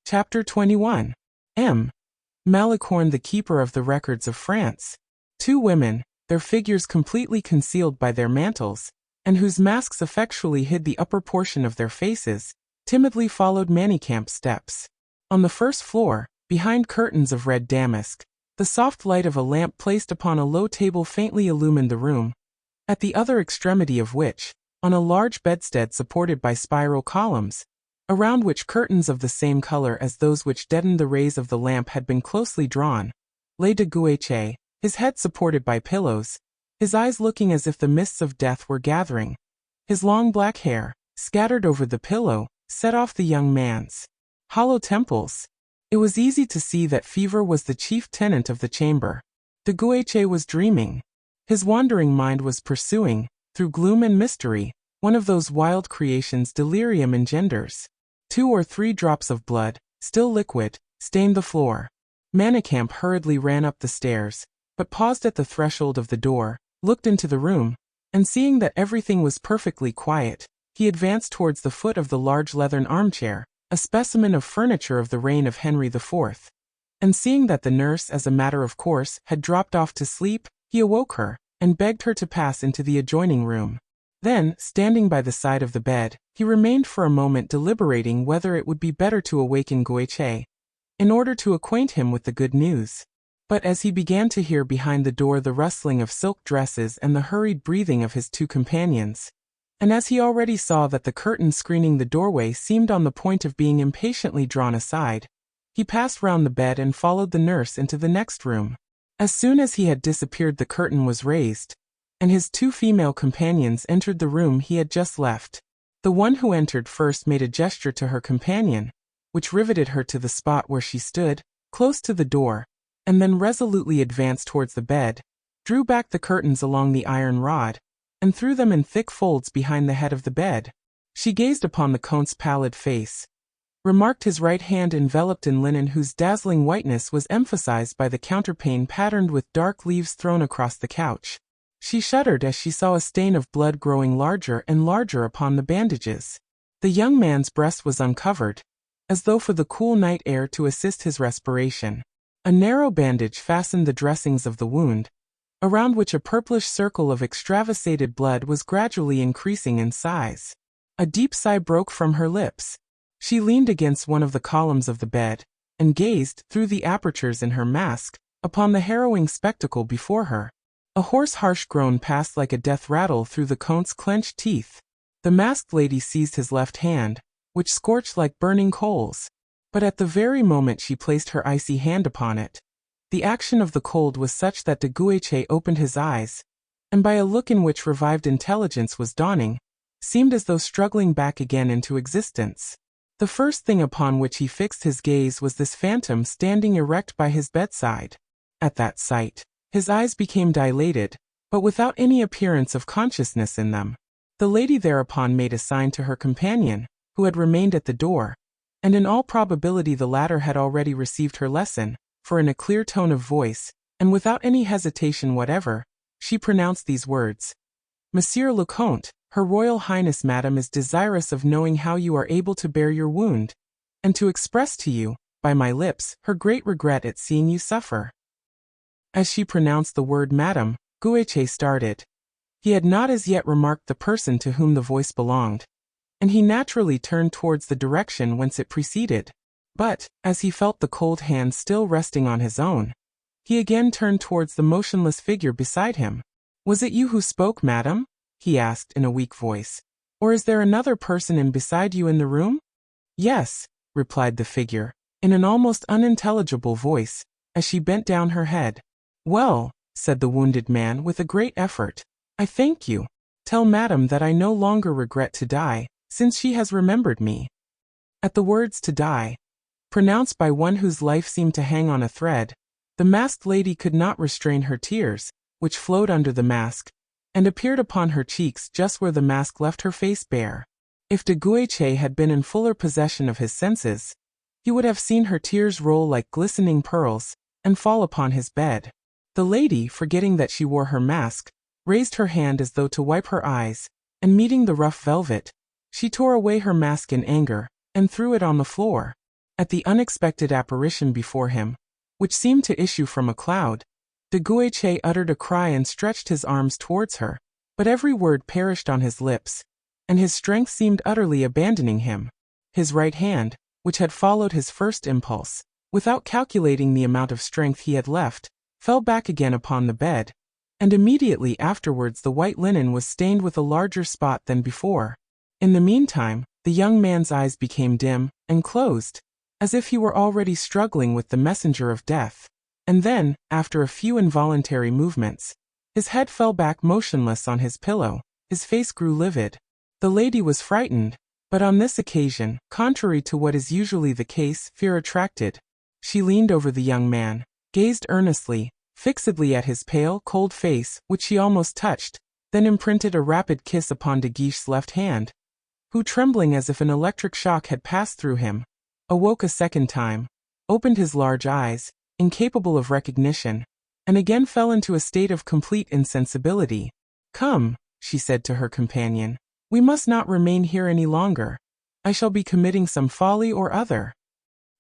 Chapter 21. M. Malicorne, the keeper of the records of France. Two women, their figures completely concealed by their mantles, and whose masks effectually hid the upper portion of their faces, timidly followed Manicamp's steps. On the first floor, behind curtains of red damask, the soft light of a lamp placed upon a low table faintly illumined the room, at the other extremity of which, on a large bedstead supported by spiral columns, around which curtains of the same color as those which deadened the rays of the lamp had been closely drawn, lay de Guiche, his head supported by pillows, his eyes looking as if the mists of death were gathering. His long black hair, scattered over the pillow, set off the young man's hollow temples. It was easy to see that fever was the chief tenant of the chamber. De Guiche was dreaming. His wandering mind was pursuing, through gloom and mystery, one of those wild creations delirium engenders. 2 or 3 drops of blood, still liquid, stained the floor. Manicamp hurriedly ran up the stairs, but paused at the threshold of the door, looked into the room, and seeing that everything was perfectly quiet, he advanced towards the foot of the large leathern armchair, a specimen of furniture of the reign of Henry IV. And seeing that the nurse, as a matter of course, had dropped off to sleep, he awoke her, and begged her to pass into the adjoining room. Then, standing by the side of the bed, he remained for a moment deliberating whether it would be better to awaken Guiche, in order to acquaint him with the good news. But as he began to hear behind the door the rustling of silk dresses and the hurried breathing of his 2 companions, and as he already saw that the curtain screening the doorway seemed on the point of being impatiently drawn aside, he passed round the bed and followed the nurse into the next room. As soon as he had disappeared, the curtain was raised, and his 2 female companions entered the room he had just left. The one who entered first made a gesture to her companion, which riveted her to the spot where she stood, close to the door, and then resolutely advanced towards the bed, drew back the curtains along the iron rod, and threw them in thick folds behind the head of the bed. She gazed upon the Comte's pallid face, remarked his right hand enveloped in linen whose dazzling whiteness was emphasized by the counterpane patterned with dark leaves thrown across the couch. She shuddered as she saw a stain of blood growing larger and larger upon the bandages. The young man's breast was uncovered, as though for the cool night air to assist his respiration. A narrow bandage fastened the dressings of the wound, around which a purplish circle of extravasated blood was gradually increasing in size. A deep sigh broke from her lips. She leaned against one of the columns of the bed, and gazed, through the apertures in her mask, upon the harrowing spectacle before her. A hoarse harsh groan passed like a death rattle through the Comte's clenched teeth. The masked lady seized his left hand, which scorched like burning coals. But at the very moment she placed her icy hand upon it, the action of the cold was such that de Guiche opened his eyes, and by a look in which revived intelligence was dawning, seemed as though struggling back again into existence. The first thing upon which he fixed his gaze was this phantom standing erect by his bedside. At that sight, his eyes became dilated, but without any appearance of consciousness in them. The lady thereupon made a sign to her companion, who had remained at the door, and in all probability the latter had already received her lesson, for in a clear tone of voice, and without any hesitation whatever, she pronounced these words: "Monsieur le Comte, Her Royal Highness Madame is desirous of knowing how you are able to bear your wound, and to express to you, by my lips, her great regret at seeing you suffer." As she pronounced the word Madame, Guiche started. He had not as yet remarked the person to whom the voice belonged, and he naturally turned towards the direction whence it proceeded. But, as he felt the cold hand still resting on his own, he again turned towards the motionless figure beside him. "Was it you who spoke, madam?" he asked in a weak voice. "Or is there another person beside you in the room?" "Yes," replied the figure, in an almost unintelligible voice, as she bent down her head. "Well," said the wounded man with a great effort, "I thank you. Tell madam that I no longer regret to die, since she has remembered me." At the words "to die," pronounced by one whose life seemed to hang on a thread, the masked lady could not restrain her tears, which flowed under the mask, and appeared upon her cheeks just where the mask left her face bare. If de Guiche had been in fuller possession of his senses, he would have seen her tears roll like glistening pearls, and fall upon his bed. The lady, forgetting that she wore her mask, raised her hand as though to wipe her eyes, and meeting the rough velvet, she tore away her mask in anger, and threw it on the floor. At the unexpected apparition before him, which seemed to issue from a cloud, de Guiche uttered a cry and stretched his arms towards her, but every word perished on his lips, and his strength seemed utterly abandoning him. His right hand, which had followed his first impulse, without calculating the amount of strength he had left, fell back again upon the bed, and immediately afterwards the white linen was stained with a larger spot than before. In the meantime, the young man's eyes became dim and closed, as if he were already struggling with the messenger of death. And then, after a few involuntary movements, his head fell back motionless on his pillow, his face grew livid. The lady was frightened, but on this occasion, contrary to what is usually the case, fear attracted. She leaned over the young man, gazed earnestly, fixedly at his pale, cold face, which she almost touched, then imprinted a rapid kiss upon de Guiche's left hand, who, trembling as if an electric shock had passed through him, awoke a second time, opened his large eyes, incapable of recognition, and again fell into a state of complete insensibility. "Come," she said to her companion, "we must not remain here any longer. I shall be committing some folly or other."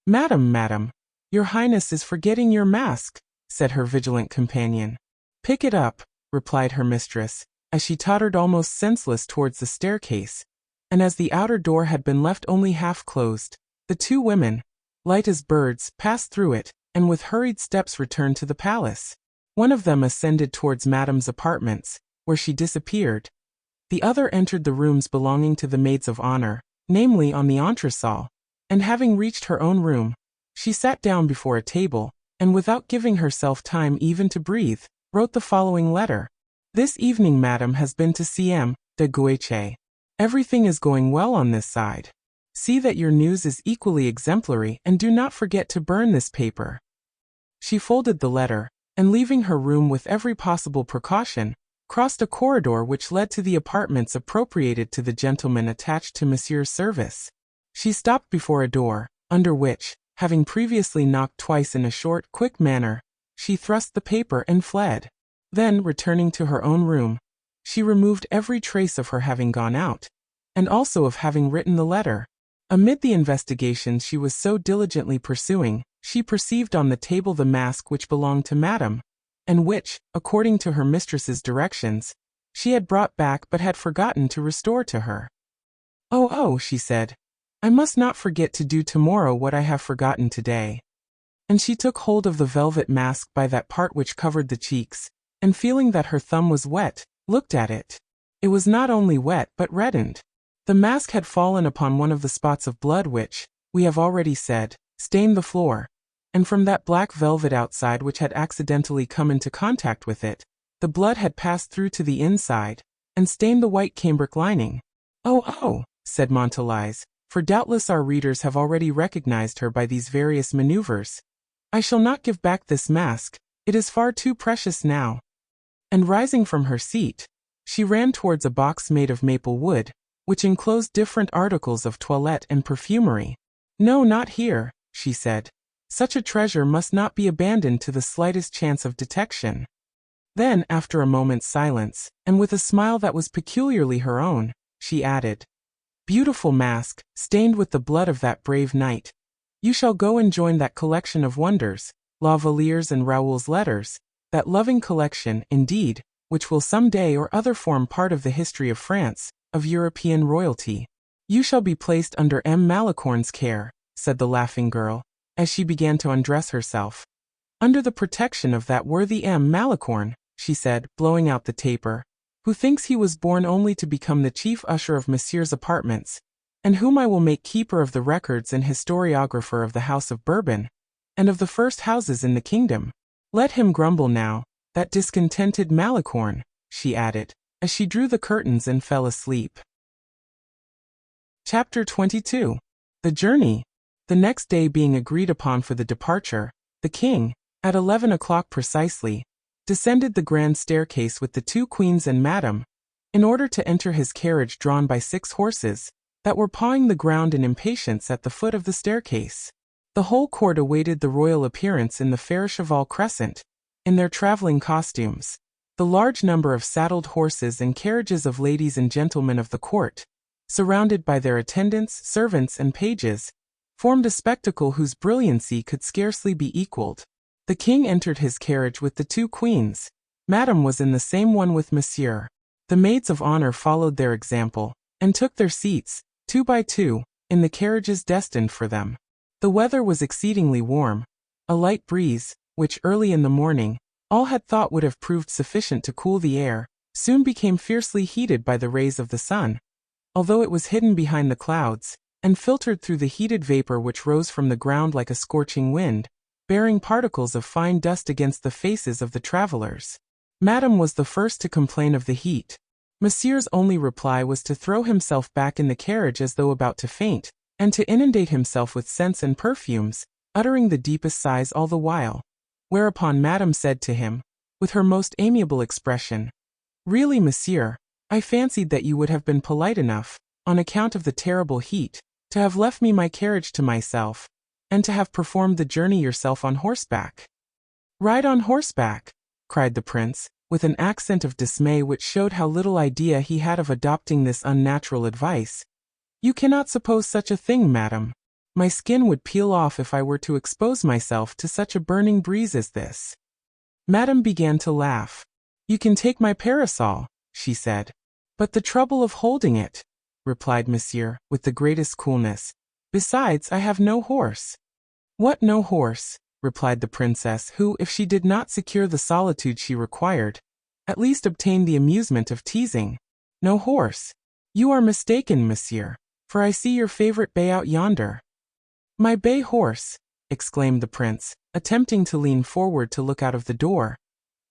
Madam, your Highness is forgetting your mask," said her vigilant companion. "Pick it up," replied her mistress, as she tottered almost senseless towards the staircase, and as the outer door had been left only half closed, the two women, light as birds, passed through it, and with hurried steps returned to the palace. One of them ascended towards Madame's apartments, where she disappeared. The other entered the rooms belonging to the maids of honor, namely on the entresol, and having reached her own room, she sat down before a table, and without giving herself time even to breathe, wrote the following letter. "This evening Madame has been to see M. de Guiche. Everything is going well on this side. See that your news is equally exemplary and do not forget to burn this paper." She folded the letter, and leaving her room with every possible precaution, crossed a corridor which led to the apartments appropriated to the gentleman attached to Monsieur's service. She stopped before a door, under which, having previously knocked twice in a short, quick manner, she thrust the paper and fled. Then, returning to her own room, she removed every trace of her having gone out, and also of having written the letter. Amid the investigations she was so diligently pursuing, she perceived on the table the mask which belonged to Madame, and which, according to her mistress's directions, she had brought back but had forgotten to restore to her. Oh, she said, "I must not forget to do tomorrow what I have forgotten today." And she took hold of the velvet mask by that part which covered the cheeks, and feeling that her thumb was wet, looked at it. It was not only wet but reddened. The mask had fallen upon one of the spots of blood which, we have already said, stained the floor, and from that black velvet outside which had accidentally come into contact with it, the blood had passed through to the inside, and stained the white cambric lining. Oh, said Montalais, for doubtless our readers have already recognized her by these various maneuvers. "I shall not give back this mask, it is far too precious now." And rising from her seat, she ran towards a box made of maple wood, which enclosed different articles of toilette and perfumery. "No, not here," she said. "Such a treasure must not be abandoned to the slightest chance of detection." Then, after a moment's silence, and with a smile that was peculiarly her own, she added, "Beautiful mask, stained with the blood of that brave knight. You shall go and join that collection of wonders, La Valliere's and Raoul's letters, that loving collection, indeed, which will some day or other form part of the history of France, of European royalty. You shall be placed under M. Malicorne's care," said the laughing girl, as she began to undress herself. "Under the protection of that worthy M. Malicorne," she said, blowing out the taper, "who thinks he was born only to become the chief usher of Monsieur's apartments, and whom I will make keeper of the records and historiographer of the House of Bourbon, and of the first houses in the kingdom. Let him grumble now, that discontented Malicorne," she added, as she drew the curtains and fell asleep. Chapter 22. The Journey. The next day being agreed upon for the departure, the king, at 11 o'clock precisely, descended the grand staircase with the two queens and Madame, in order to enter his carriage drawn by 6 horses, that were pawing the ground in impatience at the foot of the staircase. The whole court awaited the royal appearance in the fair cheval crescent, in their traveling costumes. The large number of saddled horses and carriages of ladies and gentlemen of the court, surrounded by their attendants, servants, and pages, formed a spectacle whose brilliancy could scarcely be equaled. The king entered his carriage with the 2 queens. Madame was in the same one with Monsieur. The maids of honor followed their example, and took their seats, 2 by 2, in the carriages destined for them. The weather was exceedingly warm. A light breeze, which early in the morning, all had thought would have proved sufficient to cool the air, soon became fiercely heated by the rays of the sun, although it was hidden behind the clouds, and filtered through the heated vapor which rose from the ground like a scorching wind, bearing particles of fine dust against the faces of the travelers. Madame was the first to complain of the heat. Monsieur's only reply was to throw himself back in the carriage as though about to faint, and to inundate himself with scents and perfumes, uttering the deepest sighs all the while. Whereupon Madame said to him, with her most amiable expression, "Really, Monsieur, I fancied that you would have been polite enough, on account of the terrible heat, to have left me my carriage to myself, and to have performed the journey yourself on horseback." "Ride on horseback?" cried the prince, with an accent of dismay which showed how little idea he had of adopting this unnatural advice. "You cannot suppose such a thing, madam. My skin would peel off if I were to expose myself to such a burning breeze as this." Madame began to laugh. "You can take my parasol," she said. "But the trouble of holding it," replied Monsieur, with the greatest coolness. "Besides, I have no horse." "What, no horse?" replied the princess, who, if she did not secure the solitude she required, at least obtained the amusement of teasing. "No horse? You are mistaken, Monsieur, for I see your favorite bay out yonder." "My bay horse!" exclaimed the prince, attempting to lean forward to look out of the door.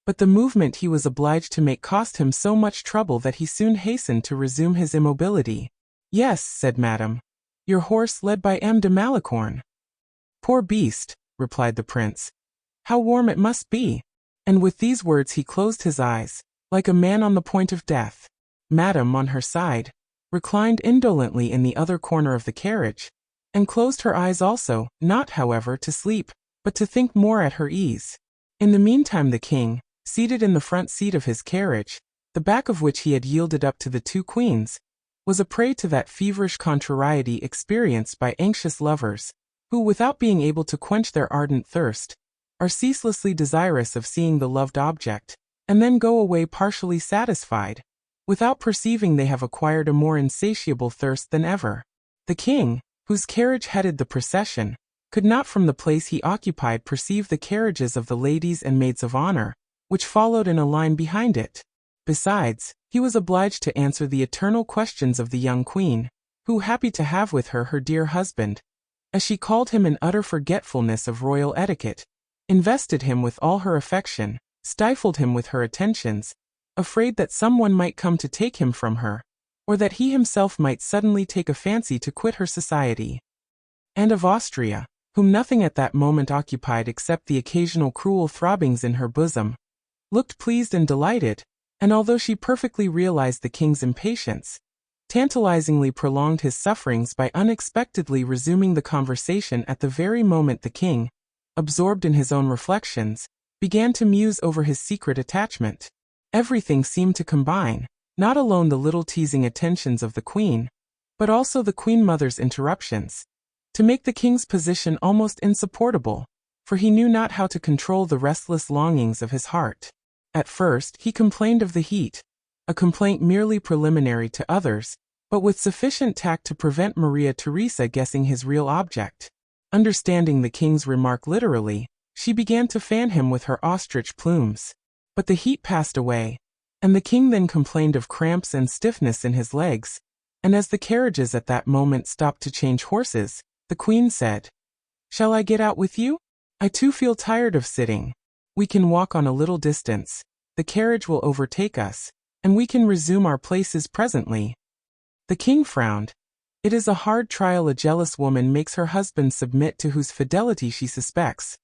But the movement he was obliged to make cost him so much trouble that he soon hastened to resume his immobility. "Yes," said Madame, "your horse led by M. de Malicorne." "Poor beast," replied the prince. "How warm it must be!" And with these words he closed his eyes, like a man on the point of death. Madame, on her side, reclined indolently in the other corner of the carriage, and closed her eyes also, not, however, to sleep, but to think more at her ease. In the meantime the king, seated in the front seat of his carriage, the back of which he had yielded up to the 2 queens, was a prey to that feverish contrariety experienced by anxious lovers, who, without being able to quench their ardent thirst, are ceaselessly desirous of seeing the loved object, and then go away partially satisfied, without perceiving they have acquired a more insatiable thirst than ever. The king, whose carriage headed the procession, could not from the place he occupied perceive the carriages of the ladies and maids of honor, which followed in a line behind it. Besides, he was obliged to answer the eternal questions of the young queen, who, happy to have with her her dear husband, as she called him in utter forgetfulness of royal etiquette, invested him with all her affection, stifled him with her attentions, afraid that someone might come to take him from her, or that he himself might suddenly take a fancy to quit her society. And of Austria, whom nothing at that moment occupied except the occasional cruel throbbings in her bosom, looked pleased and delighted, and although she perfectly realized the king's impatience, tantalizingly prolonged his sufferings by unexpectedly resuming the conversation at the very moment the king, absorbed in his own reflections, began to muse over his secret attachment. Everything seemed to combine, not alone the little teasing attentions of the queen, but also the queen mother's interruptions, to make the king's position almost insupportable, for he knew not how to control the restless longings of his heart. At first he complained of the heat, a complaint merely preliminary to others, but with sufficient tact to prevent Maria Theresa guessing his real object. Understanding the king's remark literally, she began to fan him with her ostrich plumes. But the heat passed away, and the king then complained of cramps and stiffness in his legs, and as the carriages at that moment stopped to change horses, the queen said, "Shall I get out with you? I too feel tired of sitting. We can walk on a little distance, the carriage will overtake us, and we can resume our places presently." The king frowned. It is a hard trial a jealous woman makes her husband submit to whose fidelity she suspects,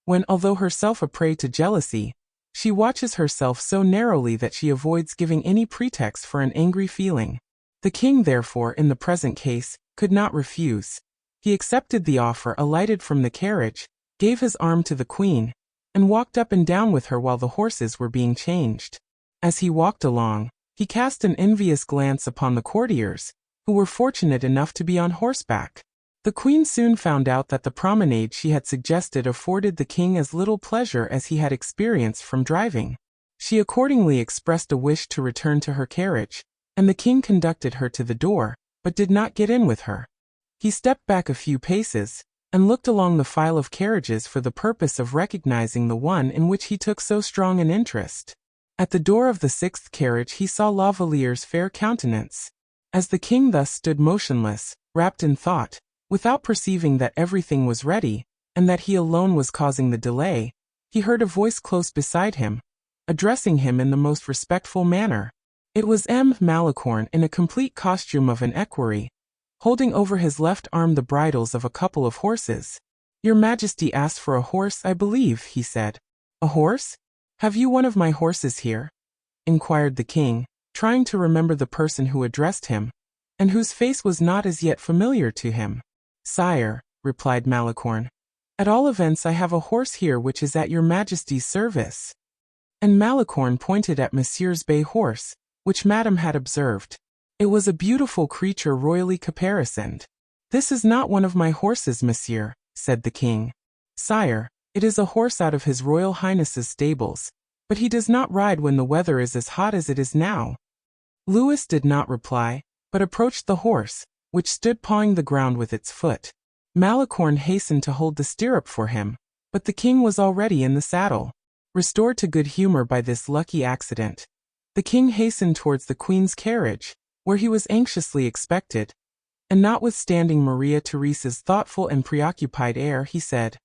when, although herself a prey to jealousy, she watches herself so narrowly that she avoids giving any pretext for an angry feeling. The king, therefore, in the present case, could not refuse. He accepted the offer, alighted from the carriage, gave his arm to the queen, and walked up and down with her while the horses were being changed. As he walked along, he cast an envious glance upon the courtiers, who were fortunate enough to be on horseback. The queen soon found out that the promenade she had suggested afforded the king as little pleasure as he had experienced from driving. She accordingly expressed a wish to return to her carriage, and the king conducted her to the door, but did not get in with her. He stepped back a few paces, and looked along the file of carriages for the purpose of recognizing the one in which he took so strong an interest. At the door of the 6th carriage he saw La Valliere's fair countenance. As the king thus stood motionless, wrapped in thought, without perceiving that everything was ready, and that he alone was causing the delay, he heard a voice close beside him, addressing him in the most respectful manner. It was M. Malicorne in a complete costume of an equerry, holding over his left arm the bridles of a couple of horses. "Your Majesty asked for a horse, I believe," he said. "A horse? Have you one of my horses here?" inquired the king, trying to remember the person who addressed him, and whose face was not as yet familiar to him. "Sire," replied Malicorne, "at all events I have a horse here which is at your Majesty's service." And Malicorne pointed at Monsieur's bay horse, which Madame had observed. It was a beautiful creature royally caparisoned. "This is not one of my horses, monsieur," said the king. "Sire, it is a horse out of His Royal Highness's stables, but he does not ride when the weather is as hot as it is now." Louis did not reply, but approached the horse, which stood pawing the ground with its foot. Malicorne hastened to hold the stirrup for him, but the king was already in the saddle. Restored to good humor by this lucky accident, the king hastened towards the queen's carriage, where he was anxiously expected, and notwithstanding Maria Theresa's thoughtful and preoccupied air, he said,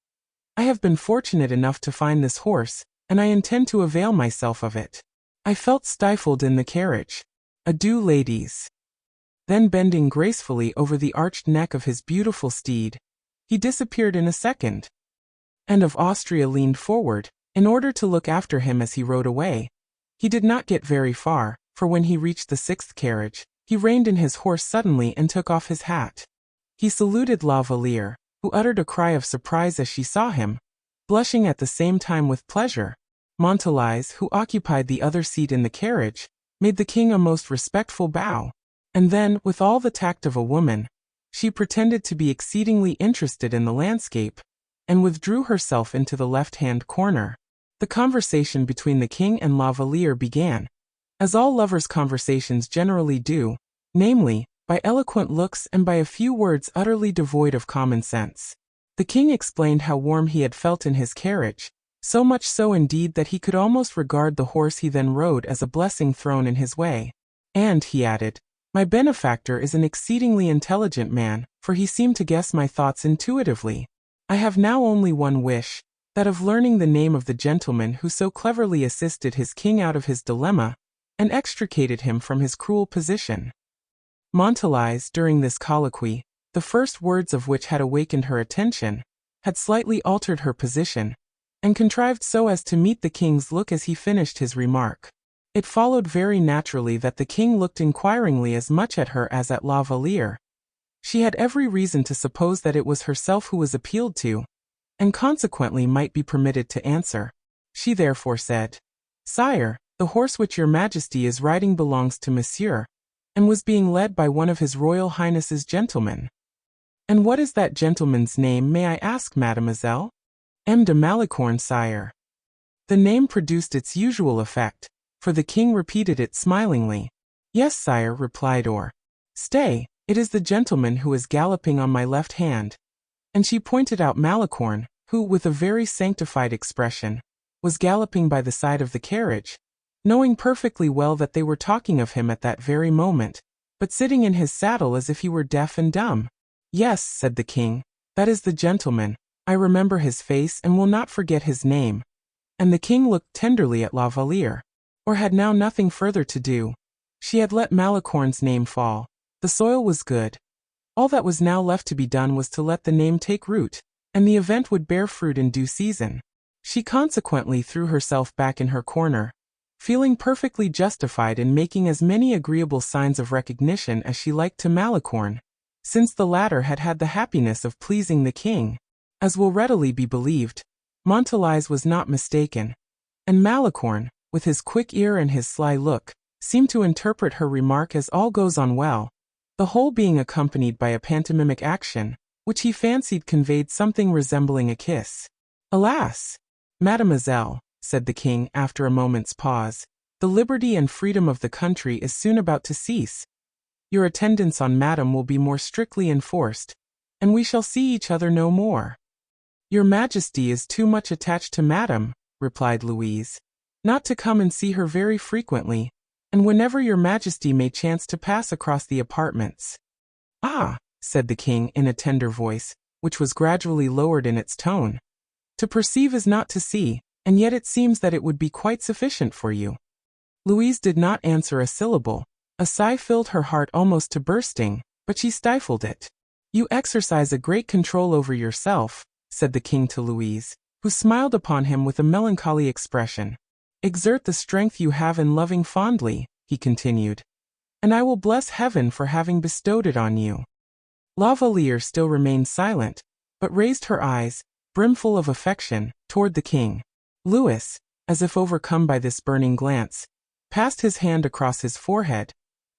"I have been fortunate enough to find this horse, and I intend to avail myself of it. I felt stifled in the carriage. Adieu, ladies." Then bending gracefully over the arched neck of his beautiful steed, he disappeared in a second. Anne of Austria leaned forward, in order to look after him as he rode away. He did not get very far, for when he reached the 6th carriage, he reined in his horse suddenly and took off his hat. He saluted La Valliere, who uttered a cry of surprise as she saw him, blushing at the same time with pleasure. Montalice, who occupied the other seat in the carriage, made the king a most respectful bow, and then, with all the tact of a woman, she pretended to be exceedingly interested in the landscape, and withdrew herself into the left-hand corner. The conversation between the king and La Valliere began, as all lovers' conversations generally do, namely, by eloquent looks and by a few words utterly devoid of common sense. The king explained how warm he had felt in his carriage, so much so indeed that he could almost regard the horse he then rode as a blessing thrown in his way. "And," he added, "my benefactor is an exceedingly intelligent man, for he seemed to guess my thoughts intuitively. I have now only one wish, that of learning the name of the gentleman who so cleverly assisted his king out of his dilemma, and extricated him from his cruel position." Montalice, during this colloquy, the first words of which had awakened her attention, had slightly altered her position, and contrived so as to meet the king's look as he finished his remark. It followed very naturally that the king looked inquiringly as much at her as at La Valliere. She had every reason to suppose that it was herself who was appealed to, and consequently might be permitted to answer. She therefore said, "Sire, the horse which your Majesty is riding belongs to Monsieur, and was being led by one of His Royal Highness's gentlemen." "And what is that gentleman's name, may I ask, mademoiselle?" "M. de Malicorne, sire." The name produced its usual effect, for the king repeated it smilingly. "Yes, sire," replied Or. "Stay, it is the gentleman who is galloping on my left hand." And she pointed out Malicorne, who, with a very sanctified expression, was galloping by the side of the carriage, knowing perfectly well that they were talking of him at that very moment, but sitting in his saddle as if he were deaf and dumb. "Yes," said the king, "that is the gentleman. I remember his face and will not forget his name." And the king looked tenderly at La Valliere. Or had now nothing further to do. She had let Malicorne's name fall. The soil was good. All that was now left to be done was to let the name take root, and the event would bear fruit in due season. She consequently threw herself back in her corner, feeling perfectly justified in making as many agreeable signs of recognition as she liked to Malicorne, since the latter had had the happiness of pleasing the king. As will readily be believed, Montalice was not mistaken, and Malicorne, with his quick ear and his sly look, seemed to interpret her remark as all goes on well, the whole being accompanied by a pantomimic action, which he fancied conveyed something resembling a kiss. "Alas! Mademoiselle," said the king after a moment's pause, "the liberty and freedom of the country is soon about to cease. Your attendance on Madame will be more strictly enforced, and we shall see each other no more." "Your Majesty is too much attached to Madame," replied Louise, "not to come and see her very frequently, and whenever your Majesty may chance to pass across the apartments." "Ah," said the king in a tender voice, which was gradually lowered in its tone, "to perceive is not to see, and yet it seems that it would be quite sufficient for you." Louise did not answer a syllable. A sigh filled her heart almost to bursting, but she stifled it. "You exercise a great control over yourself," said the king to Louise, who smiled upon him with a melancholy expression. "Exert the strength you have in loving fondly," he continued, "and I will bless heaven for having bestowed it on you." La Valliere still remained silent, but raised her eyes, brimful of affection, toward the king. Louis, as if overcome by this burning glance, passed his hand across his forehead,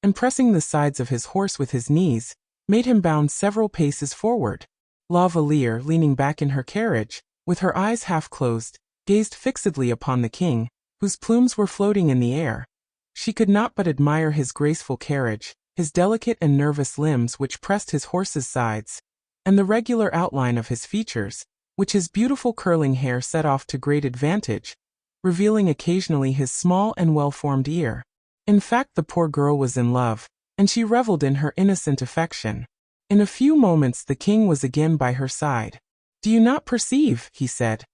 and pressing the sides of his horse with his knees, made him bound several paces forward. La Valliere, leaning back in her carriage, with her eyes half closed, gazed fixedly upon the king, whose plumes were floating in the air. She could not but admire his graceful carriage, his delicate and nervous limbs which pressed his horse's sides, and the regular outline of his features, which his beautiful curling hair set off to great advantage, revealing occasionally his small and well-formed ear. In fact, the poor girl was in love, and she reveled in her innocent affection. In a few moments the king was again by her side. "Do you not perceive," he said,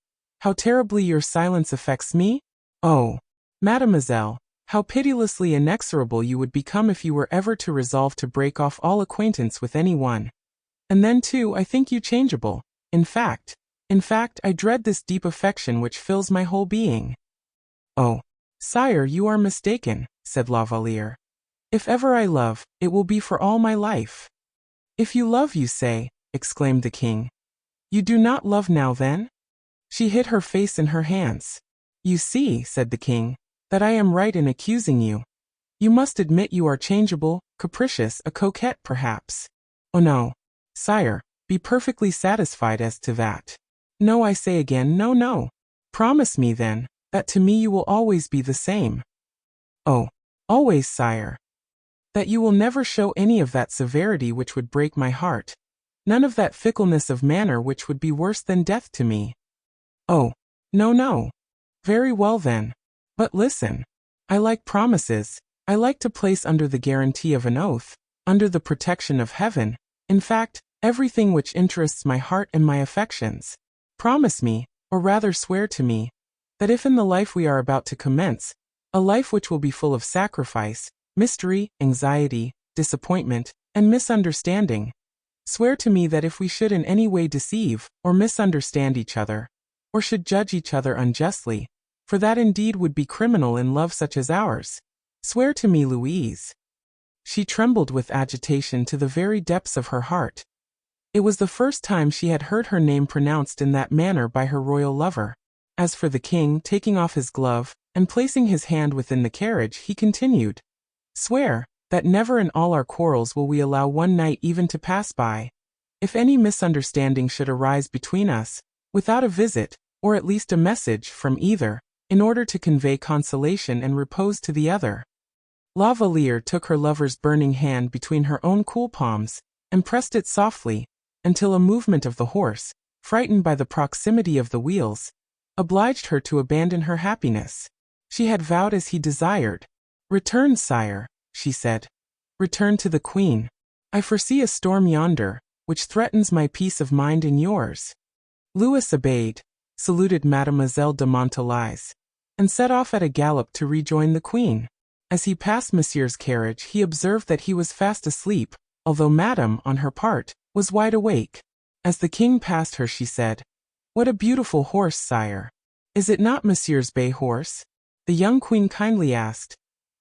"how terribly your silence affects me? Oh, mademoiselle, how pitilessly inexorable you would become if you were ever to resolve to break off all acquaintance with any one. And then, too, I think you changeable. In fact, I dread this deep affection which fills my whole being." "Oh, sire, you are mistaken," said La Valliere. "If ever I love, it will be for all my life." "If you love, you say," exclaimed the king. "You do not love now, then?" She hid her face in her hands. "You see," said the king, "that I am right in accusing you. You must admit you are changeable, capricious, a coquette perhaps. Oh no, sire, be perfectly satisfied as to that. No, I say again, no, no. Promise me, then, that to me you will always be the same." "Oh, always, sire. That you will never show any of that severity which would break my heart, none of that fickleness of manner which would be worse than death to me." "Oh, no, no. Very well then. But listen. I like promises. I like to place under the guarantee of an oath, under the protection of heaven, in fact, everything which interests my heart and my affections. Promise me, or rather swear to me, that if in the life we are about to commence, a life which will be full of sacrifice, mystery, anxiety, disappointment, and misunderstanding, swear to me that if we should in any way deceive, or misunderstand each other, or should judge each other unjustly, for that indeed would be criminal in love such as ours, swear to me, Louise." She trembled with agitation to the very depths of her heart. It was the first time she had heard her name pronounced in that manner by her royal lover. As for the king, taking off his glove, and placing his hand within the carriage, he continued, "Swear, that never in all our quarrels will we allow one night even to pass by, if any misunderstanding should arise between us, without a visit, or at least a message, from either, in order to convey consolation and repose to the other." La Valliere took her lover's burning hand between her own cool palms, and pressed it softly, until a movement of the horse, frightened by the proximity of the wheels, obliged her to abandon her happiness. She had vowed as he desired. "Return, sire," she said. "Return to the queen. I foresee a storm yonder, which threatens my peace of mind and yours." Louis obeyed, saluted Mademoiselle de Montalice, and set off at a gallop to rejoin the queen. As he passed Monsieur's carriage, he observed that he was fast asleep, although Madame, on her part, was wide awake. As the king passed her, she said, "What a beautiful horse, sire. Is it not Monsieur's bay horse?" The young queen kindly asked,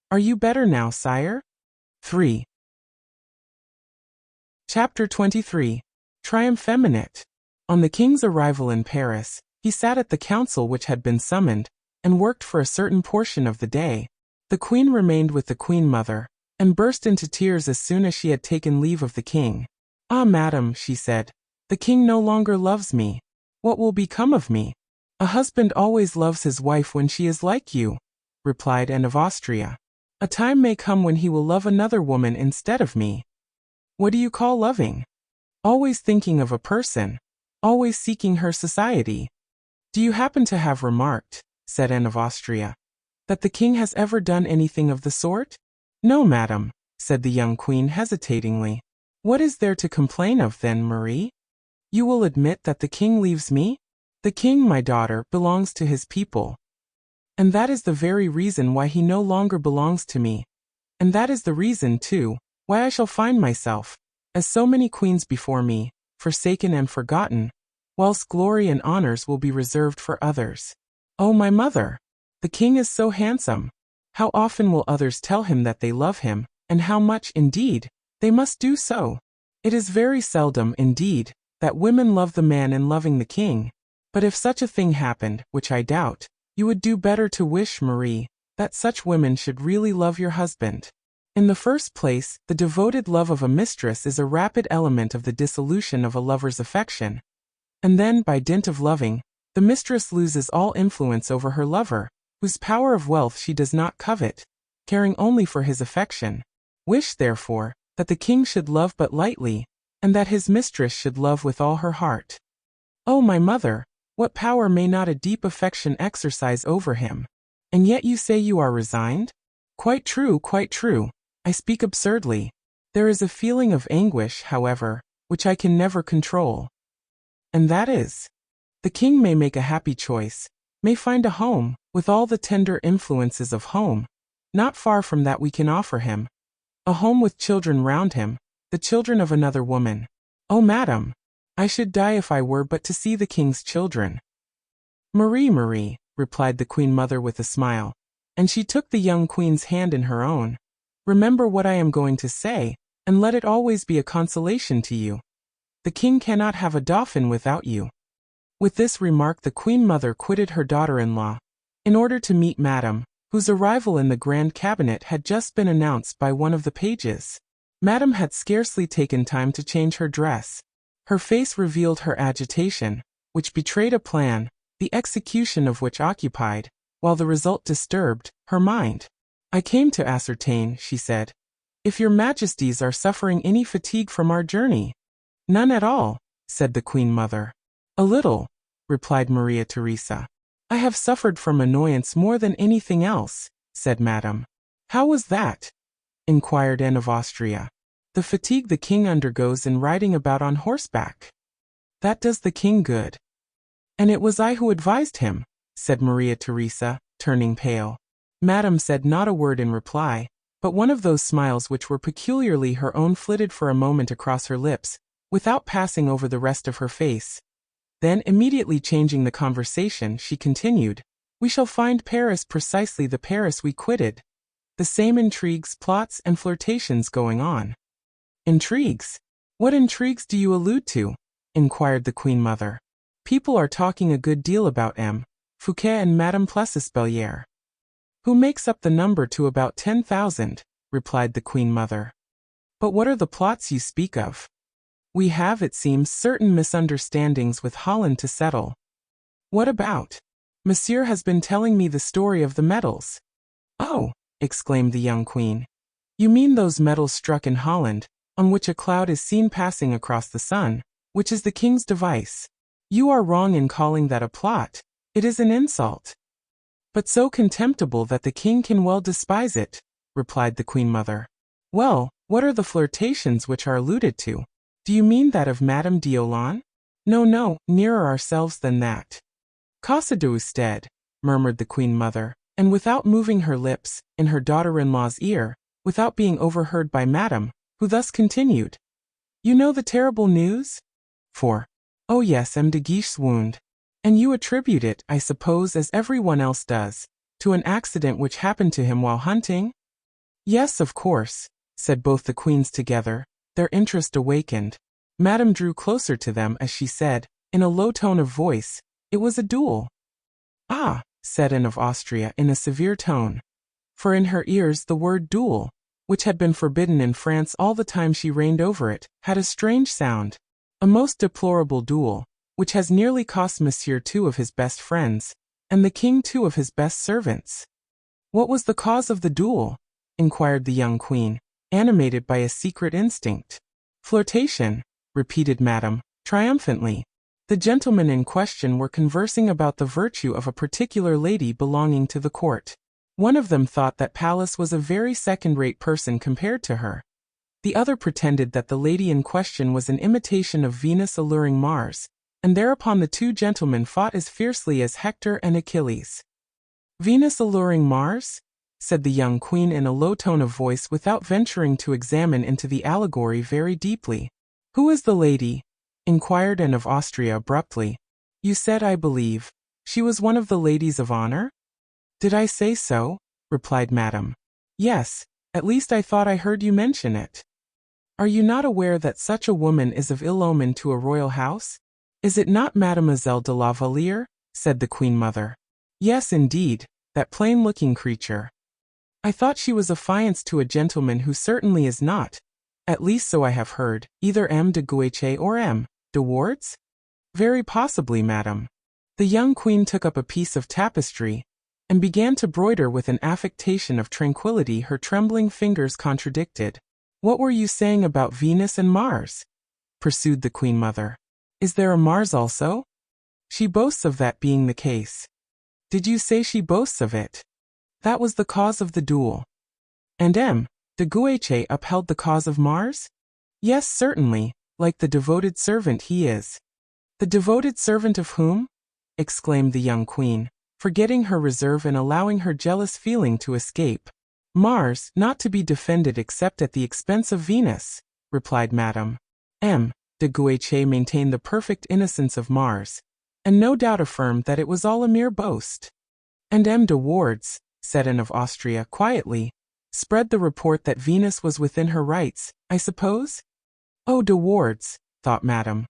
"Are you better now, sire?" 3. Chapter 23. Triumph Feminate. On the king's arrival in Paris, he sat at the council which had been summoned, and worked for a certain portion of the day. The queen remained with the queen mother, and burst into tears as soon as she had taken leave of the king. "Ah, madam," she said, The king no longer loves me. What will become of me? A husband always loves his wife when she is like you, replied Anne of Austria. A time may come when he will love another woman instead of me. What do you call loving? Always thinking of a person. Always seeking her society. Do you happen to have remarked, said Anne of Austria, that the king has ever done anything of the sort? No, madam, said the young queen hesitatingly. What is there to complain of then, Marie? You will admit that the king leaves me? The king, my daughter, belongs to his people. And that is the very reason why he no longer belongs to me. And that is the reason, too, why I shall find myself, as so many queens before me, forsaken and forgotten, whilst glory and honors will be reserved for others. Oh, my mother! The king is so handsome. How often will others tell him that they love him, and how much, indeed, they must do so? It is very seldom, indeed, that women love the man in loving the king. But if such a thing happened, which I doubt, you would do better to wish, Marie, that such women should really love your husband. In the first place, the devoted love of a mistress is a rapid element of the dissolution of a lover's affection. And then, by dint of loving, the mistress loses all influence over her lover, whose power of wealth she does not covet, caring only for his affection. Wish, therefore, that the king should love but lightly, and that his mistress should love with all her heart. Oh, my mother! What power may not a deep affection exercise over him? And yet you say you are resigned? Quite true, quite true. I speak absurdly. There is a feeling of anguish, however, which I can never control. And that is, the king may make a happy choice, may find a home, with all the tender influences of home, not far from that we can offer him. A home with children round him, the children of another woman. Oh, madam! I should die if I were but to see the king's children. Marie, Marie, replied the queen mother with a smile, and she took the young queen's hand in her own. Remember what I am going to say, and let it always be a consolation to you. The king cannot have a dauphin without you. With this remark the queen mother quitted her daughter-in-law, in order to meet Madame, whose arrival in the grand cabinet had just been announced by one of the pages. Madame had scarcely taken time to change her dress. Her face revealed her agitation, which betrayed a plan, the execution of which occupied, while the result disturbed, her mind. I came to ascertain, she said, if your majesties are suffering any fatigue from our journey. None at all, said the queen mother. A little, replied Maria Theresa. I have suffered from annoyance more than anything else, said Madame. How was that? Inquired Anne of Austria. The fatigue the king undergoes in riding about on horseback. That does the king good. And it was I who advised him, said Maria Theresa, turning pale. Madame said not a word in reply, but one of those smiles which were peculiarly her own flitted for a moment across her lips, without passing over the rest of her face. Then, immediately changing the conversation, she continued, we shall find Paris precisely the Paris we quitted. The same intrigues, plots, and flirtations going on. Intrigues? What intrigues do you allude to? Inquired the queen mother. People are talking a good deal about M. Fouquet and Madame Plessis Valliere. Who makes up the number to about 10,000, replied the queen mother. But what are the plots you speak of? We have, it seems, certain misunderstandings with Holland to settle. What about? Monsieur has been telling me the story of the medals. Oh, exclaimed the young queen. You mean those medals struck in Holland, on which a cloud is seen passing across the sun, which is the king's device. You are wrong in calling that a plot. It is an insult. But so contemptible that the king can well despise it, replied the queen mother. Well, what are the flirtations which are alluded to? Do you mean that of Madame d'Aulon? No, nearer ourselves than that. Casa d'Usted, murmured the queen mother, and without moving her lips, in her daughter-in-law's ear, without being overheard by Madame, who thus continued. You know the terrible news? For, oh yes, M. de Guiche's wound. And you attribute it, I suppose, as everyone else does, to an accident which happened to him while hunting? Yes, of course, said both the queens together, their interest awakened. Madame drew closer to them as she said, in a low tone of voice, it was a duel. Ah, said Anne of Austria in a severe tone. For in her ears the word duel, which had been forbidden in France all the time she reigned over it, had a strange sound. A most deplorable duel, which has nearly cost Monsieur 2 of his best friends, and the king 2 of his best servants. What was the cause of the duel? Inquired the young queen, animated by a secret instinct. Flirtation, repeated Madame, triumphantly. The gentlemen in question were conversing about the virtue of a particular lady belonging to the court. One of them thought that Pallas was a very second-rate person compared to her. The other pretended that the lady in question was an imitation of Venus alluring Mars, and thereupon the two gentlemen fought as fiercely as Hector and Achilles. Venus alluring Mars? Said the young queen in a low tone of voice without venturing to examine into the allegory very deeply. Who is the lady? Inquired Anne of Austria abruptly. You said, I believe, she was one of the ladies of honor? Did I say so? Replied Madame. Yes, at least I thought I heard you mention it. Are you not aware that such a woman is of ill omen to a royal house? Is it not Mademoiselle de la Valliere? Said the Queen Mother. Yes, indeed, that plain-looking creature. I thought she was affianced to a gentleman who certainly is not, at least so I have heard, either M. de Guiche or M. de Wardes? Very possibly, madam. The young queen took up a piece of tapestry, and began to broider with an affectation of tranquillity her trembling fingers contradicted. What were you saying about Venus and Mars? Pursued the Queen Mother. Is there a Mars also? She boasts of that being the case. Did you say she boasts of it? That was the cause of the duel. And M. de Guiche upheld the cause of Mars? Yes, certainly, like the devoted servant he is. The devoted servant of whom? Exclaimed the young queen, forgetting her reserve and allowing her jealous feeling to escape. Mars, not to be defended except at the expense of Venus, replied Madame. M. de Guiche maintained the perfect innocence of Mars, and no doubt affirmed that it was all a mere boast. And M. de Wardes, said Anne of Austria quietly, spread the report that Venus was within her rights, I suppose? Oh, de Wardes, thought Madame,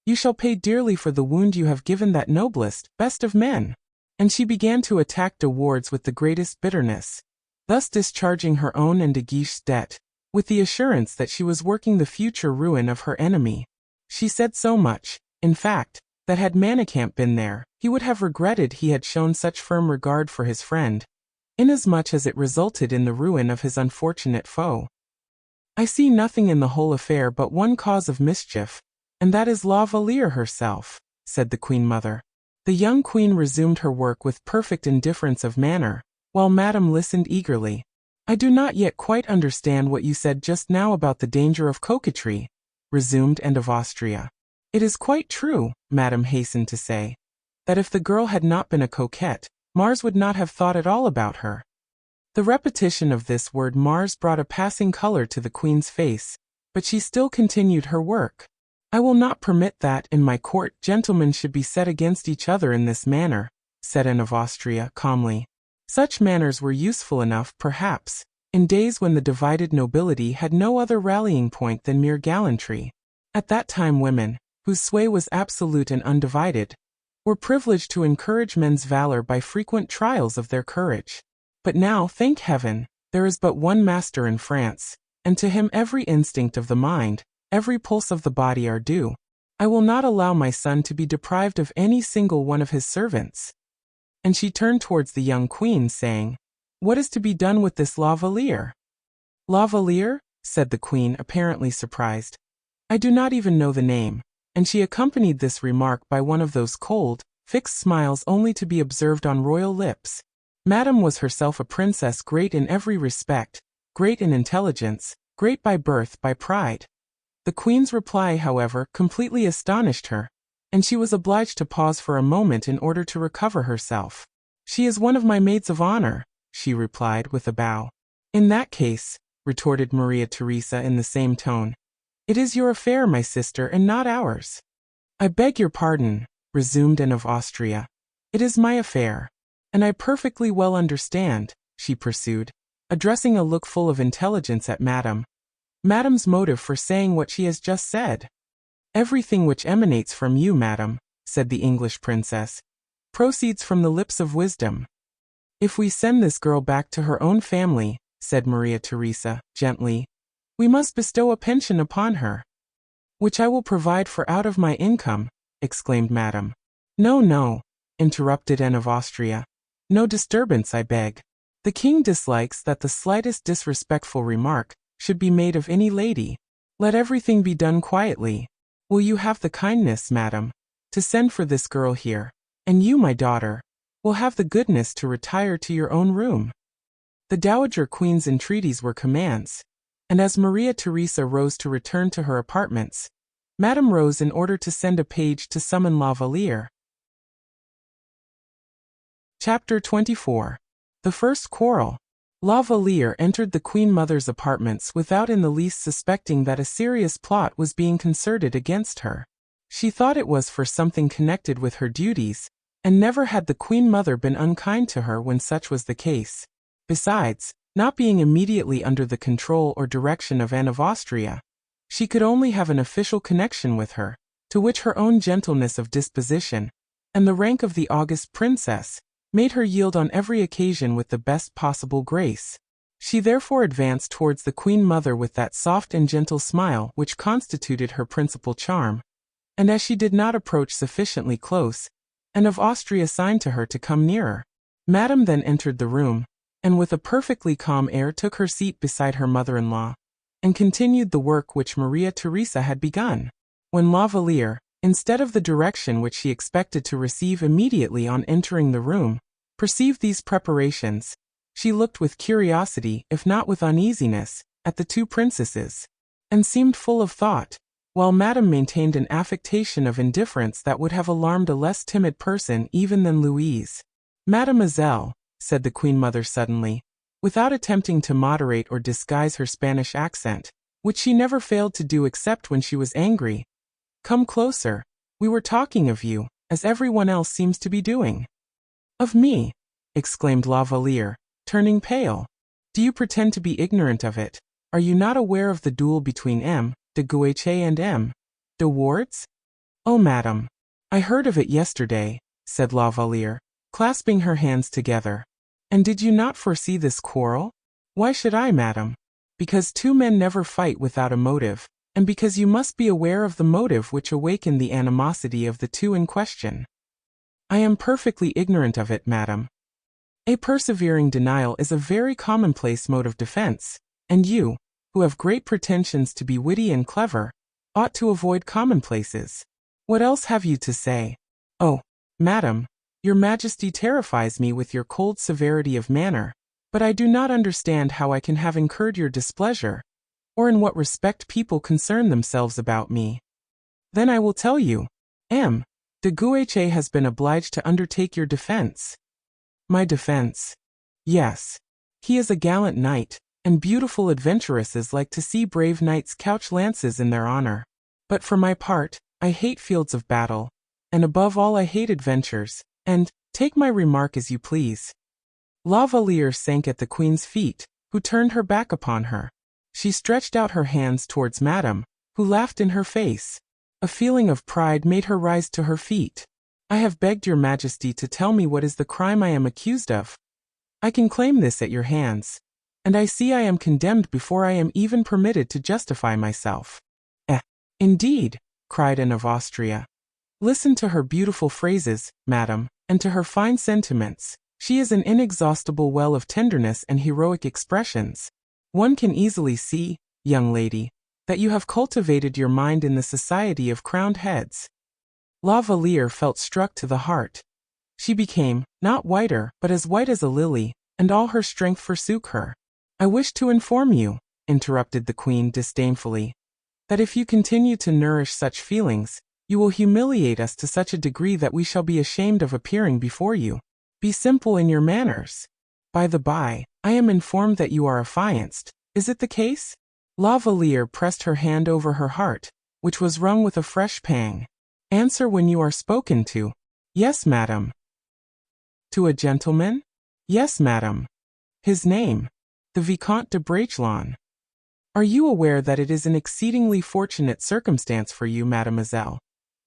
you shall pay dearly for the wound you have given that noblest, best of men. And she began to attack de Wardes with the greatest bitterness, thus discharging her own and de Guiche's debt, with the assurance that she was working the future ruin of her enemy. She said so much, in fact, that had Manicamp been there, he would have regretted he had shown such firm regard for his friend, inasmuch as it resulted in the ruin of his unfortunate foe. I see nothing in the whole affair but one cause of mischief, and that is La Valliere herself, said the Queen Mother. The young queen resumed her work with perfect indifference of manner, while Madame listened eagerly. I do not yet quite understand what you said just now about the danger of coquetry, resumed Anne of Austria. It is quite true, Madame hastened to say, that if the girl had not been a coquette, Mars would not have thought at all about her. The repetition of this word Mars brought a passing color to the queen's face, but she still continued her work. I will not permit that, in my court, gentlemen should be set against each other in this manner, said Anne of Austria calmly. Such manners were useful enough, perhaps, in days when the divided nobility had no other rallying point than mere gallantry. At that time women, whose sway was absolute and undivided, were privileged to encourage men's valor by frequent trials of their courage. But now, thank heaven, there is but one master in France, and to him every instinct of the mind, every pulse of the body are due. I will not allow my son to be deprived of any single one of his servants. And she turned towards the young queen, saying, What is to be done with this La Valliere? La Valliere? Said the queen, apparently surprised. I do not even know the name. And she accompanied this remark by one of those cold, fixed smiles only to be observed on royal lips. Madame was herself a princess, great in every respect, great in intelligence, great by birth, by pride. The queen's reply, however, completely astonished her, and she was obliged to pause for a moment in order to recover herself. She is one of my maids of honor, she replied with a bow. In that case, retorted Maria Theresa in the same tone, it is your affair, my sister, and not ours. I beg your pardon, resumed Anne of Austria. It is my affair. And I perfectly well understand, she pursued, addressing a look full of intelligence at Madame's motive for saying what she has just said. Everything which emanates from you, Madame, said the English princess, proceeds from the lips of wisdom. If we send this girl back to her own family, said Maria Theresa, gently, we must bestow a pension upon her. which I will provide for out of my income, exclaimed Madame. No, no, interrupted Anne of Austria. No disturbance, I beg. The king dislikes that the slightest disrespectful remark should be made of any lady. Let everything be done quietly. Will you have the kindness, madam, to send for this girl here, and you, my daughter, will have the goodness to retire to your own room. The Dowager Queen's entreaties were commands, and as Maria Theresa rose to return to her apartments, Madame rose in order to send a page to summon La Valliere. Chapter 24. The First Quarrel. La Valliere entered the Queen Mother's apartments without in the least suspecting that a serious plot was being concerted against her. She thought it was for something connected with her duties, and never had the Queen Mother been unkind to her when such was the case. Besides, not being immediately under the control or direction of Anne of Austria, she could only have an official connection with her, to which her own gentleness of disposition, and the rank of the august princess, made her yield on every occasion with the best possible grace. She therefore advanced towards the Queen Mother with that soft and gentle smile which constituted her principal charm, and as she did not approach sufficiently close, Anne of Austria signed to her to come nearer. Madame then entered the room, and with a perfectly calm air took her seat beside her mother-in-law, and continued the work which Maria Theresa had begun. When La Valliere, instead of the direction which she expected to receive immediately on entering the room, perceived these preparations, she looked with curiosity, if not with uneasiness, at the two princesses, and seemed full of thought, while Madame maintained an affectation of indifference that would have alarmed a less timid person even than Louise. Mademoiselle, said the Queen Mother suddenly, without attempting to moderate or disguise her Spanish accent, which she never failed to do except when she was angry, come closer. We were talking of you, as everyone else seems to be doing. Of me? Exclaimed La Valliere, turning pale. Do you pretend to be ignorant of it? Are you not aware of the duel between M. de Guiche and M. de Wardes? Oh, madam, I heard of it yesterday, said La Valliere, clasping her hands together. And did you not foresee this quarrel? Why should I, madam? Because two men never fight without a motive, and because you must be aware of the motive which awakened the animosity of the two in question. I am perfectly ignorant of it, madam. A persevering denial is a very commonplace mode of defense, and you, who have great pretensions to be witty and clever, ought to avoid commonplaces. What else have you to say? Oh, madam, your Majesty terrifies me with your cold severity of manner, but I do not understand how I can have incurred your displeasure, or in what respect people concern themselves about me. Then I will tell you. M. de Guiche has been obliged to undertake your defense. My defense? Yes. He is a gallant knight, and beautiful adventuresses like to see brave knights couch lances in their honor. But for my part, I hate fields of battle, and above all I hate adventures, and, take my remark as you please. La Valliere sank at the Queen's feet, who turned her back upon her. She stretched out her hands towards Madame, who laughed in her face. A feeling of pride made her rise to her feet. I have begged your Majesty to tell me what is the crime I am accused of. I can claim this at your hands, and I see I am condemned before I am even permitted to justify myself. Indeed, cried Anne of Austria. Listen to her beautiful phrases, madam, and to her fine sentiments. She is an inexhaustible well of tenderness and heroic expressions. One can easily see, young lady, that you have cultivated your mind in the society of crowned heads. La Valliere felt struck to the heart. She became, not whiter, but as white as a lily, and all her strength forsook her. I wish to inform you, interrupted the Queen disdainfully, that if you continue to nourish such feelings, you will humiliate us to such a degree that we shall be ashamed of appearing before you. Be simple in your manners. By the by, I am informed that you are affianced. Is it the case? La Valliere pressed her hand over her heart, which was wrung with a fresh pang. Answer when you are spoken to. Yes, madam. To a gentleman? Yes, madam. His name? The Vicomte de Bragelonne. Are you aware that it is an exceedingly fortunate circumstance for you, mademoiselle,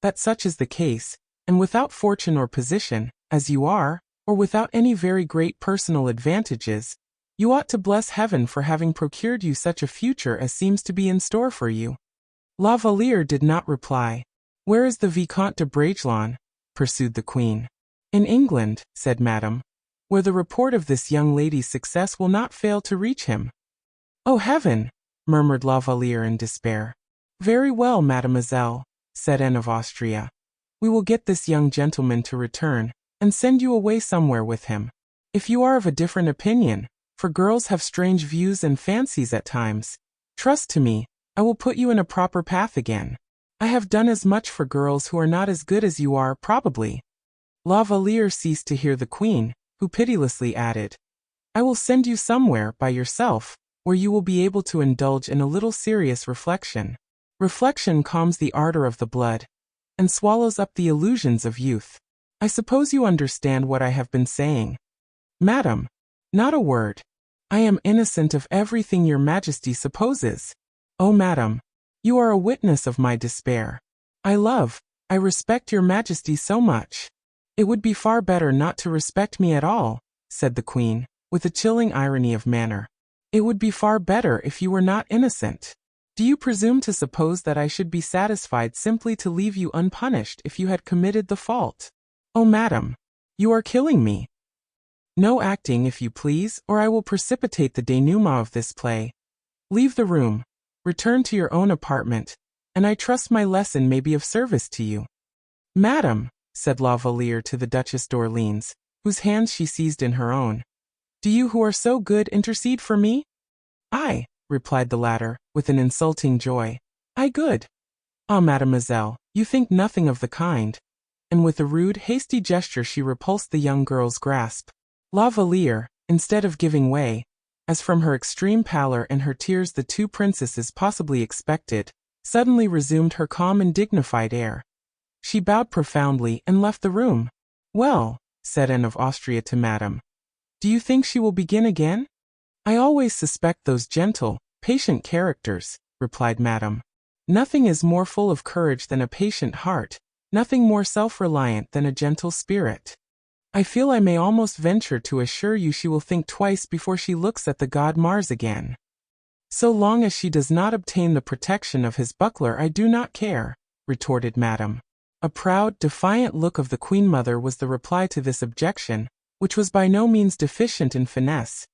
that such is the case, and without fortune or position, as you are, or without any very great personal advantages, you ought to bless heaven for having procured you such a future as seems to be in store for you. La Valliere did not reply. Where is the Vicomte de Bragelonne? Pursued the queen. In England, said Madame, where the report of this young lady's success will not fail to reach him. Oh heaven! Murmured La Valliere in despair. Very well, mademoiselle, said Anne of Austria. We will get this young gentleman to return, and send you away somewhere with him. If you are of a different opinion, for girls have strange views and fancies at times, trust to me, I will put you in a proper path again. I have done as much for girls who are not as good as you are, probably. La Valliere ceased to hear the queen, who pitilessly added, I will send you somewhere, by yourself, where you will be able to indulge in a little serious reflection. Reflection calms the ardor of the blood, and swallows up the illusions of youth. I suppose you understand what I have been saying. Madam, not a word. I am innocent of everything your majesty supposes. Oh madam, you are a witness of my despair. I respect your majesty so much. It would be far better not to respect me at all, said the queen, with a chilling irony of manner. It would be far better if you were not innocent. Do you presume to suppose that I should be satisfied simply to leave you unpunished if you had committed the fault? Oh madam, you are killing me. No acting, if you please, or I will precipitate the denouement of this play. Leave the room, return to your own apartment, and I trust my lesson may be of service to you. Madam, said La Valliere to the Duchess d'Orleans, whose hands she seized in her own, do you who are so good intercede for me? I, replied the latter, with an insulting joy. I good. Ah, mademoiselle, you think nothing of the kind. And with a rude, hasty gesture she repulsed the young girl's grasp. La Valliere, instead of giving way, as from her extreme pallor and her tears the two princesses possibly expected, suddenly resumed her calm and dignified air. She bowed profoundly and left the room. Well, said Anne of Austria to Madame, do you think she will begin again? I always suspect those gentle, patient characters, replied Madame. Nothing is more full of courage than a patient heart, nothing more self-reliant than a gentle spirit. I feel I may almost venture to assure you she will think twice before she looks at the god Mars again. So long as she does not obtain the protection of his buckler I do not care, retorted Madame. A proud, defiant look of the Queen Mother was the reply to this objection, which was by no means deficient in finesse,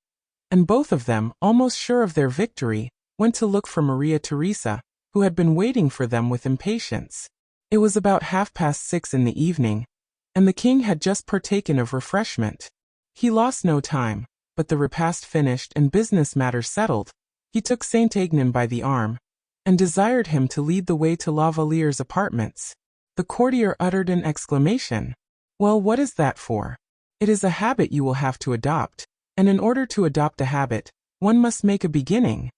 and both of them, almost sure of their victory, went to look for Maria Theresa, who had been waiting for them with impatience. It was about 6:30 in the evening, and the king had just partaken of refreshment. He lost no time, but the repast finished and business matters settled, he took Saint Aignan by the arm, and desired him to lead the way to La Valliere's apartments. The courtier uttered an exclamation. Well, what is that for? It is a habit you will have to adopt, and in order to adopt a habit, one must make a beginning.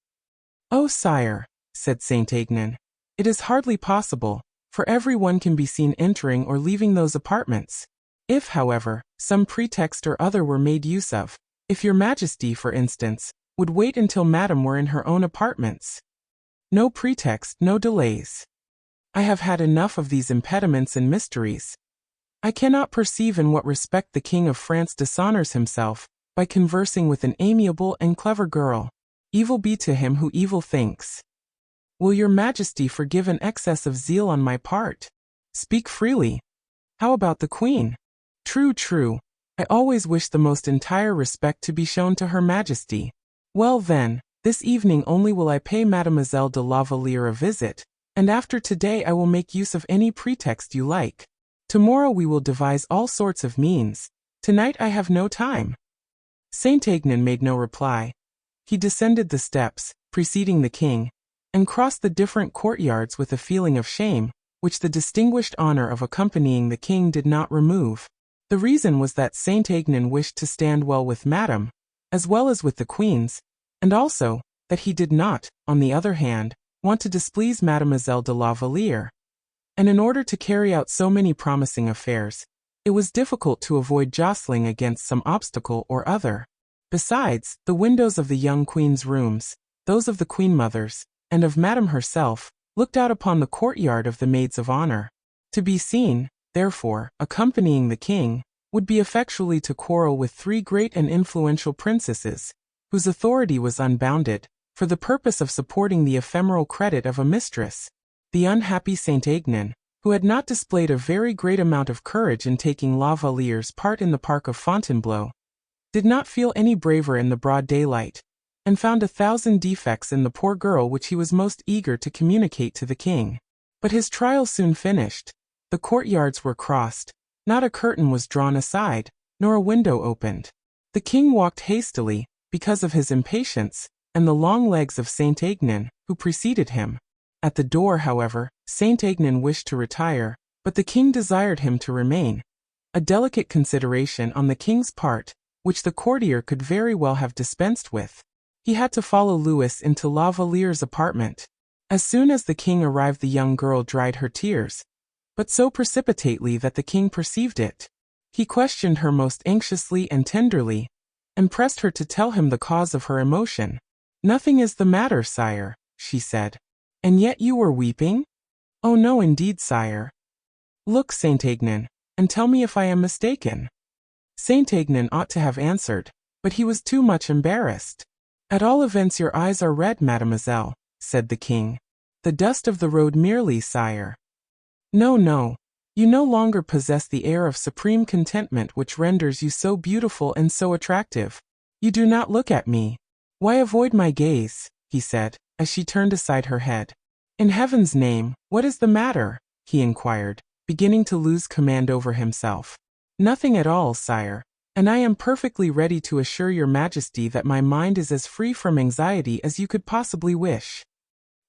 Oh, sire, said Saint Aignan, it is hardly possible, for everyone can be seen entering or leaving those apartments. If, however, some pretext or other were made use of, if your majesty, for instance, would wait until Madame were in her own apartments. No pretext, no delays. I have had enough of these impediments and mysteries. I cannot perceive in what respect the King of France dishonors himself, by conversing with an amiable and clever girl. Evil be to him who evil thinks. Will your majesty forgive an excess of zeal on my part? Speak freely. How about the queen? True, true. I always wish the most entire respect to be shown to her majesty. Well then, this evening only will I pay Mademoiselle de la Valliere a visit, and after today I will make use of any pretext you like. Tomorrow we will devise all sorts of means. Tonight I have no time. Saint Aignan made no reply. He descended the steps, preceding the king, and crossed the different courtyards with a feeling of shame, which the distinguished honor of accompanying the king did not remove. The reason was that Saint Aignan wished to stand well with Madame, as well as with the queens, and also, that he did not, on the other hand, want to displease Mademoiselle de la Valliere. And in order to carry out so many promising affairs, it was difficult to avoid jostling against some obstacle or other. Besides, the windows of the young queen's rooms, those of the queen mother's, and of Madame herself, looked out upon the courtyard of the maids of honor. To be seen, therefore, accompanying the king, would be effectually to quarrel with three great and influential princesses, whose authority was unbounded, for the purpose of supporting the ephemeral credit of a mistress. The unhappy Saint Aignan, who had not displayed a very great amount of courage in taking La Valliere's part in the park of Fontainebleau, did not feel any braver in the broad daylight, and found 1,000 defects in the poor girl which he was most eager to communicate to the king. But his trial soon finished. The courtyards were crossed, not a curtain was drawn aside, nor a window opened. The king walked hastily, because of his impatience, and the long legs of Saint Aignan, who preceded him. At the door, however, Saint Aignan wished to retire, but the king desired him to remain, a delicate consideration on the king's part, which the courtier could very well have dispensed with. He had to follow Louise into La Valliere's apartment. As soon as the king arrived, the young girl dried her tears, but so precipitately that the king perceived it. He questioned her most anxiously and tenderly, and pressed her to tell him the cause of her emotion. "Nothing is the matter, sire," she said. "And yet you were weeping?" "Oh no, indeed, sire." "Look, Saint Aignan, and tell me if I am mistaken." Saint Aignan ought to have answered, but he was too much embarrassed. "At all events your eyes are red, mademoiselle," said the king. "The dust of the road merely, sire." "No, no. You no longer possess the air of supreme contentment which renders you so beautiful and so attractive. You do not look at me." "Why avoid my gaze?" he said, as she turned aside her head. "In heaven's name, what is the matter?" he inquired, beginning to lose command over himself. "Nothing at all, sire, and I am perfectly ready to assure your majesty that my mind is as free from anxiety as you could possibly wish."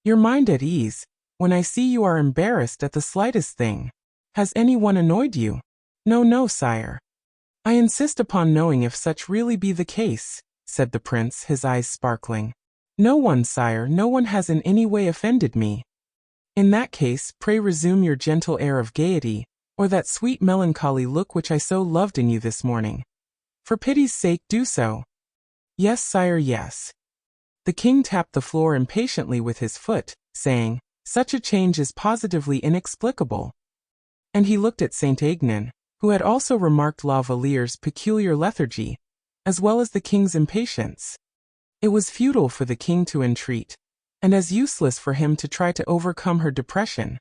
"Your mind at ease, when I see you are embarrassed at the slightest thing. Has anyone annoyed you?" "No, no, sire." "I insist upon knowing if such really be the case," said the prince, his eyes sparkling. "No one, sire, no one has in any way offended me." "In that case, pray resume your gentle air of gaiety, or that sweet melancholy look which I so loved in you this morning. For pity's sake, do so." "Yes, sire, yes." The king tapped the floor impatiently with his foot, saying, "Such a change is positively inexplicable." And he looked at Saint Aignan, who had also remarked La Valliere's peculiar lethargy, as well as the king's impatience. It was futile for the king to entreat, and as useless for him to try to overcome her depression.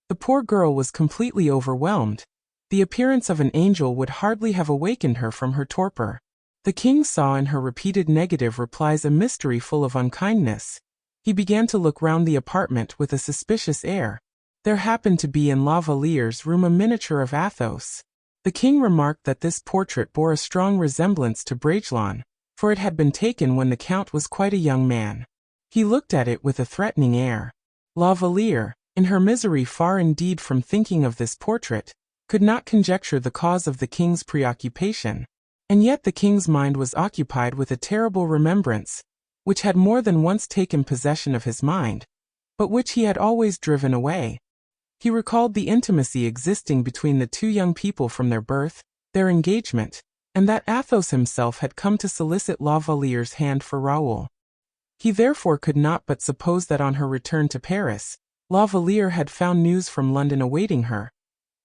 The poor girl was completely overwhelmed. The appearance of an angel would hardly have awakened her from her torpor. The king saw in her repeated negative replies a mystery full of unkindness. He began to look round the apartment with a suspicious air. There happened to be in La Valliere's room a miniature of Athos. The king remarked that this portrait bore a strong resemblance to Bragelonne, for it had been taken when the count was quite a young man. He looked at it with a threatening air. La Valliere, in her misery far indeed from thinking of this portrait, could not conjecture the cause of the king's preoccupation, and yet the king's mind was occupied with a terrible remembrance, which had more than once taken possession of his mind, but which he had always driven away. He recalled the intimacy existing between the two young people from their birth, their engagement, and that Athos himself had come to solicit La Valliere's hand for Raoul. He therefore could not but suppose that on her return to Paris, La Valliere had found news from London awaiting her,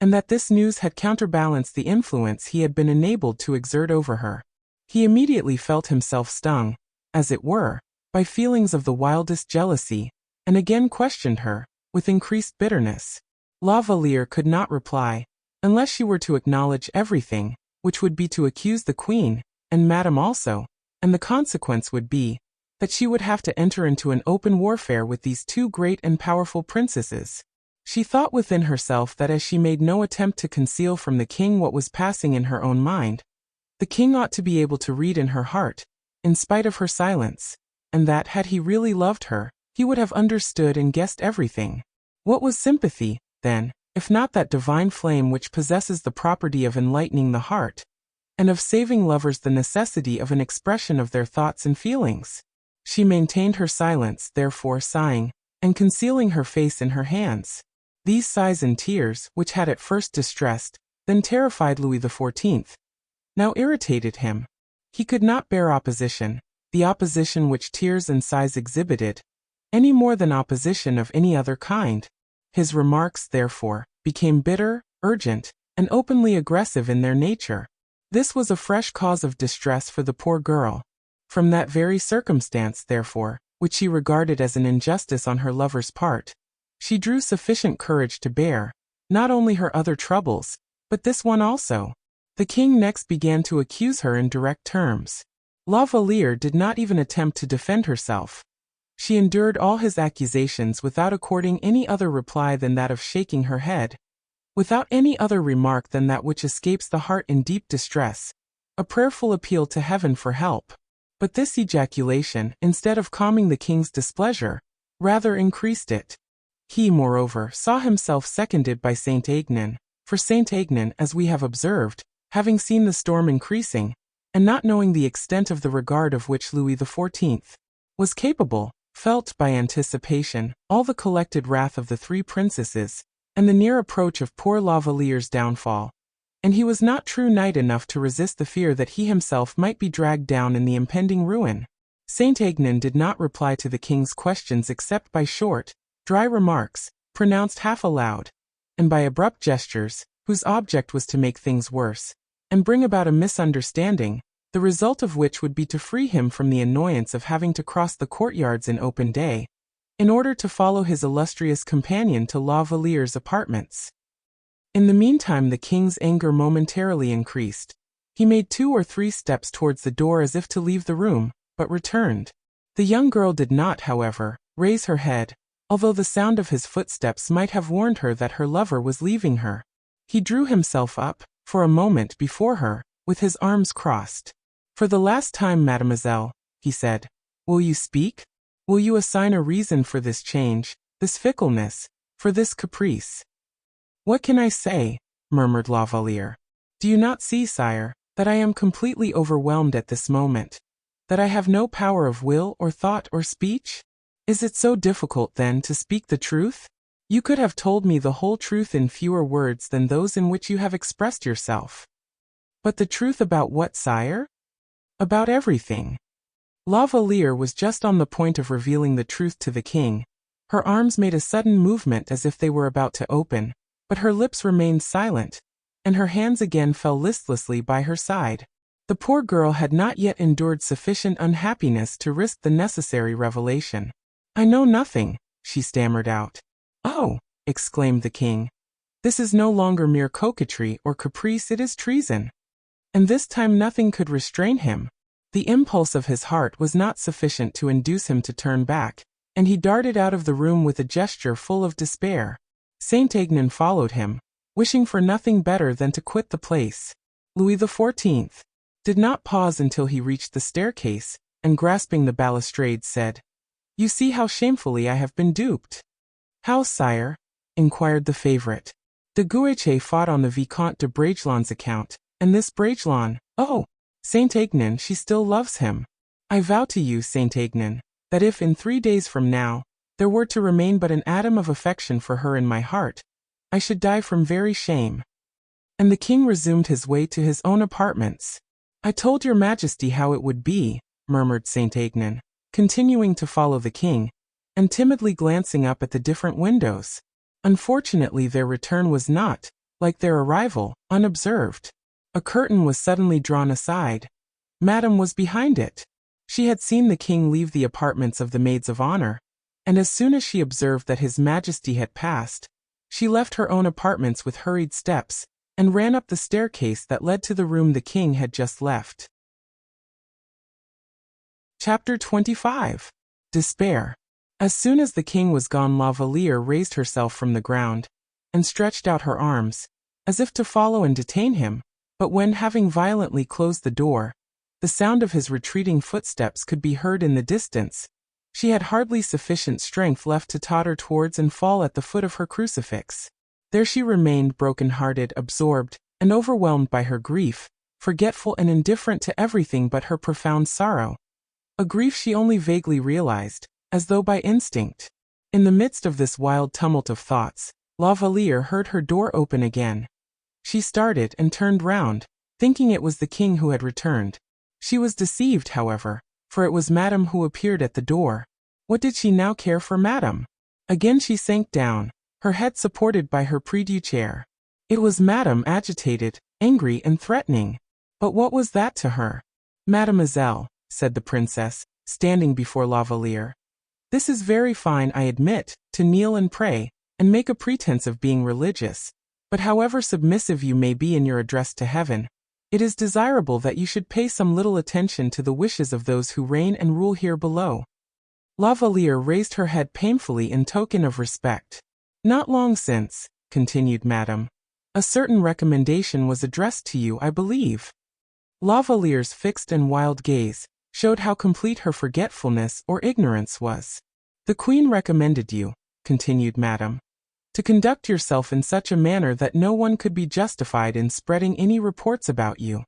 and that this news had counterbalanced the influence he had been enabled to exert over her. He immediately felt himself stung, as it were, by feelings of the wildest jealousy, and again questioned her, with increased bitterness. La Valliere could not reply, unless she were to acknowledge everything, which would be to accuse the queen, and madame also, and the consequence would be, that she would have to enter into an open warfare with these two great and powerful princesses. She thought within herself that as she made no attempt to conceal from the king what was passing in her own mind, the king ought to be able to read in her heart, in spite of her silence, and that had he really loved her, he would have understood and guessed everything. What was sympathy, then, if not that divine flame which possesses the property of enlightening the heart, and of saving lovers the necessity of an expression of their thoughts and feelings? She maintained her silence, therefore, sighing, and concealing her face in her hands. These sighs and tears, which had at first distressed, then terrified Louis XIV, now irritated him. He could not bear opposition, the opposition which tears and sighs exhibited, any more than opposition of any other kind. His remarks, therefore, became bitter, urgent, and openly aggressive in their nature. This was a fresh cause of distress for the poor girl. From that very circumstance, therefore, which she regarded as an injustice on her lover's part, She drew sufficient courage to bear, not only her other troubles, but this one also. The king next began to accuse her in direct terms. La Valliere did not even attempt to defend herself. She endured all his accusations without according any other reply than that of shaking her head, without any other remark than that which escapes the heart in deep distress, a prayerful appeal to heaven for help. But this ejaculation, instead of calming the king's displeasure, rather increased it. He, moreover, saw himself seconded by Saint Aignan, for Saint Aignan, as we have observed, having seen the storm increasing, and not knowing the extent of the regard of which Louis XIV was capable, felt, by anticipation, all the collected wrath of the three princesses, and the near approach of poor La Valliere's downfall, and he was not true knight enough to resist the fear that he himself might be dragged down in the impending ruin. Saint Aignan did not reply to the king's questions except by short, dry remarks, pronounced half aloud, and by abrupt gestures, whose object was to make things worse, and bring about a misunderstanding, the result of which would be to free him from the annoyance of having to cross the courtyards in open day, in order to follow his illustrious companion to La Valliere's apartments. In the meantime the king's anger momentarily increased. He made 2 or 3 steps towards the door as if to leave the room, but returned. The young girl did not, however, raise her head, although the sound of his footsteps might have warned her that her lover was leaving her. He drew himself up, for a moment, before her, with his arms crossed. "For the last time, mademoiselle," he said, "will you speak? Will you assign a reason for this change, this fickleness, for this caprice?" "What can I say?" murmured La Valliere. "Do you not see, sire, that I am completely overwhelmed at this moment? That I have no power of will or thought or speech? Is it so difficult, then, to speak the truth? You could have told me the whole truth in fewer words than those in which you have expressed yourself." "But the truth about what, sire?" "About everything." La Valliere was just on the point of revealing the truth to the king. Her arms made a sudden movement as if they were about to open, but her lips remained silent, and her hands again fell listlessly by her side. The poor girl had not yet endured sufficient unhappiness to risk the necessary revelation. "I know nothing," she stammered out. "Oh!" exclaimed the king. "This is no longer mere coquetry or caprice, it is treason." And this time nothing could restrain him. The impulse of his heart was not sufficient to induce him to turn back, and he darted out of the room with a gesture full of despair. Saint Aignan followed him, wishing for nothing better than to quit the place. Louis XIV did not pause until he reached the staircase, and grasping the balustrade said, "You see how shamefully I have been duped." "How, sire?" inquired the favorite. "De Guiche fought on the Vicomte de Bragelonne's account, and this Bragelonne, oh! Saint Aignan, she still loves him. I vow to you, Saint Aignan, that if in 3 days from now, there were to remain but an atom of affection for her in my heart, I should die from very shame." And the king resumed his way to his own apartments. "I told your majesty how it would be," murmured Saint Aignan, continuing to follow the king, and timidly glancing up at the different windows. Unfortunately their return was not, like their arrival, unobserved. A curtain was suddenly drawn aside. Madame was behind it. She had seen the king leave the apartments of the maids of honor, and as soon as she observed that his majesty had passed, she left her own apartments with hurried steps, and ran up the staircase that led to the room the king had just left. Chapter 25. Despair. As soon as the king was gone, La Valliere raised herself from the ground, and stretched out her arms, as if to follow and detain him, but when, having violently closed the door, the sound of his retreating footsteps could be heard in the distance, she had hardly sufficient strength left to totter towards and fall at the foot of her crucifix. There she remained, broken-hearted, absorbed, and overwhelmed by her grief, forgetful and indifferent to everything but her profound sorrow, a grief she only vaguely realized, as though by instinct. In the midst of this wild tumult of thoughts, La Valliere heard her door open again. She started and turned round, thinking it was the king who had returned. She was deceived, however, for it was Madame who appeared at the door. What did she now care for Madame? Again she sank down, her head supported by her prie-dieu chair. It was Madame, agitated, angry and threatening. But what was that to her? "Mademoiselle," said the princess, standing before La Valliere, This is very fine, I admit, to kneel and pray, and make a pretense of being religious. But however submissive you may be in your address to heaven, it is desirable that you should pay some little attention to the wishes of those who reign and rule here below. La Valliere raised her head painfully in token of respect. Not long since, continued Madame, a certain recommendation was addressed to you, I believe. La Valliere's fixed and wild gaze showed how complete her forgetfulness or ignorance was. The Queen recommended you, continued Madame, to conduct yourself in such a manner that no one could be justified in spreading any reports about you.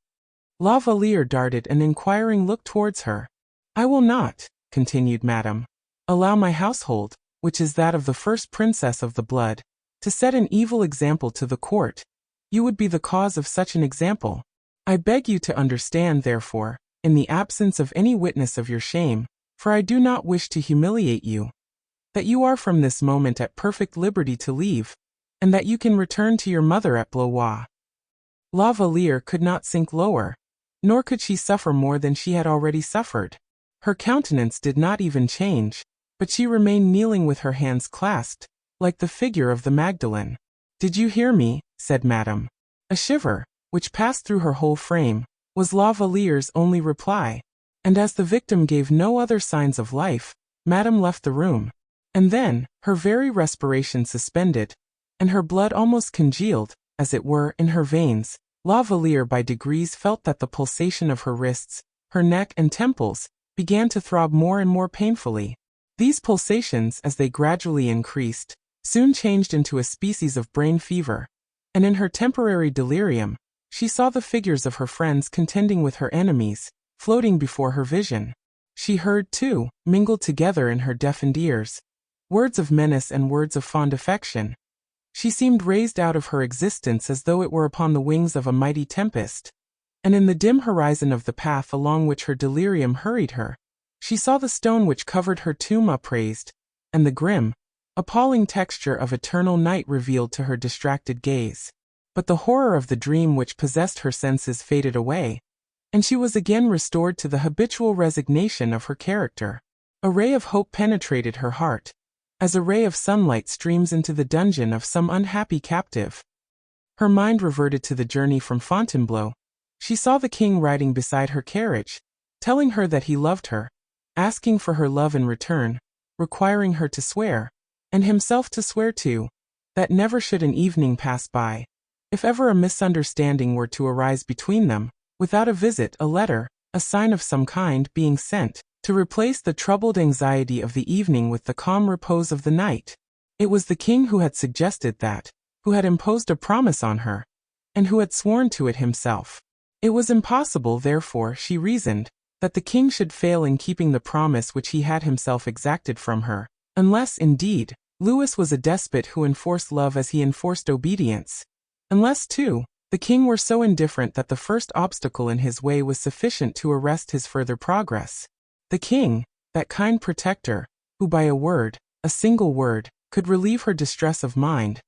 La Valliere darted an inquiring look towards her. I will not, continued Madame, allow my household, which is that of the first princess of the blood, to set an evil example to the court. You would be the cause of such an example. I beg you to understand, therefore, in the absence of any witness of your shame, for I do not wish to humiliate you, that you are from this moment at perfect liberty to leave, and that you can return to your mother at Blois. La Valliere could not sink lower, nor could she suffer more than she had already suffered. Her countenance did not even change, but she remained kneeling with her hands clasped, like the figure of the Magdalene. Did you hear me? Said Madame. A shiver, which passed through her whole frame, was La Valliere's only reply, and as the victim gave no other signs of life, Madame left the room. And then, her very respiration suspended, and her blood almost congealed, as it were, in her veins. La Valliere by degrees felt that the pulsation of her wrists, her neck and temples, began to throb more and more painfully. These pulsations, as they gradually increased, soon changed into a species of brain fever, and in her temporary delirium, she saw the figures of her friends contending with her enemies, floating before her vision. She heard, too, mingled together in her deafened ears, words of menace and words of fond affection. She seemed raised out of her existence as though it were upon the wings of a mighty tempest, and in the dim horizon of the path along which her delirium hurried her, she saw the stone which covered her tomb upraised, and the grim, appalling texture of eternal night revealed to her distracted gaze. But the horror of the dream which possessed her senses faded away, and she was again restored to the habitual resignation of her character. A ray of hope penetrated her heart, as a ray of sunlight streams into the dungeon of some unhappy captive. Her mind reverted to the journey from Fontainebleau. She saw the king riding beside her carriage, telling her that he loved her, asking for her love in return, requiring her to swear, and himself to swear too, that never should an evening pass by, if ever a misunderstanding were to arise between them, without a visit, a letter, a sign of some kind being sent, to replace the troubled anxiety of the evening with the calm repose of the night. It was the king who had suggested that, who had imposed a promise on her, and who had sworn to it himself. It was impossible, therefore, she reasoned, that the king should fail in keeping the promise which he had himself exacted from her, unless, indeed, Louis was a despot who enforced love as he enforced obedience. Unless, too, the king were so indifferent that the first obstacle in his way was sufficient to arrest his further progress. The king, that kind protector, who by a word, a single word, could relieve her distress of mind.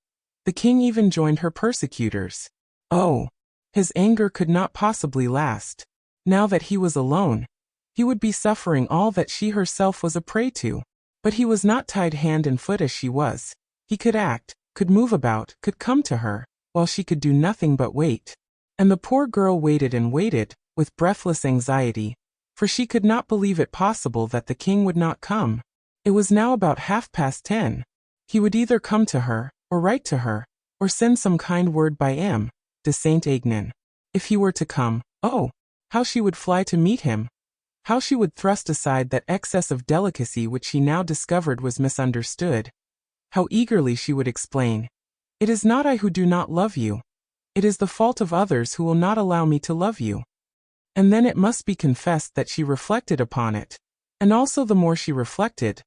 The king even joined her persecutors. Oh! His anger could not possibly last. Now that he was alone, he would be suffering all that she herself was a prey to. But he was not tied hand and foot as she was. He could act, could move about, could come to her, while she could do nothing but wait. And the poor girl waited and waited, with breathless anxiety, for she could not believe it possible that the king would not come. It was now about 10:30. He would either come to her, or write to her, or send some kind word by M. de Saint-Aignan. If he were to come, oh, how she would fly to meet him! How she would thrust aside that excess of delicacy which she now discovered was misunderstood. How eagerly she would explain, "It is not I who do not love you. It is the fault of others who will not allow me to love you." And then it must be confessed that she reflected upon it. And also the more she reflected,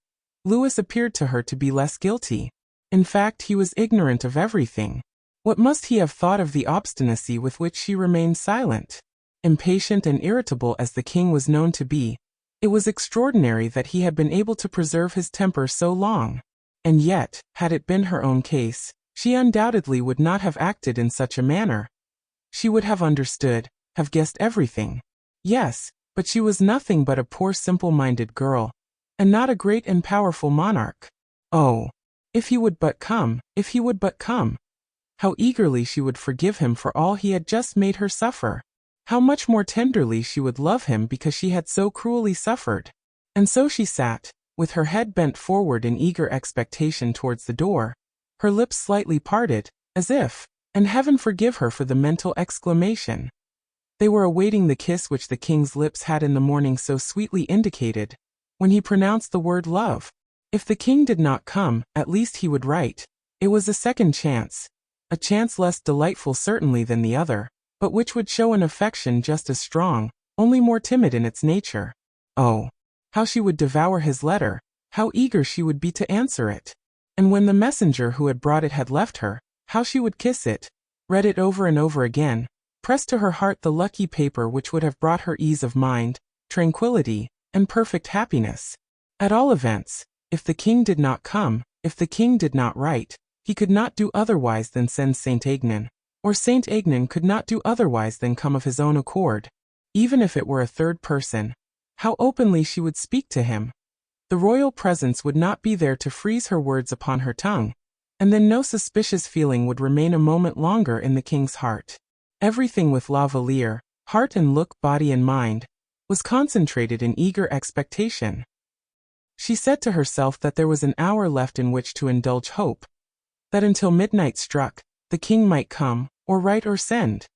Louis appeared to her to be less guilty. In fact, he was ignorant of everything. What must he have thought of the obstinacy with which she remained silent? Impatient and irritable as the king was known to be, it was extraordinary that he had been able to preserve his temper so long. And yet, had it been her own case, she undoubtedly would not have acted in such a manner. She would have understood, have guessed everything. Yes, but she was nothing but a poor simple-minded girl, and not a great and powerful monarch. Oh, if he would but come, if he would but come! How eagerly she would forgive him for all he had just made her suffer! How much more tenderly she would love him because she had so cruelly suffered! And so she sat, with her head bent forward in eager expectation towards the door, her lips slightly parted, as if, and heaven forgive her for the mental exclamation, they were awaiting the kiss which the king's lips had in the morning so sweetly indicated, when he pronounced the word love. If the king did not come, at least he would write. It was a second chance, a chance less delightful certainly than the other, but which would show an affection just as strong, only more timid in its nature. Oh, how she would devour his letter, how eager she would be to answer it! And when the messenger who had brought it had left her, how she would kiss it, read it over and over again, press to her heart the lucky paper which would have brought her ease of mind, tranquility, and perfect happiness. At all events, if the king did not come, if the king did not write, he could not do otherwise than send Saint Aignan, or Saint Aignan could not do otherwise than come of his own accord. Even if it were a third person, how openly she would speak to him! The royal presence would not be there to freeze her words upon her tongue, and then no suspicious feeling would remain a moment longer in the king's heart. Everything with La Valliere, heart and look, body and mind, was concentrated in eager expectation. She said to herself that there was an hour left in which to indulge hope, that until midnight struck, the king might come, or write or send,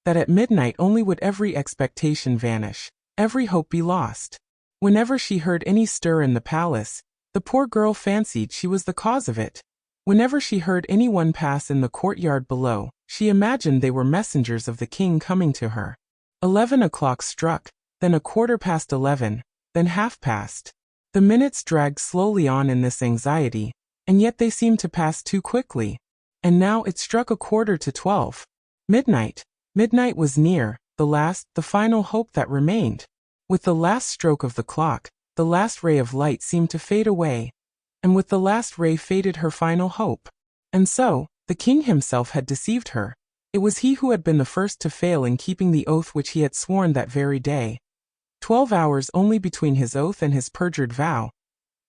that at midnight only would every expectation vanish, every hope be lost. Whenever she heard any stir in the palace, the poor girl fancied she was the cause of it. Whenever she heard anyone pass in the courtyard below, she imagined they were messengers of the king coming to her. 11 o'clock struck, then 11:15, then 1/2 past. The minutes dragged slowly on in this anxiety, and yet they seemed to pass too quickly. And now it struck 11:45. Midnight. Midnight was near, the final hope that remained. With the last stroke of the clock, the last ray of light seemed to fade away, and with the last ray faded her final hope. And so, the king himself had deceived her. It was he who had been the first to fail in keeping the oath which he had sworn that very day. 12 hours only between his oath and his perjured vow.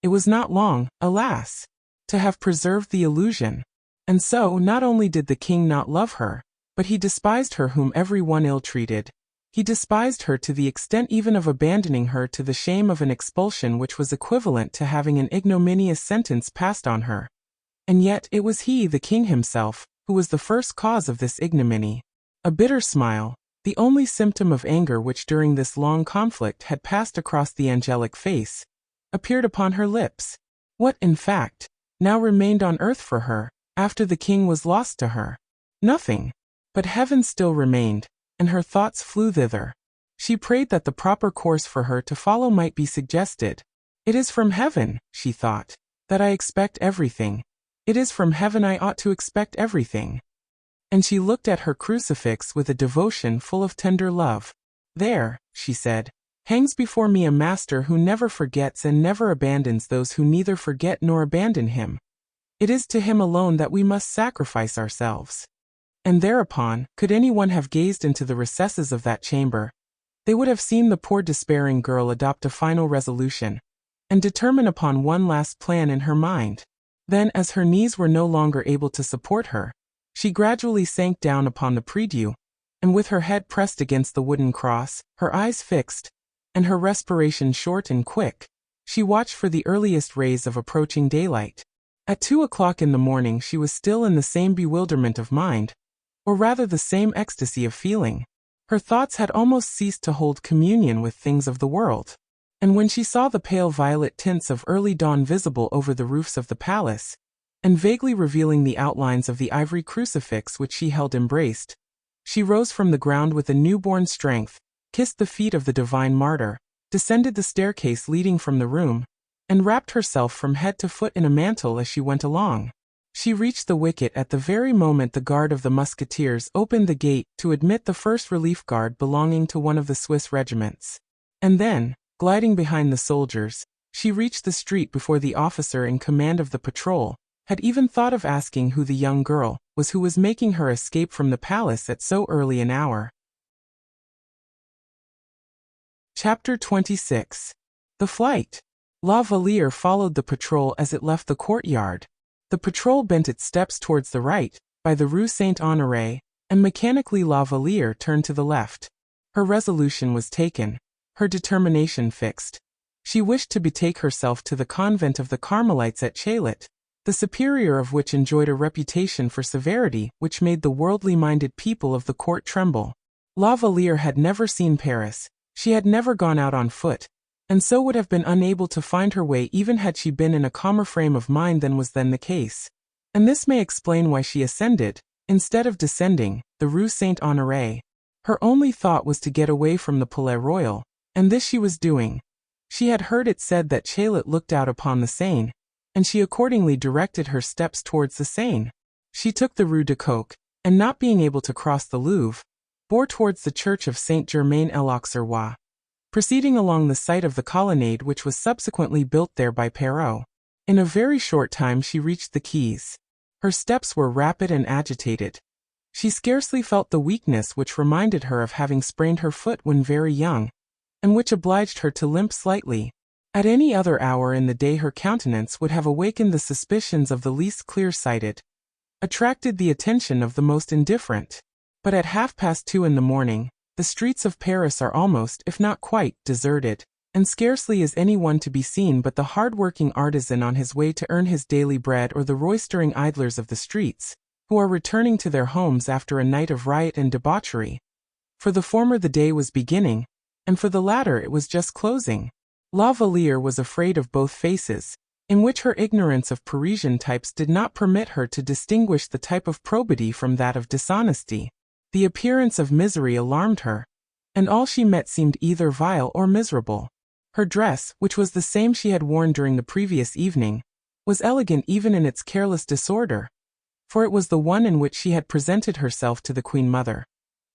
It was not long, alas, to have preserved the illusion. And so, not only did the king not love her, but he despised her whom every one ill-treated. He despised her to the extent even of abandoning her to the shame of an expulsion which was equivalent to having an ignominious sentence passed on her. And yet it was he, the king himself, who was the first cause of this ignominy. A bitter smile, the only symptom of anger which during this long conflict had passed across the angelic face, appeared upon her lips. What, in fact, now remained on earth for her, after the king was lost to her? Nothing. But heaven still remained, and her thoughts flew thither. She prayed that the proper course for her to follow might be suggested. It is from heaven, she thought, that I expect everything. It is from heaven I ought to expect everything. And she looked at her crucifix with a devotion full of tender love. There, she said, hangs before me a master who never forgets and never abandons those who neither forget nor abandon him. It is to him alone that we must sacrifice ourselves. And thereupon, could anyone have gazed into the recesses of that chamber, they would have seen the poor despairing girl adopt a final resolution, and determine upon one last plan in her mind. Then, as her knees were no longer able to support her, she gradually sank down upon the prie-dieu, and with her head pressed against the wooden cross, her eyes fixed, and her respiration short and quick, she watched for the earliest rays of approaching daylight. At 2 o'clock in the morning she was still in the same bewilderment of mind, or rather the same ecstasy of feeling. Her thoughts had almost ceased to hold communion with things of the world. And when she saw the pale violet tints of early dawn visible over the roofs of the palace, and vaguely revealing the outlines of the ivory crucifix which she held embraced, she rose from the ground with a newborn strength, kissed the feet of the divine martyr, descended the staircase leading from the room, and wrapped herself from head to foot in a mantle as she went along. She reached the wicket at the very moment the guard of the musketeers opened the gate to admit the first relief guard belonging to one of the Swiss regiments. And then, gliding behind the soldiers, she reached the street before the officer in command of the patrol had even thought of asking who the young girl was who was making her escape from the palace at so early an hour. Chapter 26. The Flight. La Valliere followed the patrol as it left the courtyard. The patrol bent its steps towards the right, by the Rue Saint-Honoré, and mechanically La Valliere turned to the left. Her resolution was taken, her determination fixed. She wished to betake herself to the convent of the Carmelites at Chaillot, the superior of which enjoyed a reputation for severity which made the worldly-minded people of the court tremble. La Valliere had never seen Paris, she had never gone out on foot, and so would have been unable to find her way even had she been in a calmer frame of mind than was then the case. And this may explain why she ascended, instead of descending, the Rue Saint-Honoré. Her only thought was to get away from the Palais Royal, and this she was doing. She had heard it said that Chaillot looked out upon the Seine, and she accordingly directed her steps towards the Seine. She took the Rue de Coq, and not being able to cross the Louvre, bore towards the church of Saint-Germain-l'Auxerrois, proceeding along the site of the colonnade which was subsequently built there by Perrault. In a very short time she reached the quays. Her steps were rapid and agitated. She scarcely felt the weakness which reminded her of having sprained her foot when very young, and which obliged her to limp slightly. At any other hour in the day her countenance would have awakened the suspicions of the least clear-sighted, attracted the attention of the most indifferent. But at 2:30 in the morning, the streets of Paris are almost, if not quite, deserted, and scarcely is any one to be seen but the hard-working artisan on his way to earn his daily bread or the roistering idlers of the streets, who are returning to their homes after a night of riot and debauchery. For the former the day was beginning, and for the latter it was just closing. La Valliere was afraid of both faces, in which her ignorance of Parisian types did not permit her to distinguish the type of probity from that of dishonesty. The appearance of misery alarmed her, and all she met seemed either vile or miserable. Her dress, which was the same she had worn during the previous evening, was elegant even in its careless disorder, for it was the one in which she had presented herself to the Queen Mother.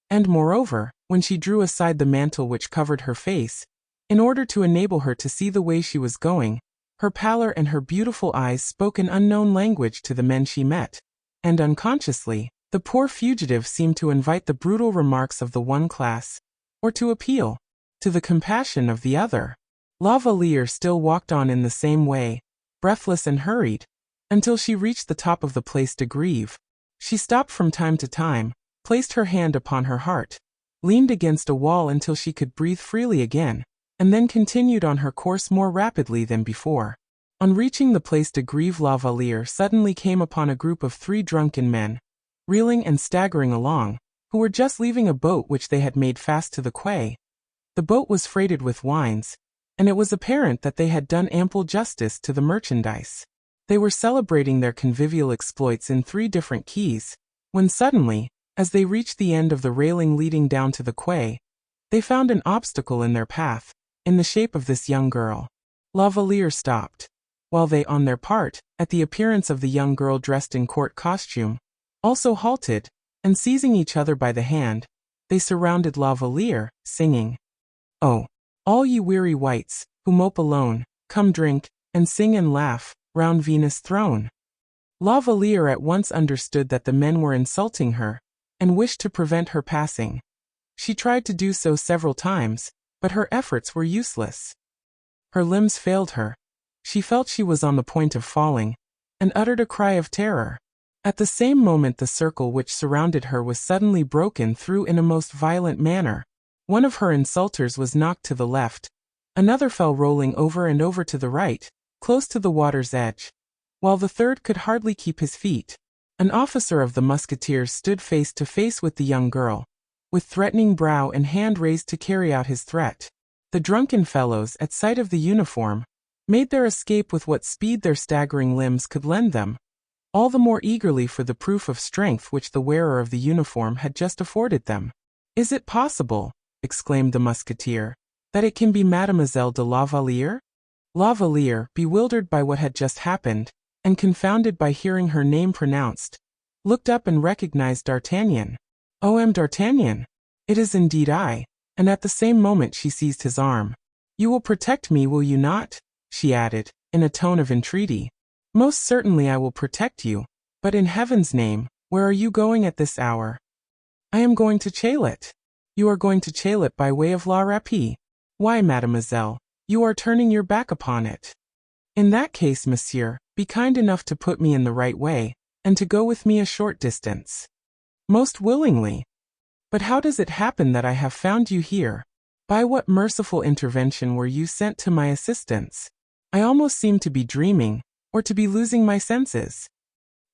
And moreover, when she drew aside the mantle which covered her face, in order to enable her to see the way she was going, her pallor and her beautiful eyes spoke an unknown language to the men she met, and unconsciously, the poor fugitive seemed to invite the brutal remarks of the one class, or to appeal to the compassion of the other. La Valliere still walked on in the same way, breathless and hurried, until she reached the top of the Place de Grève. She stopped from time to time, placed her hand upon her heart, leaned against a wall until she could breathe freely again, and then continued on her course more rapidly than before. On reaching the Place de Grève, La Valliere suddenly came upon a group of 3 drunken men, reeling and staggering along, who were just leaving a boat which they had made fast to the quay. The boat was freighted with wines, and it was apparent that they had done ample justice to the merchandise. They were celebrating their convivial exploits in 3 different quays, when suddenly, as they reached the end of the railing leading down to the quay, they found an obstacle in their path, in the shape of this young girl. La Valliere stopped, while they, on their part, at the appearance of the young girl dressed in court costume, also halted, and seizing each other by the hand, they surrounded La Valliere, singing, "Oh, all ye weary wights, who mope alone, come drink, and sing and laugh, round Venus' throne." La Valliere at once understood that the men were insulting her, and wished to prevent her passing. She tried to do so several times, but her efforts were useless. Her limbs failed her. She felt she was on the point of falling, and uttered a cry of terror. At the same moment the circle which surrounded her was suddenly broken through in a most violent manner. One of her insulters was knocked to the left, another fell rolling over and over to the right, close to the water's edge, while the third could hardly keep his feet. An officer of the musketeers stood face to face with the young girl, with threatening brow and hand raised to carry out his threat. The drunken fellows, at sight of the uniform, made their escape with what speed their staggering limbs could lend them, all the more eagerly for the proof of strength which the wearer of the uniform had just afforded them. "Is it possible," exclaimed the musketeer, "that it can be Mademoiselle de la Valliere?" La Valliere, bewildered by what had just happened, and confounded by hearing her name pronounced, looked up and recognized D'Artagnan. "Oh, am D'Artagnan! It is indeed I," and at the same moment she seized his arm. "You will protect me, will you not?" she added, in a tone of entreaty. "Most certainly I will protect you, but in heaven's name, where are you going at this hour?" "I am going to Chaillot." "You are going to Chaillot by way of La Rapée? Why, mademoiselle, You are turning your back upon it. In that case, monsieur, be kind enough to put me in the right way, and to go with me a short distance. Most willingly. But how does it happen that I have found you here? By what merciful intervention were you sent to my assistance? I almost seem to be dreaming, or to be losing my senses.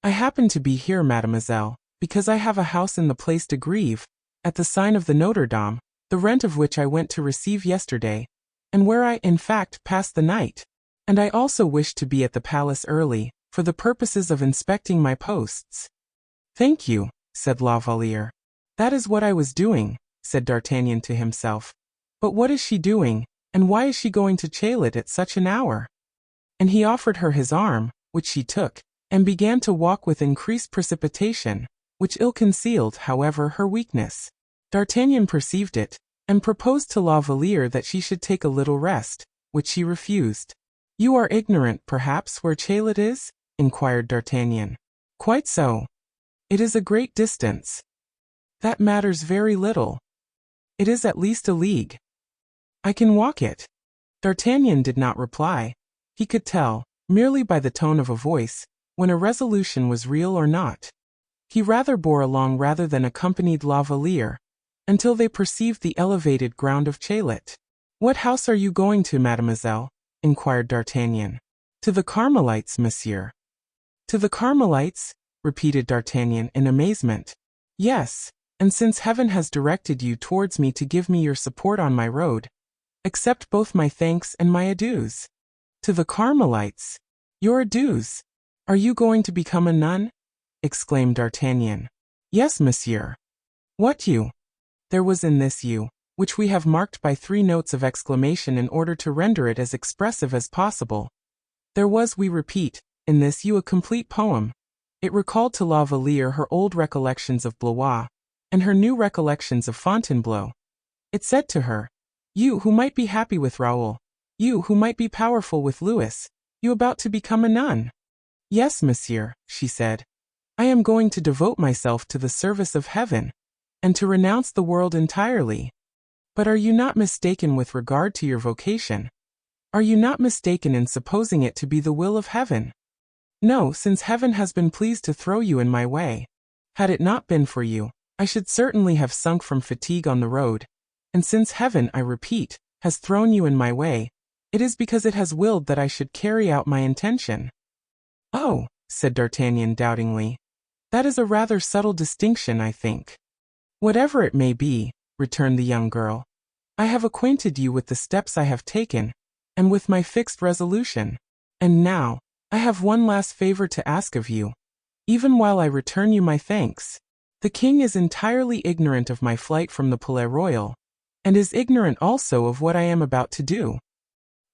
I happen to be here, mademoiselle, because I have a house in the Place de Grève, at the sign of the Notre Dame, the rent of which I went to receive yesterday, and where I, in fact, passed the night. And I also wished to be at the palace early, for the purposes of inspecting my posts. Thank you, said La Valliere. That is what I was doing, said D'Artagnan to himself. But what is she doing, and why is she going to Chaillot at such an hour? And he offered her his arm, which she took, and began to walk with increased precipitation, which ill concealed, however, her weakness. D'Artagnan perceived it, and proposed to La Valliere that she should take a little rest, which she refused. You are ignorant, perhaps, where Chaillot is? Inquired D'Artagnan. Quite so. It is a great distance. That matters very little. It is at least a league. I can walk it. D'Artagnan did not reply. He could tell, merely by the tone of a voice, when a resolution was real or not. He rather bore along rather than accompanied La Valliere, until they perceived the elevated ground of Chaillot. What house are you going to, mademoiselle? Inquired D'Artagnan. To the Carmelites, monsieur. To the Carmelites? Repeated D'Artagnan in amazement. Yes, and since heaven has directed you towards me to give me your support on my road, accept both my thanks and my adieus. To the Carmelites? Your adieus? Are you going to become a nun? Exclaimed D'Artagnan. Yes, monsieur. What you? There was in this you, which we have marked by 3 notes of exclamation in order to render it as expressive as possible. There was, we repeat, in this you a complete poem. It recalled to La Valliere her old recollections of Blois, and her new recollections of Fontainebleau. It said to her, you who might be happy with Raoul, you who might be powerful with Louis, you about to become a nun. Yes, monsieur, she said. I am going to devote myself to the service of heaven, and to renounce the world entirely. But are you not mistaken with regard to your vocation? Are you not mistaken in supposing it to be the will of heaven? No, since heaven has been pleased to throw you in my way. Had it not been for you, I should certainly have sunk from fatigue on the road, and since heaven, I repeat, has thrown you in my way, it is because it has willed that I should carry out my intention. Oh, said D'Artagnan doubtingly. That is a rather subtle distinction, I think. Whatever it may be, returned the young girl, I have acquainted you with the steps I have taken, and with my fixed resolution. And now, I have one last favor to ask of you, even while I return you my thanks. The king is entirely ignorant of my flight from the Palais Royal, and is ignorant also of what I am about to do.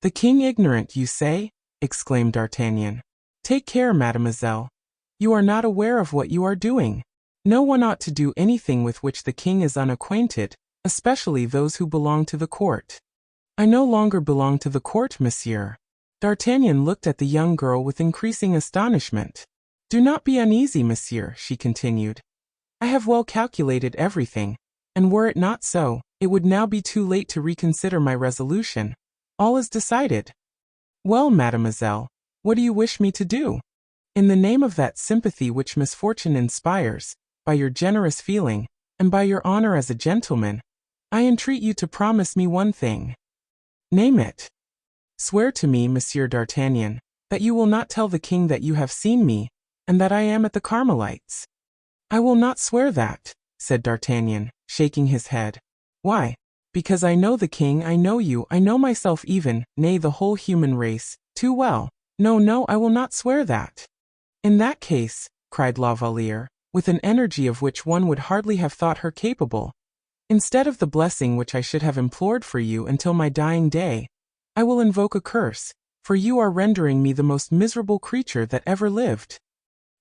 The king ignorant, you say? Exclaimed D'Artagnan. Take care, mademoiselle. You are not aware of what you are doing. No one ought to do anything with which the king is unacquainted, especially those who belong to the court. I no longer belong to the court, monsieur. D'Artagnan looked at the young girl with increasing astonishment. Do not be uneasy, monsieur, she continued. I have well calculated everything, and were it not so, it would now be too late to reconsider my resolution. All is decided. Well, mademoiselle, what do you wish me to do? In the name of that sympathy which misfortune inspires, by your generous feeling, and by your honor as a gentleman, I entreat you to promise me one thing. Name it. Swear to me, Monsieur D'Artagnan, that you will not tell the king that you have seen me, and that I am at the Carmelites. I will not swear that, said D'Artagnan, shaking his head. Why? Because I know the king, I know you, I know myself even, nay the whole human race, too well. No, I will not swear that. In that case, cried La Valliere, with an energy of which one would hardly have thought her capable, instead of the blessing which I should have implored for you until my dying day, I will invoke a curse, for you are rendering me the most miserable creature that ever lived.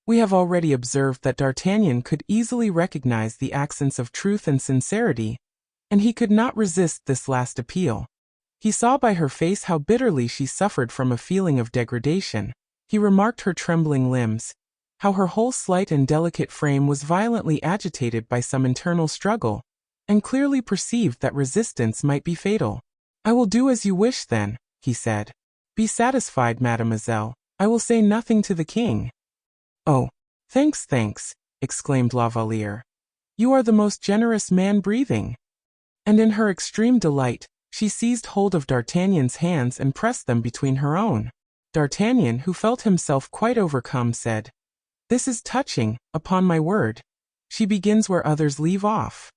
We have already observed that D'Artagnan could easily recognize the accents of truth and sincerity, and he could not resist this last appeal. He saw by her face how bitterly she suffered from a feeling of degradation. He remarked her trembling limbs, how her whole slight and delicate frame was violently agitated by some internal struggle, and clearly perceived that resistance might be fatal. I will do as you wish then, he said. Be satisfied, mademoiselle. I will say nothing to the king. Oh, thanks, exclaimed La Valliere. You are the most generous man breathing. And in her extreme delight, she seized hold of D'Artagnan's hands and pressed them between her own. D'Artagnan, who felt himself quite overcome, said, This is touching, upon my word. She begins where others leave off.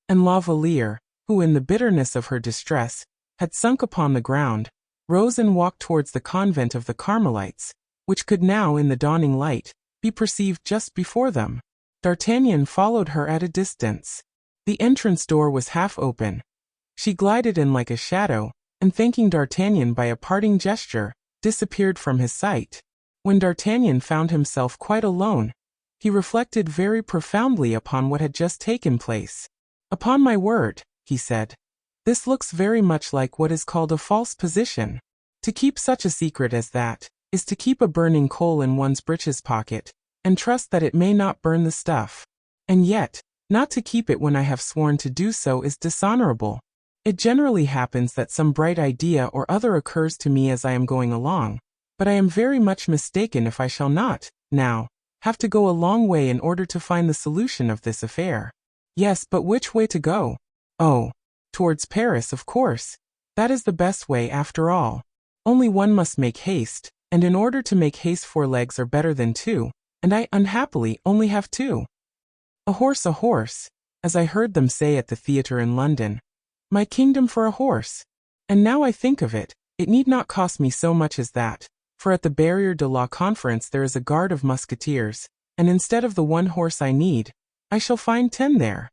And La Valliere, who in the bitterness of her distress, had sunk upon the ground, rose and walked towards the convent of the Carmelites, which could now, in the dawning light, be perceived just before them. D'Artagnan followed her at a distance. The entrance door was half open. She glided in like a shadow, and thanking D'Artagnan by a parting gesture, disappeared from his sight. When D'Artagnan found himself quite alone, he reflected very profoundly upon what had just taken place. Upon my word, he said, this looks very much like what is called a false position. To keep such a secret as that, is to keep a burning coal in one's breeches pocket, and trust that it may not burn the stuff. And yet, not to keep it when I have sworn to do so is dishonorable. It generally happens that some bright idea or other occurs to me as I am going along, but I am very much mistaken if I shall not, now, have to go a long way in order to find the solution of this affair. Yes, but which way to go? Oh, towards Paris, of course. That is the best way after all. Only one must make haste, and in order to make haste 4 legs are better than 2, and I unhappily only have 2. A horse, as I heard them say at the theatre in London. My kingdom for a horse. And now I think of it, it need not cost me so much as that, for at the Barrière de la Conference there is a guard of musketeers, and instead of the 1 horse I need, I shall find 10 there.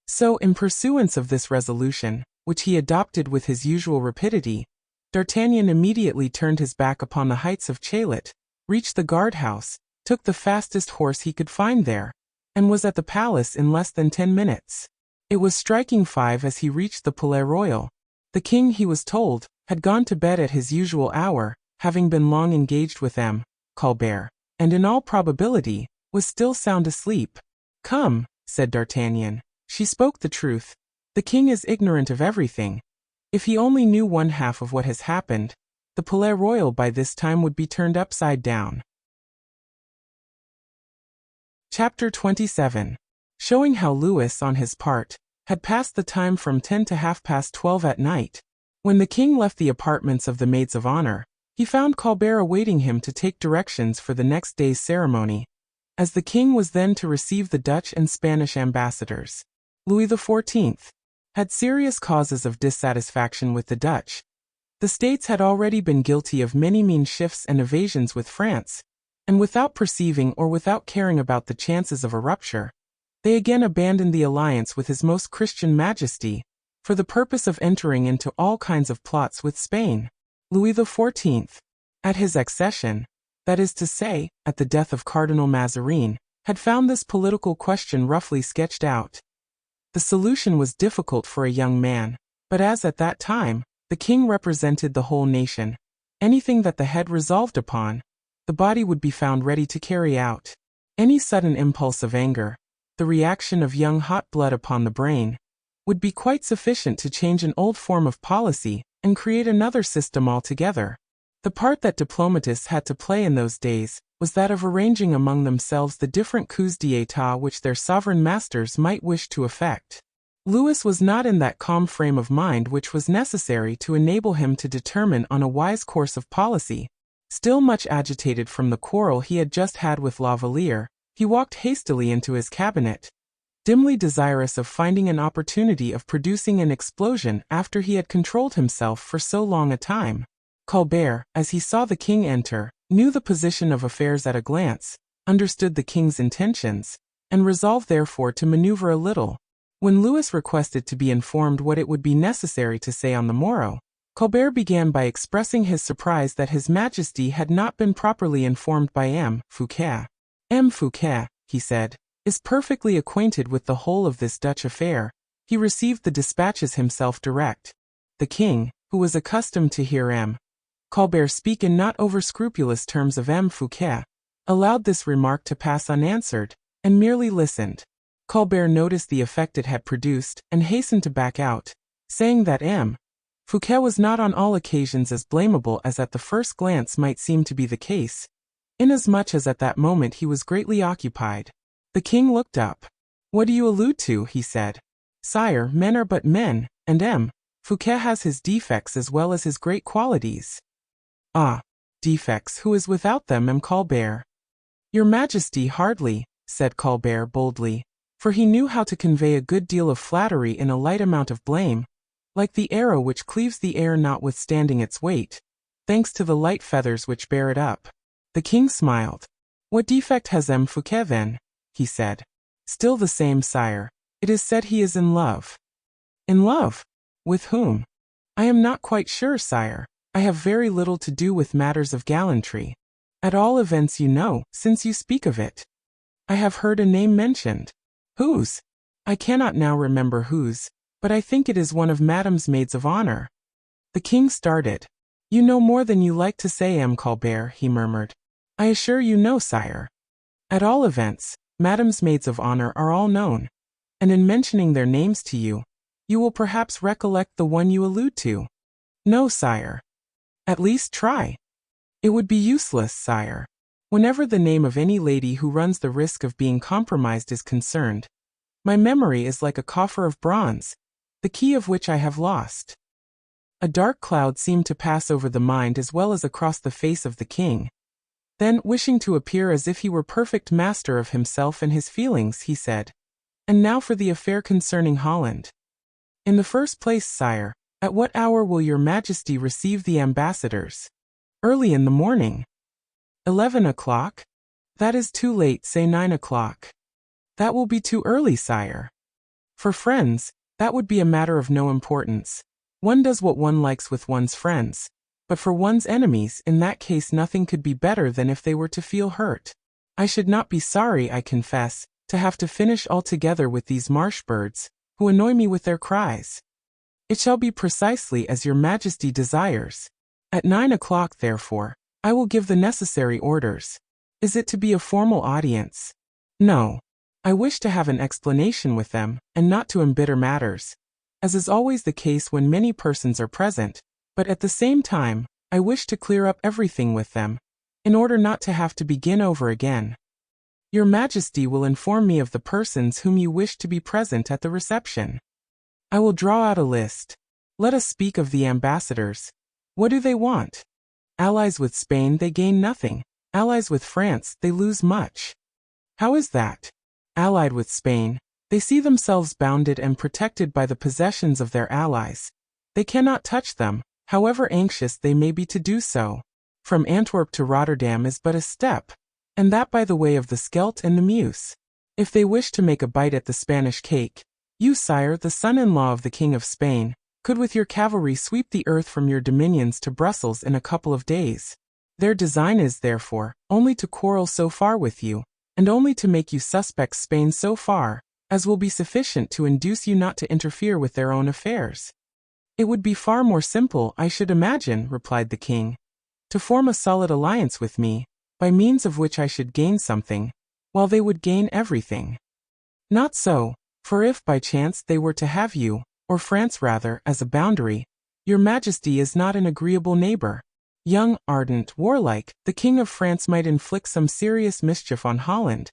So, in pursuance of this resolution, which he adopted with his usual rapidity, D'Artagnan immediately turned his back upon the heights of Chaillot, reached the guardhouse, took the fastest horse he could find there, and was at the palace in less than 10 minutes. It was striking 5 as he reached the Palais Royal. The king, he was told, had gone to bed at his usual hour, having been long engaged with M. Colbert, and in all probability, was still sound asleep. Come, said D'Artagnan, she spoke the truth. The king is ignorant of everything. If he only knew 1/2 of what has happened, the Palais Royal by this time would be turned upside down. Chapter 27. Showing how Louis, on his part, had passed the time from 10 to 12:30 at night. When the king left the apartments of the maids of honor, he found Colbert awaiting him to take directions for the next day's ceremony, as the king was then to receive the Dutch and Spanish ambassadors. Louis XIV had serious causes of dissatisfaction with the Dutch. The States had already been guilty of many mean shifts and evasions with France, and without perceiving or without caring about the chances of a rupture, they again abandoned the alliance with His Most Christian Majesty, for the purpose of entering into all kinds of plots with Spain. Louis XIV, at his accession, that is to say, at the death of Cardinal Mazarin, had found this political question roughly sketched out. The solution was difficult for a young man, but as at that time, the king represented the whole nation, anything that the head resolved upon, the body would be found ready to carry out. Any sudden impulse of anger, the reaction of young hot blood upon the brain, would be quite sufficient to change an old form of policy and create another system altogether. The part that diplomatists had to play in those days was that of arranging among themselves the different coups d'état which their sovereign masters might wish to effect. Louis was not in that calm frame of mind which was necessary to enable him to determine on a wise course of policy. Still much agitated from the quarrel he had just had with La Valliere, he walked hastily into his cabinet, dimly desirous of finding an opportunity of producing an explosion after he had controlled himself for so long a time. Colbert, as he saw the king enter, knew the position of affairs at a glance, understood the king's intentions, and resolved therefore to maneuver a little. When Louis requested to be informed what it would be necessary to say on the morrow, Colbert began by expressing his surprise that His Majesty had not been properly informed by M. Fouquet. M. Fouquet, he said, is perfectly acquainted with the whole of this Dutch affair. He received the dispatches himself direct. The king, who was accustomed to hear M. Colbert speak in not over-scrupulous terms of M. Fouquet, allowed this remark to pass unanswered, and merely listened. Colbert noticed the effect it had produced, and hastened to back out, saying that M. Fouquet was not on all occasions as blamable as at the first glance might seem to be the case, inasmuch as at that moment he was greatly occupied. The king looked up. "What do you allude to?" he said. "Sire, men are but men, and Fouquet has his defects as well as his great qualities." "Ah, defects, who is without them, Colbert?" "Your Majesty hardly," said Colbert boldly, for he knew how to convey a good deal of flattery in a light amount of blame, like the arrow which cleaves the air notwithstanding its weight, thanks to the light feathers which bear it up. The king smiled. "What defect has Fouquet then?" he said. "Still the same, sire. It is said he is in love." "In love? With whom?" "I am not quite sure, sire. I have very little to do with matters of gallantry. At all events you know, since you speak of it. I have heard a name mentioned." "Whose?" "I cannot now remember whose, but I think it is one of Madame's maids of honor." The king started. "You know more than you like to say, Colbert," he murmured. "I assure you no, sire." "At all events, Madame's maids of honor are all known, and in mentioning their names to you, you will perhaps recollect the one you allude to." "No, sire." "At least try." "It would be useless, sire. Whenever the name of any lady who runs the risk of being compromised is concerned, my memory is like a coffer of bronze, the key of which I have lost." A dark cloud seemed to pass over the mind as well as across the face of the king. Then, wishing to appear as if he were perfect master of himself and his feelings, he said, "And now for the affair concerning Holland. In the first place, sire, at what hour will your Majesty receive the ambassadors?" "Early in the morning." 11 o'clock? "That is too late, say 9 o'clock." "That will be too early, sire." "For friends, that would be a matter of no importance. One does what one likes with one's friends. But for one's enemies, in that case nothing could be better than if they were to feel hurt. I should not be sorry, I confess, to have to finish altogether with these marsh birds, who annoy me with their cries." "It shall be precisely as your Majesty desires. At 9 o'clock, therefore, I will give the necessary orders. Is it to be a formal audience?" "No. I wish to have an explanation with them, and not to embitter matters, as is always the case when many persons are present, but at the same time, I wish to clear up everything with them, in order not to have to begin over again. Your Majesty will inform me of the persons whom you wish to be present at the reception." "I will draw out a list. Let us speak of the ambassadors. What do they want? Allies with Spain, they gain nothing. Allies with France, they lose much." "How is that?" "Allied with Spain, they see themselves bounded and protected by the possessions of their allies. They cannot touch them, however anxious they may be to do so. From Antwerp to Rotterdam is but a step, and that by the way of the Scheldt and the Meuse. If they wish to make a bite at the Spanish cake, you, sire, the son-in-law of the King of Spain, could with your cavalry sweep the earth from your dominions to Brussels in a couple of days. Their design is, therefore, only to quarrel so far with you, and only to make you suspect Spain so far, as will be sufficient to induce you not to interfere with their own affairs." "It would be far more simple, I should imagine," replied the king, "to form a solid alliance with me, by means of which I should gain something, while they would gain everything. Not so, for if by chance they were to have you, or France rather, as a boundary, your Majesty is not an agreeable neighbor. Young, ardent, warlike, the King of France might inflict some serious mischief on Holland,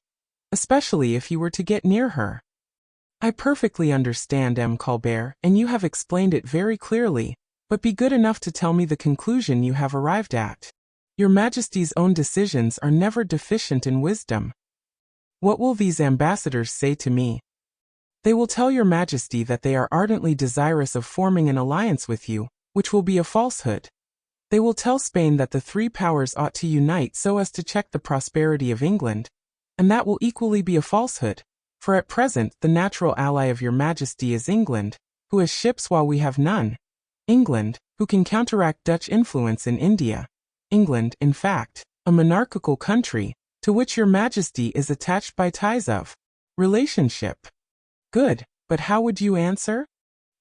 especially if he were to get near her." "I perfectly understand, Colbert, and you have explained it very clearly, but be good enough to tell me the conclusion you have arrived at. Your Majesty's own decisions are never deficient in wisdom." "What will these ambassadors say to me?" "They will tell your Majesty that they are ardently desirous of forming an alliance with you, which will be a falsehood. They will tell Spain that the three powers ought to unite so as to check the prosperity of England, and that will equally be a falsehood, for at present the natural ally of your Majesty is England, who has ships while we have none. England, who can counteract Dutch influence in India. England, in fact, a monarchical country, to which your Majesty is attached by ties of relationship." "Good, but how would you answer?"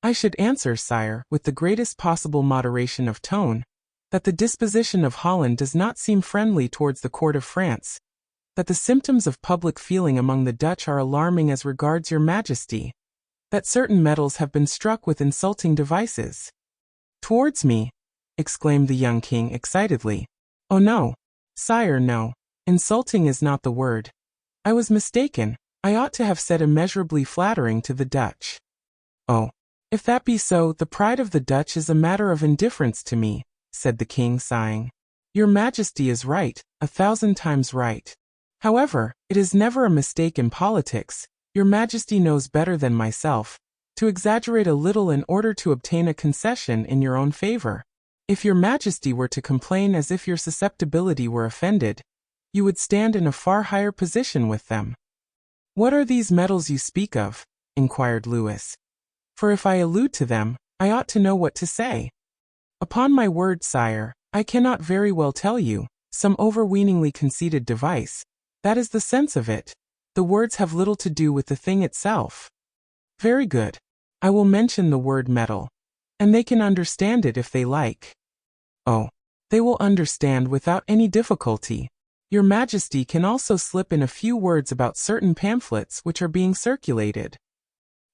"I should answer, sire, with the greatest possible moderation of tone, that the disposition of Holland does not seem friendly towards the court of France, that the symptoms of public feeling among the Dutch are alarming as regards your Majesty, that certain medals have been struck with insulting devices." Towards me? Exclaimed the young king excitedly. Oh no, sire, no. Insulting is not the word. I was mistaken. I ought to have said immeasurably flattering to the Dutch. Oh, if that be so, the pride of the Dutch is a matter of indifference to me, said the king, sighing. Your Majesty is right, 1,000 times right. However, it is never a mistake in politics, Your Majesty knows better than myself, to exaggerate a little in order to obtain a concession in your own favor. If Your Majesty were to complain as if your susceptibility were offended, you would stand in a far higher position with them. What are these medals you speak of? Inquired Louis. For if I allude to them, I ought to know what to say. Upon my word, sire, I cannot very well tell you. Some overweeningly conceited device. That is the sense of it. The words have little to do with the thing itself. Very good. I will mention the word medal. And they can understand it if they like. Oh, they will understand without any difficulty. Your Majesty can also slip in a few words about certain pamphlets which are being circulated.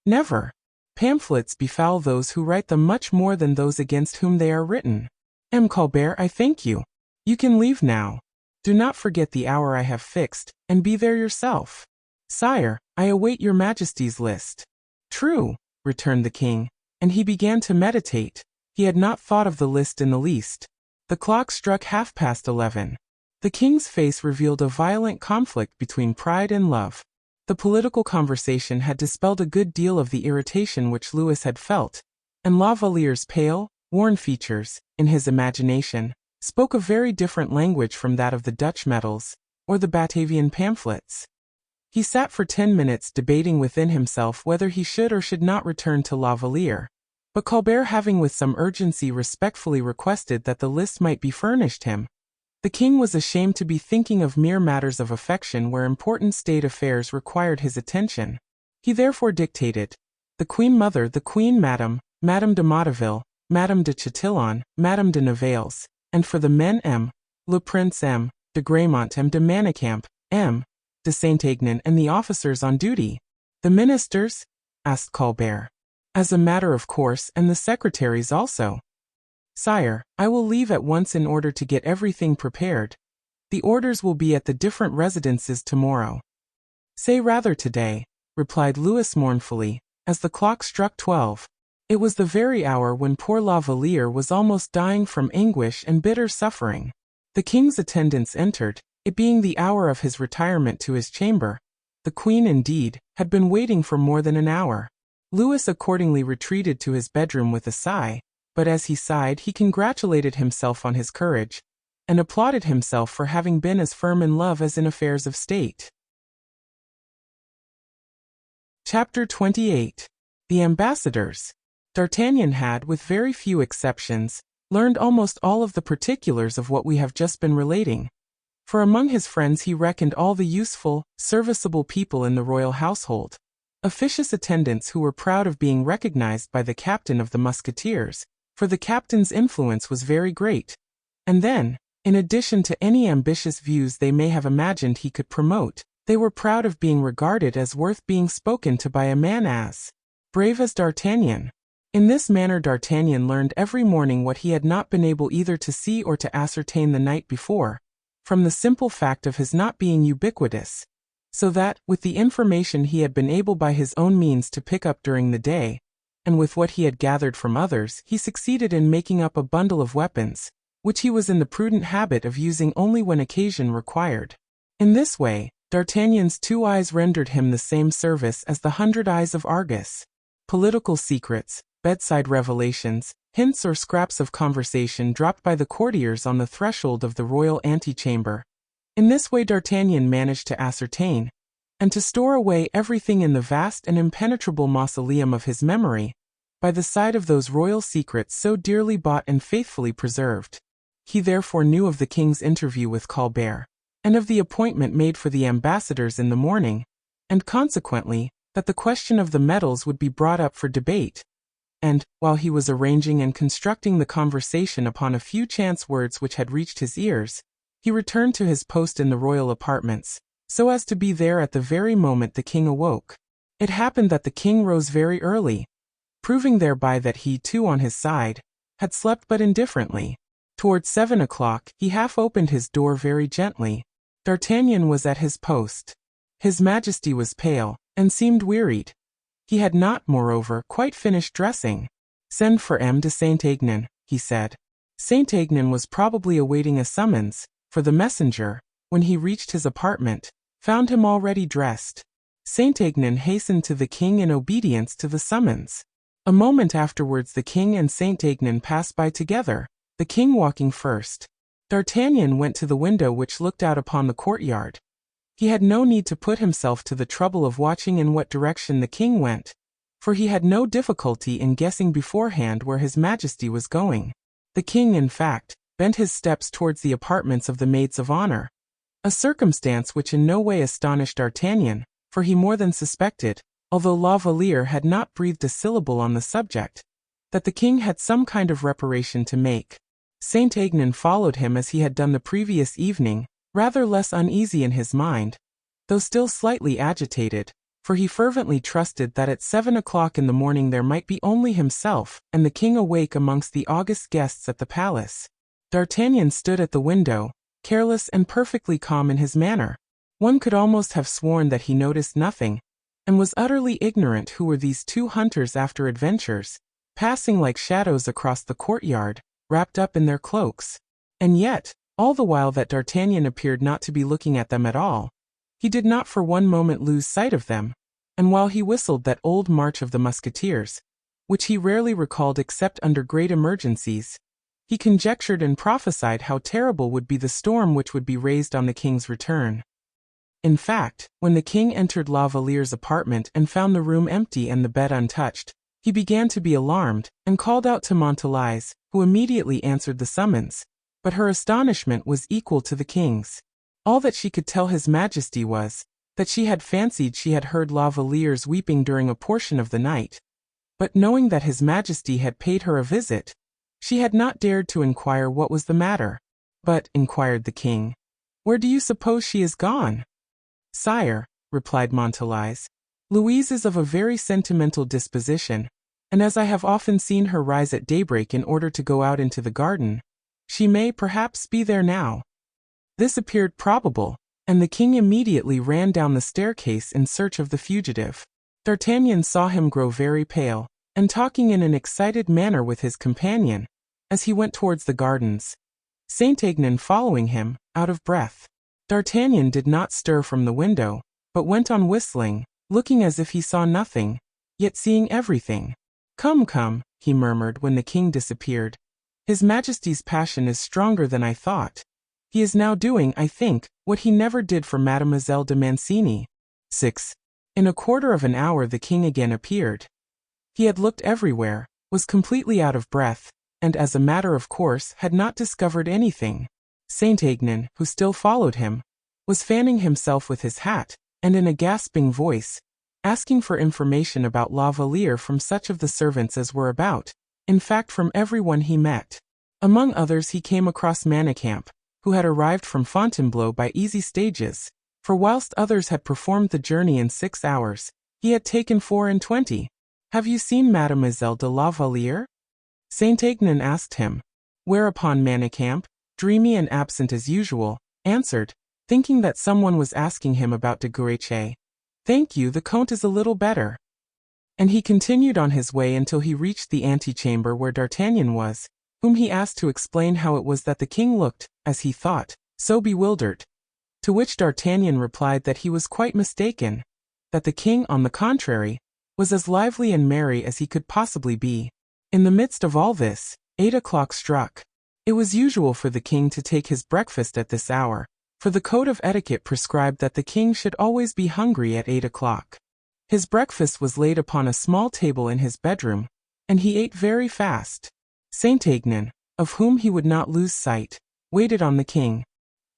Never. Pamphlets befoul those who write them much more than those against whom they are written. M. Colbert, I thank you. You can leave now. Do not forget the hour I have fixed, and be there yourself. Sire, I await your Majesty's list. True, returned the king, and he began to meditate. He had not thought of the list in the least. The clock struck 11:30. The king's face revealed a violent conflict between pride and love. The political conversation had dispelled a good deal of the irritation which Louis had felt, and La Valliere's pale, worn features, in his imagination, spoke a very different language from that of the Dutch medals, or the Batavian pamphlets. He sat for 10 minutes debating within himself whether he should or should not return to La Valliere, but Colbert having with some urgency respectfully requested that the list might be furnished him, the king was ashamed to be thinking of mere matters of affection where important state affairs required his attention. He therefore dictated, the Queen Mother, the Queen Madame, Madame de Motteville, Madame de Chatillon, Madame de Nevers, and for the men M. Le Prince M. de Gramont M. de Manicamp, M. de Saint-Aignan, and the officers on duty. The ministers? Asked Colbert. As a matter of course, and the secretaries also. Sire, I will leave at once in order to get everything prepared. The orders will be at the different residences tomorrow. Say rather today, replied Louis mournfully, as the clock struck 12. It was the very hour when poor La Valliere was almost dying from anguish and bitter suffering. The king's attendants entered, it being the hour of his retirement to his chamber. The queen, indeed, had been waiting for more than an hour. Louis accordingly retreated to his bedroom with a sigh, but as he sighed he congratulated himself on his courage, and applauded himself for having been as firm in love as in affairs of state. Chapter 28. The Ambassadors. D'Artagnan had, with very few exceptions, learned almost all of the particulars of what we have just been relating. For among his friends he reckoned all the useful, serviceable people in the royal household, officious attendants who were proud of being recognized by the captain of the musketeers, for the captain's influence was very great. And then, in addition to any ambitious views they may have imagined he could promote, they were proud of being regarded as worth being spoken to by a man as brave as D'Artagnan. In this manner D'Artagnan learned every morning what he had not been able either to see or to ascertain the night before, from the simple fact of his not being ubiquitous, so that, with the information he had been able by his own means to pick up during the day, and with what he had gathered from others, he succeeded in making up a bundle of weapons, which he was in the prudent habit of using only when occasion required. In this way, D'Artagnan's 2 eyes rendered him the same service as the 100 eyes of Argus. Political secrets, bedside revelations, hints or scraps of conversation dropped by the courtiers on the threshold of the royal antechamber. In this way D'Artagnan managed to ascertain, and to store away everything in the vast and impenetrable mausoleum of his memory, by the side of those royal secrets so dearly bought and faithfully preserved. He therefore knew of the king's interview with Colbert, and of the appointment made for the ambassadors in the morning, and consequently, that the question of the medals would be brought up for debate. And, while he was arranging and constructing the conversation upon a few chance words which had reached his ears, he returned to his post in the royal apartments, so as to be there at the very moment the king awoke. It happened that the king rose very early, proving thereby that he too on his side, had slept but indifferently. Towards 7 o'clock, he half opened his door very gently. D'Artagnan was at his post. His Majesty was pale, and seemed wearied. He had not, moreover, quite finished dressing. "Send for M. de Saint-Aignan," he said. Saint-Aignan was probably awaiting a summons, for the messenger, when he reached his apartment, found him already dressed. Saint-Aignan hastened to the king in obedience to the summons. A moment afterwards the king and Saint-Aignan passed by together, the king walking first. D'Artagnan went to the window which looked out upon the courtyard. He had no need to put himself to the trouble of watching in what direction the king went, for he had no difficulty in guessing beforehand where his Majesty was going. The king, in fact, bent his steps towards the apartments of the maids of honor, a circumstance which in no way astonished D'Artagnan, for he more than suspected, although La Valliere had not breathed a syllable on the subject, that the king had some kind of reparation to make. Saint-Aignan followed him as he had done the previous evening, rather less uneasy in his mind, though still slightly agitated, for he fervently trusted that at 7 o'clock in the morning there might be only himself and the king awake amongst the august guests at the palace. D'Artagnan stood at the window, careless and perfectly calm in his manner. One could almost have sworn that he noticed nothing, and was utterly ignorant who were these two hunters after adventures, passing like shadows across the courtyard, wrapped up in their cloaks. And yet, all the while that D'Artagnan appeared not to be looking at them at all, he did not for one moment lose sight of them, and while he whistled that old march of the musketeers, which he rarely recalled except under great emergencies, he conjectured and prophesied how terrible would be the storm which would be raised on the king's return. In fact, when the king entered La Valliere's apartment and found the room empty and the bed untouched, he began to be alarmed, and called out to Montalice, who immediately answered the summons, but her astonishment was equal to the king's. All that she could tell his Majesty was, that she had fancied she had heard La Valliere's weeping during a portion of the night, but knowing that his Majesty had paid her a visit, she had not dared to inquire what was the matter. "But," inquired the king, "where do you suppose she is gone?" "Sire," replied Montalice, "Louise is of a very sentimental disposition, and as I have often seen her rise at daybreak in order to go out into the garden, she may perhaps be there now." This appeared probable, and the king immediately ran down the staircase in search of the fugitive. D'Artagnan saw him grow very pale, and talking in an excited manner with his companion, as he went towards the gardens, Saint-Aignan following him, out of breath. D'Artagnan did not stir from the window, but went on whistling, looking as if he saw nothing, yet seeing everything. "Come, come," he murmured when the king disappeared. "His Majesty's passion is stronger than I thought. He is now doing, I think, what he never did for Mademoiselle de Mancini." 6. In a quarter of an hour the king again appeared. He had looked everywhere, was completely out of breath, and as a matter of course had not discovered anything. Saint-Aignan, who still followed him, was fanning himself with his hat, and in a gasping voice, asking for information about La Valliere from such of the servants as were about, in fact from everyone he met. Among others he came across Manicamp, who had arrived from Fontainebleau by easy stages, for whilst others had performed the journey in 6 hours, he had taken 24. "Have you seen Mademoiselle de la Valliere?" Saint-Aignan asked him, whereupon Manicamp, dreamy and absent as usual, answered, thinking that someone was asking him about de Guerche, "Thank you, the Count is a little better." And he continued on his way until he reached the antechamber where D'Artagnan was, whom he asked to explain how it was that the king looked, as he thought, so bewildered. To which D'Artagnan replied that he was quite mistaken, that the king, on the contrary, was as lively and merry as he could possibly be. In the midst of all this, 8 o'clock struck. It was usual for the king to take his breakfast at this hour, for the code of etiquette prescribed that the king should always be hungry at 8 o'clock. His breakfast was laid upon a small table in his bedroom, and he ate very fast. Saint-Aignan, of whom he would not lose sight, waited on the king.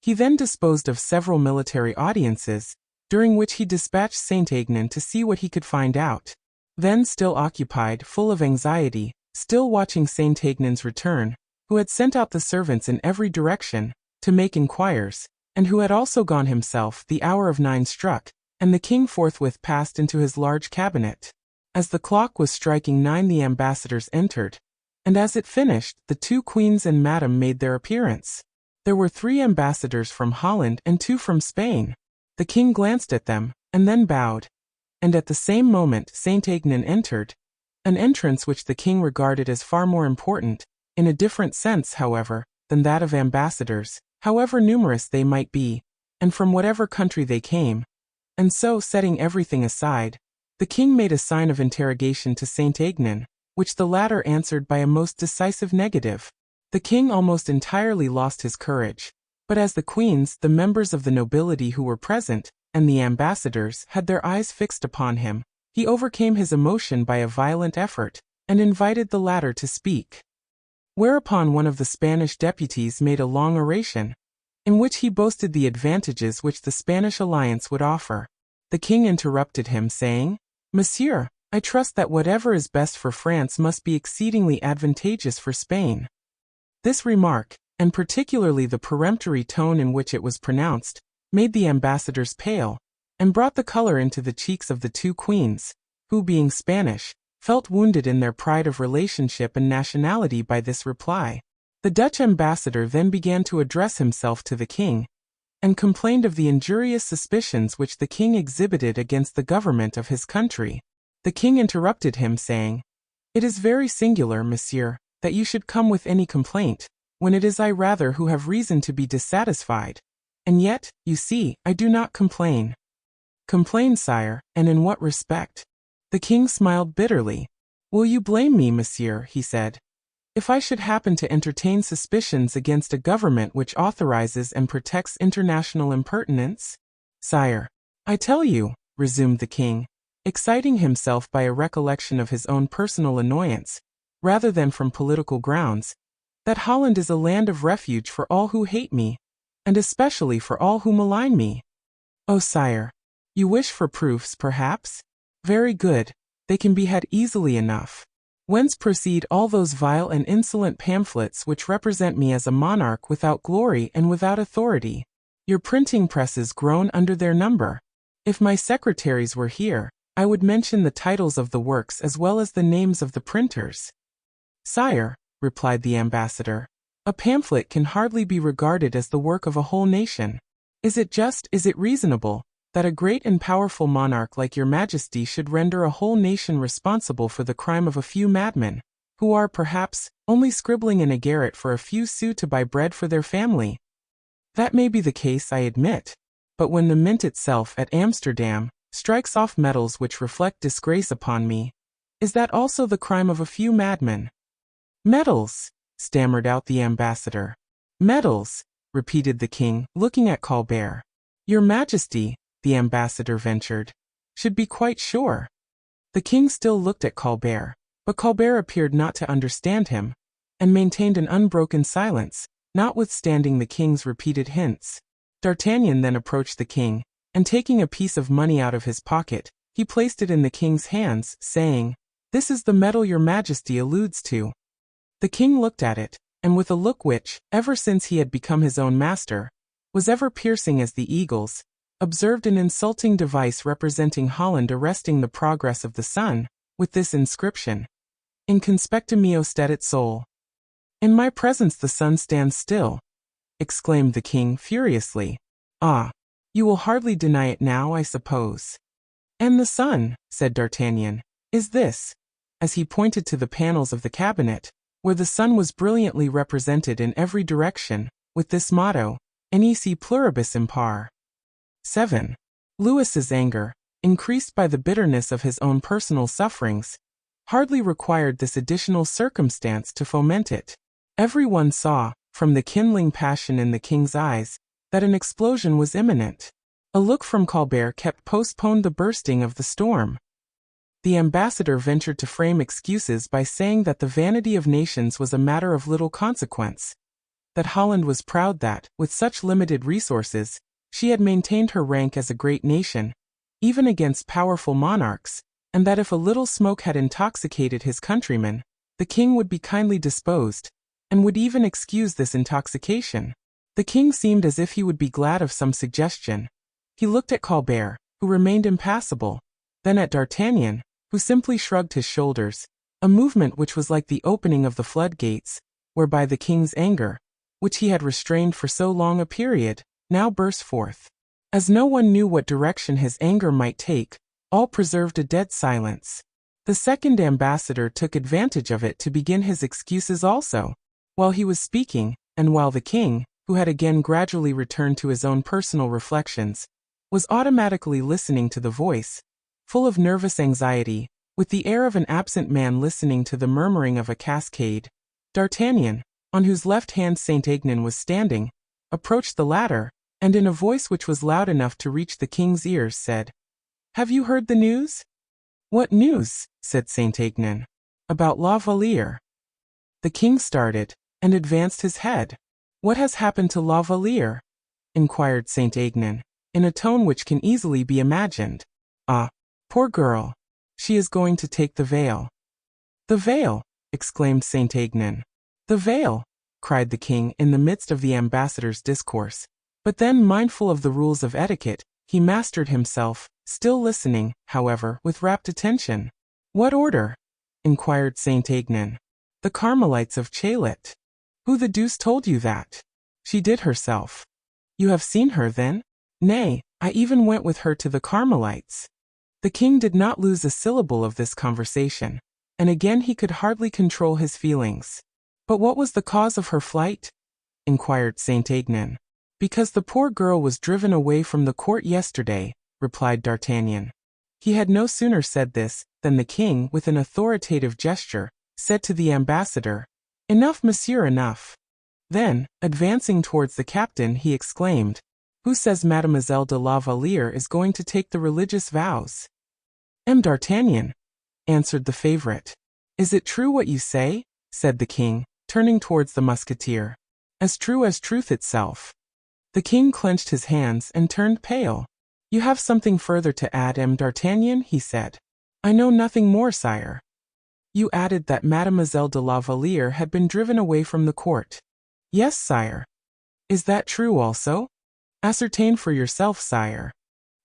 He then disposed of several military audiences, during which he dispatched Saint-Aignan to see what he could find out. Then, still occupied, full of anxiety, still watching Saint-Aignan's return, who had sent out the servants in every direction, to make inquiries, and who had also gone himself, the hour of 9 struck, and the king forthwith passed into his large cabinet. As the clock was striking 9 the ambassadors entered, and as it finished, the 2 queens and Madame made their appearance. There were 3 ambassadors from Holland and 2 from Spain. The king glanced at them, and then bowed. And at the same moment Saint Aignan entered, an entrance which the king regarded as far more important, in a different sense, however, than that of ambassadors, however numerous they might be, and from whatever country they came. And so, setting everything aside, the king made a sign of interrogation to Saint Aignan, which the latter answered by a most decisive negative. The king almost entirely lost his courage, but as the queens, the members of the nobility who were present, and the ambassadors had their eyes fixed upon him, he overcame his emotion by a violent effort, and invited the latter to speak. Whereupon one of the Spanish deputies made a long oration, in which he boasted the advantages which the Spanish alliance would offer. The king interrupted him, saying, "Monsieur, I trust that whatever is best for France must be exceedingly advantageous for Spain." This remark, and particularly the peremptory tone in which it was pronounced, made the ambassadors pale, and brought the color into the cheeks of the 2 queens, who, being Spanish, felt wounded in their pride of relationship and nationality by this reply. The Dutch ambassador then began to address himself to the king, and complained of the injurious suspicions which the king exhibited against the government of his country. The king interrupted him, saying, "It is very singular, monsieur, that you should come with any complaint, when it is I rather who have reason to be dissatisfied. And yet, you see, I do not complain." "Complain, sire, and in what respect?" The king smiled bitterly. "Will you blame me, monsieur," he said, "if I should happen to entertain suspicions against a government which authorizes and protects international impertinence?" "Sire, I tell you," resumed the king, exciting himself by a recollection of his own personal annoyance, rather than from political grounds, "that Holland is a land of refuge for all who hate me, and especially for all who malign me." "Oh, sire, you wish for proofs, perhaps? Very good, they can be had easily enough. Whence proceed all those vile and insolent pamphlets which represent me as a monarch without glory and without authority? Your printing presses groan under their number. If my secretaries were here, I would mention the titles of the works as well as the names of the printers." "Sire," replied the ambassador, "a pamphlet can hardly be regarded as the work of a whole nation. Is it just, is it reasonable, that a great and powerful monarch like your majesty should render a whole nation responsible for the crime of a few madmen, who are, perhaps, only scribbling in a garret for a few sous to buy bread for their family? That may be the case, I admit. But when the mint itself at Amsterdam strikes off medals which reflect disgrace upon me, is that also the crime of a few madmen?" "Medals!" stammered out the ambassador. "Medals!" repeated the king, looking at Colbert. "Your majesty," the ambassador ventured, "should be quite sure." The king still looked at Colbert, but Colbert appeared not to understand him, and maintained an unbroken silence, notwithstanding the king's repeated hints. D'Artagnan then approached the king, and taking a piece of money out of his pocket, he placed it in the king's hands, saying, "This is the medal your majesty alludes to." The king looked at it, and with a look which, ever since he had become his own master, was ever piercing as the eagle's, observed an insulting device representing Holland arresting the progress of the sun, with this inscription, "In conspectu meo stedet sol." "In my presence the sun stands still," exclaimed the king furiously. "Ah, you will hardly deny it now, I suppose." "And the sun," said D'Artagnan, "is this," as he pointed to the panels of the cabinet, where the sun was brilliantly represented in every direction, with this motto, Nec pluribus impar. 7. Louis's anger, increased by the bitterness of his own personal sufferings, hardly required this additional circumstance to foment it. Every one saw, from the kindling passion in the king's eyes, that an explosion was imminent. A look from Colbert kept postponed the bursting of the storm. The ambassador ventured to frame excuses by saying that the vanity of nations was a matter of little consequence, that Holland was proud that, with such limited resources, she had maintained her rank as a great nation, even against powerful monarchs, and that if a little smoke had intoxicated his countrymen, the king would be kindly disposed, and would even excuse this intoxication. The king seemed as if he would be glad of some suggestion. He looked at Colbert, who remained impassible, then at D'Artagnan, who simply shrugged his shoulders, a movement which was like the opening of the floodgates, whereby the king's anger, which he had restrained for so long a period, now burst forth. As no one knew what direction his anger might take, all preserved a dead silence. The second ambassador took advantage of it to begin his excuses also. While he was speaking, and while the king, who had again gradually returned to his own personal reflections, was automatically listening to the voice, full of nervous anxiety, with the air of an absent man listening to the murmuring of a cascade, D'Artagnan, on whose left hand Saint Aignan was standing, approached the latter, and in a voice which was loud enough to reach the king's ears said, "Have you heard the news?" "What news?" said Saint Aignan. "About La Valliere." The king started, and advanced his head. "What has happened to La Valliere?" inquired Saint Aignan, in a tone which can easily be imagined. "Ah, poor girl. She is going to take the veil." "The veil!" exclaimed Saint Aignan. "The veil!" cried the king in the midst of the ambassador's discourse. But then, mindful of the rules of etiquette, he mastered himself, still listening, however, with rapt attention. "What order?" inquired Saint Aignan. "The Carmelites of Chaillot." "Who the deuce told you that?" "She did herself." "You have seen her, then?" "Nay, I even went with her to the Carmelites." The king did not lose a syllable of this conversation, and again he could hardly control his feelings. "But what was the cause of her flight?" inquired Saint Aignan. "Because the poor girl was driven away from the court yesterday," replied D'Artagnan. He had no sooner said this, than the king, with an authoritative gesture, said to the ambassador, "Enough, monsieur, enough." Then, advancing towards the captain, he exclaimed, "Who says Mademoiselle de la Valliere is going to take the religious vows?" "D'Artagnan," answered the favorite. "Is it true what you say?" said the king, turning towards the musketeer. "As true as truth itself." The king clenched his hands and turned pale. "You have something further to add, D'Artagnan?" he said. "I know nothing more, sire." "You added that Mademoiselle de la Valliere had been driven away from the court." "Yes, sire." "Is that true also?" "Ascertain for yourself, sire."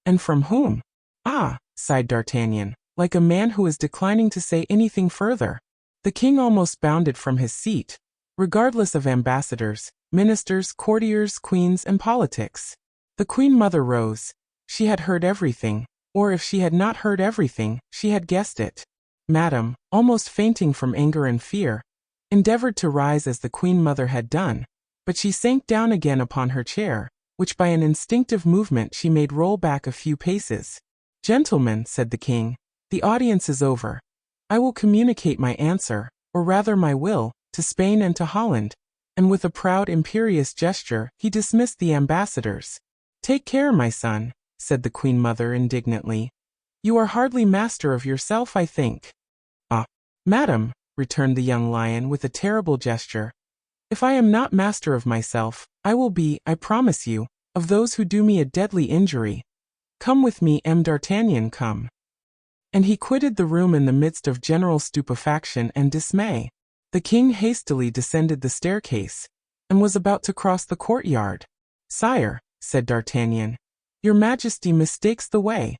"And from whom?" "Ah," sighed D'Artagnan, like a man who is declining to say anything further. The king almost bounded from his seat, regardless of ambassadors, ministers, courtiers, queens, and politics. The queen mother rose. She had heard everything, or if she had not heard everything, she had guessed it. Madame, almost fainting from anger and fear, endeavored to rise as the queen mother had done, but she sank down again upon her chair, which by an instinctive movement she made roll back a few paces. "Gentlemen," said the king, "the audience is over. I will communicate my answer, or rather my will, to Spain and to Holland," and with a proud imperious gesture, he dismissed the ambassadors. "Take care, my son," said the queen mother indignantly. "You are hardly master of yourself, I think." "Ah, madam," returned the young lion with a terrible gesture, "if I am not master of myself, I will be, I promise you, of those who do me a deadly injury. Come with me, D'Artagnan, come." And he quitted the room in the midst of general stupefaction and dismay. The king hastily descended the staircase, and was about to cross the courtyard. "Sire," said D'Artagnan, "your majesty mistakes the way."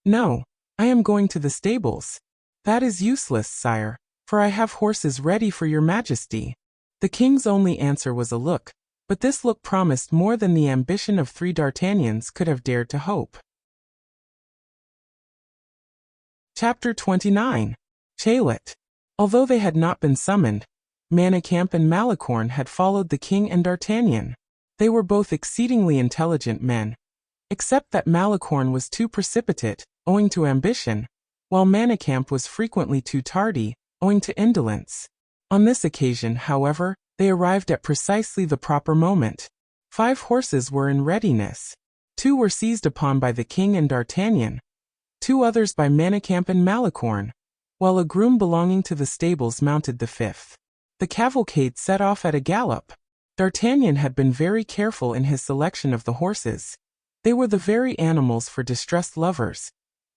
"No, I am going to the stables." "That is useless, sire, for I have horses ready for your majesty." The king's only answer was a look, but this look promised more than the ambition of 3 D'Artagnans could have dared to hope. Chapter 29. Chaillot. Although they had not been summoned, Manicamp and Malicorne had followed the king and D'Artagnan. They were both exceedingly intelligent men, except that Malicorne was too precipitate, owing to ambition, while Manicamp was frequently too tardy, owing to indolence. On this occasion, however, they arrived at precisely the proper moment. 5 horses were in readiness. 2 were seized upon by the king and D'Artagnan, 2 others by Manicamp and Malicorne, while a groom belonging to the stables mounted the 5th. The cavalcade set off at a gallop. D'Artagnan had been very careful in his selection of the horses. They were the very animals for distressed lovers,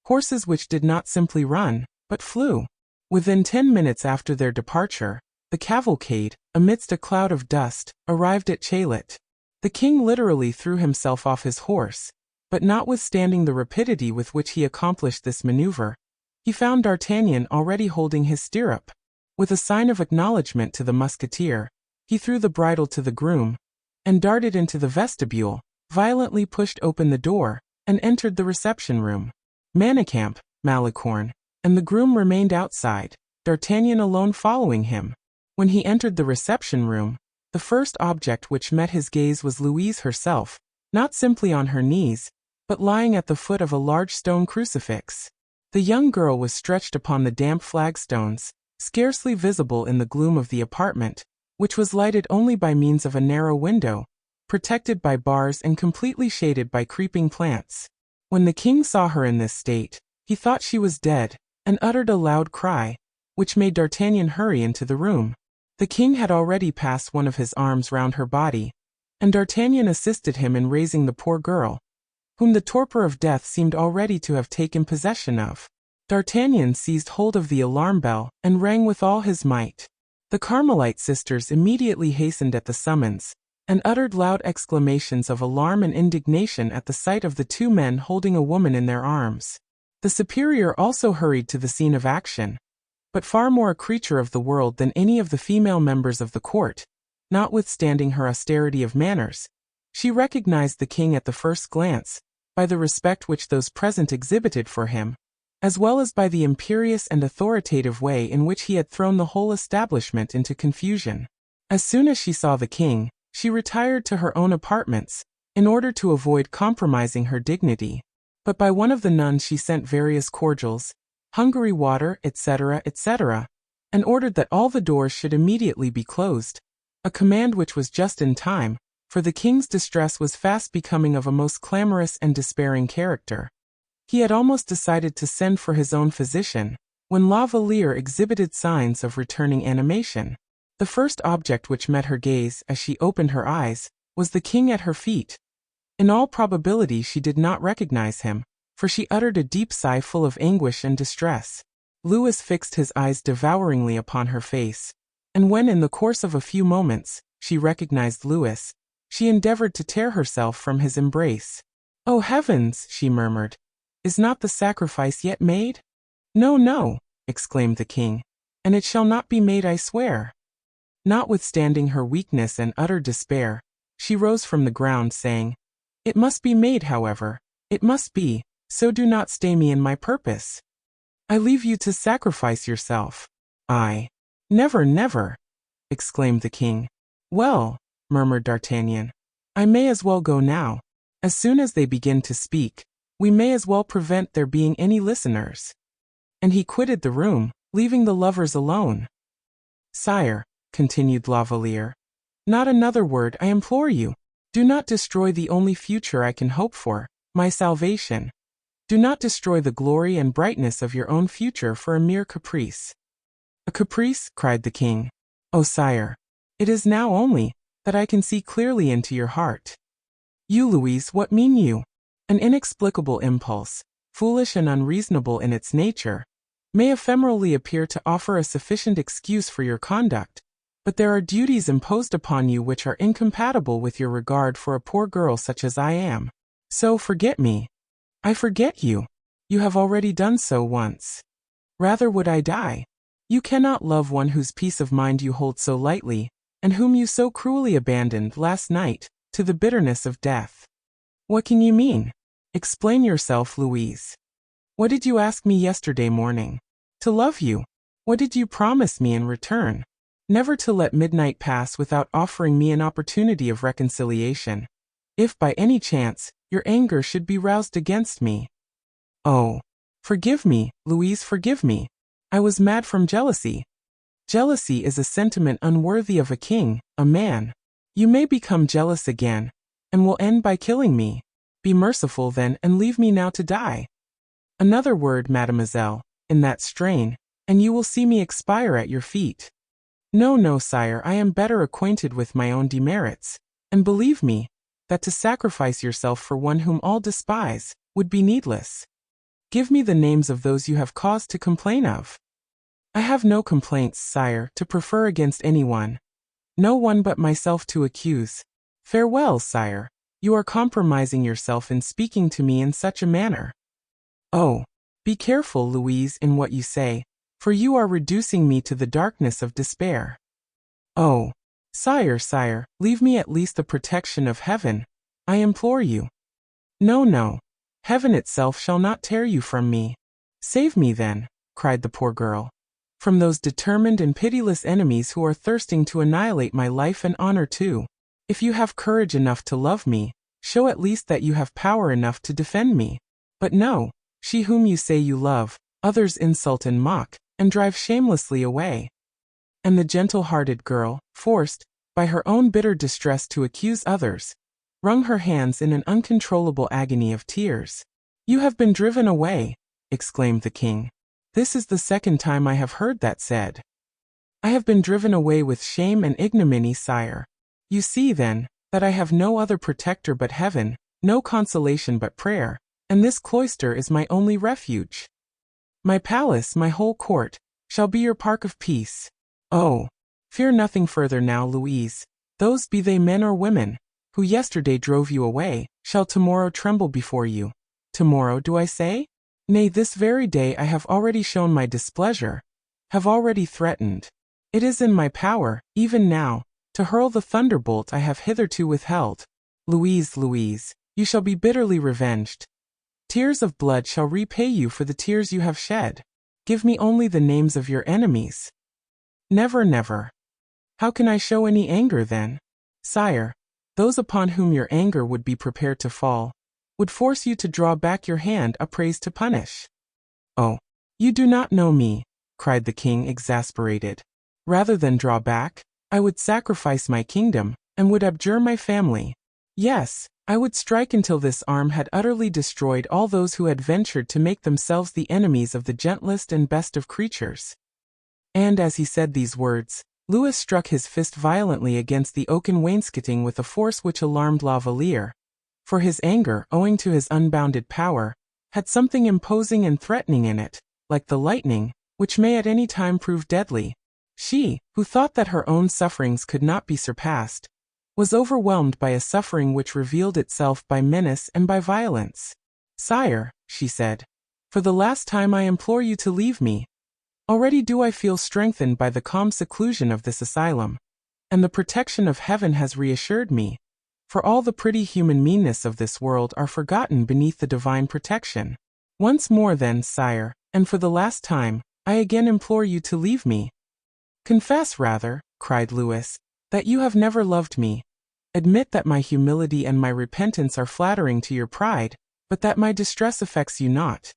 horses which did not simply run, but flew. Within 10 minutes after their departure, the cavalcade, amidst a cloud of dust, arrived at Chaillot. The king literally threw himself off his horse, but notwithstanding the rapidity with which he accomplished this maneuver, he found D'Artagnan already holding his stirrup. With a sign of acknowledgment to the musketeer, he threw the bridle to the groom, and darted into the vestibule, violently pushed open the door, and entered the reception room. Manicamp, Malicorne, and the groom remained outside, D'Artagnan alone following him. When he entered the reception room, the first object which met his gaze was Louise herself, not simply on her knees, but lying at the foot of a large stone crucifix. The young girl was stretched upon the damp flagstones, scarcely visible in the gloom of the apartment, which was lighted only by means of a narrow window, protected by bars and completely shaded by creeping plants. When the king saw her in this state, he thought she was dead, and uttered a loud cry, which made D'Artagnan hurry into the room. The king had already passed one of his arms round her body, and D'Artagnan assisted him in raising the poor girl, whom the torpor of death seemed already to have taken possession of. D'Artagnan seized hold of the alarm bell and rang with all his might. The Carmelite sisters immediately hastened at the summons, and uttered loud exclamations of alarm and indignation at the sight of the two men holding a woman in their arms. The superior also hurried to the scene of action, but far more a creature of the world than any of the female members of the court. Notwithstanding her austerity of manners, she recognized the king at the first glance, by the respect which those present exhibited for him, as well as by the imperious and authoritative way in which he had thrown the whole establishment into confusion. As soon as she saw the king, she retired to her own apartments, in order to avoid compromising her dignity. But by one of the nuns she sent various cordials, Hungary water, etc., etc., and ordered that all the doors should immediately be closed, a command which was just in time, for the king's distress was fast becoming of a most clamorous and despairing character. He had almost decided to send for his own physician, when Valliere exhibited signs of returning animation. The first object which met her gaze as she opened her eyes was the king at her feet. In all probability she did not recognize him, for she uttered a deep sigh full of anguish and distress. Louis fixed his eyes devouringly upon her face, and when in the course of a few moments she recognized Louis, she endeavored to tear herself from his embrace. "Oh heavens!" she murmured. "Is not the sacrifice yet made?" "No, no," exclaimed the king, "and it shall not be made, I swear." Notwithstanding her weakness and utter despair, she rose from the ground, saying, "It must be made, however. It must be, so do not stay me in my purpose. I leave you to sacrifice yourself." "I never, never," exclaimed the king. "Well," murmured D'Artagnan, "I may as well go now. As soon as they begin to speak, we may as well prevent there being any listeners." And he quitted the room, leaving the lovers alone. "Sire," continued Valliere, "not another word, I implore you. Do not destroy the only future I can hope for, my salvation. Do not destroy the glory and brightness of your own future for a mere caprice." "A caprice?" cried the king. "Oh, sire, it is now only that I can see clearly into your heart." "You, Louise, what mean you?" "An inexplicable impulse, foolish and unreasonable in its nature, may ephemerally appear to offer a sufficient excuse for your conduct, but there are duties imposed upon you which are incompatible with your regard for a poor girl such as I am. So forget me." "I forget you. You have already done so once. Rather would I die. You cannot love one whose peace of mind you hold so lightly, and whom you so cruelly abandoned last night, to the bitterness of death." "What can you mean? Explain yourself, Louise. What did you ask me yesterday morning?" "To love you." "What did you promise me in return?" "Never to let midnight pass without offering me an opportunity of reconciliation, if by any chance your anger should be roused against me." "Oh, forgive me, Louise, forgive me. I was mad from jealousy." "Jealousy is a sentiment unworthy of a king, a man. You may become jealous again, and will end by killing me. Be merciful then, and leave me now to die." "Another word, mademoiselle, in that strain, and you will see me expire at your feet." "No, no, sire, I am better acquainted with my own demerits, and believe me, that to sacrifice yourself for one whom all despise, would be needless. Give me the names of those you have cause to complain of." "I have no complaints, sire, to prefer against anyone. No one but myself to accuse. Farewell, sire. You are compromising yourself in speaking to me in such a manner." "Oh, Be careful, Louise, in what you say, for you are reducing me to the darkness of despair. Oh, sire, sire, leave me at least the protection of heaven, I implore you. No, no, heaven itself shall not tear you from me. Save me then, cried the poor girl, from those determined and pitiless enemies who are thirsting to annihilate my life and honor too. If you have courage enough to love me, show at least that you have power enough to defend me. But no, she whom you say you love, others insult and mock, and drive shamelessly away. And the gentle-hearted girl, forced, by her own bitter distress to accuse others, wrung her hands in an uncontrollable agony of tears. You have been driven away, exclaimed the king. This is the second time I have heard that said. I have been driven away with shame and ignominy, sire. You see, then, that I have no other protector but heaven, no consolation but prayer, and this cloister is my only refuge. My palace, my whole court, shall be your park of peace. Oh, fear nothing further now, Louise. Those, be they men or women, who yesterday drove you away, shall tomorrow tremble before you. Tomorrow, do I say? Nay, this very day I have already shown my displeasure, have already threatened. It is in my power, even now, to hurl the thunderbolt I have hitherto withheld. Louise, Louise, you shall be bitterly revenged. Tears of blood shall repay you for the tears you have shed. Give me only the names of your enemies. Never, never. How can I show any anger then? Sire, those upon whom your anger would be prepared to fall, would force you to draw back your hand upraised to punish. Oh, you do not know me, cried the king, exasperated. Rather than draw back, I would sacrifice my kingdom, and would abjure my family. Yes, I would strike until this arm had utterly destroyed all those who had ventured to make themselves the enemies of the gentlest and best of creatures. And as he said these words, Louis struck his fist violently against the oaken wainscoting with a force which alarmed La Valliere, for his anger, owing to his unbounded power, had something imposing and threatening in it, like the lightning, which may at any time prove deadly. She, who thought that her own sufferings could not be surpassed, was overwhelmed by a suffering which revealed itself by menace and by violence. Sire, she said, for the last time I implore you to leave me. Already do I feel strengthened by the calm seclusion of this asylum, and the protection of heaven has reassured me, for all the pretty human meanness of this world are forgotten beneath the divine protection. Once more then, sire, and for the last time, I again implore you to leave me. Confess rather, cried Louis, that you have never loved me. Admit that my humility and my repentance are flattering to your pride, but that my distress affects you not.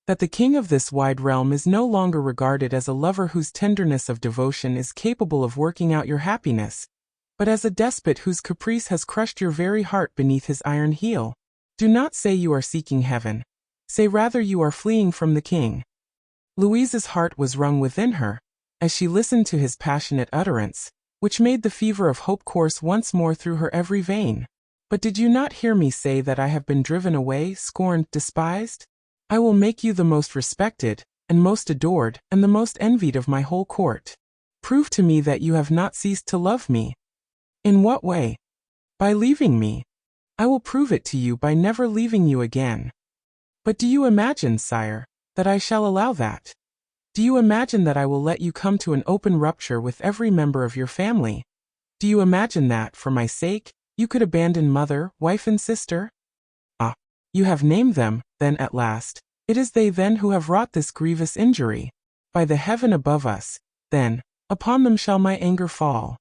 That the king of this wide realm is no longer regarded as a lover whose tenderness of devotion is capable of working out your happiness, but as a despot whose caprice has crushed your very heart beneath his iron heel. Do not say you are seeking heaven. Say rather you are fleeing from the king. Louise's heart was wrung within her, as she listened to his passionate utterance, which made the fever of hope course once more through her every vein. But did you not hear me say that I have been driven away, scorned, despised? I will make you the most respected, and most adored, and the most envied of my whole court. Prove to me that you have not ceased to love me. In what way? By leaving me. I will prove it to you by never leaving you again. But do you imagine, sire, that I shall allow that? Do you imagine that I will let you come to an open rupture with every member of your family? Do you imagine that, for my sake, you could abandon mother, wife and sister? Ah, you have named them, then at last. It is they then who have wrought this grievous injury. By the heaven above us, then, upon them shall my anger fall.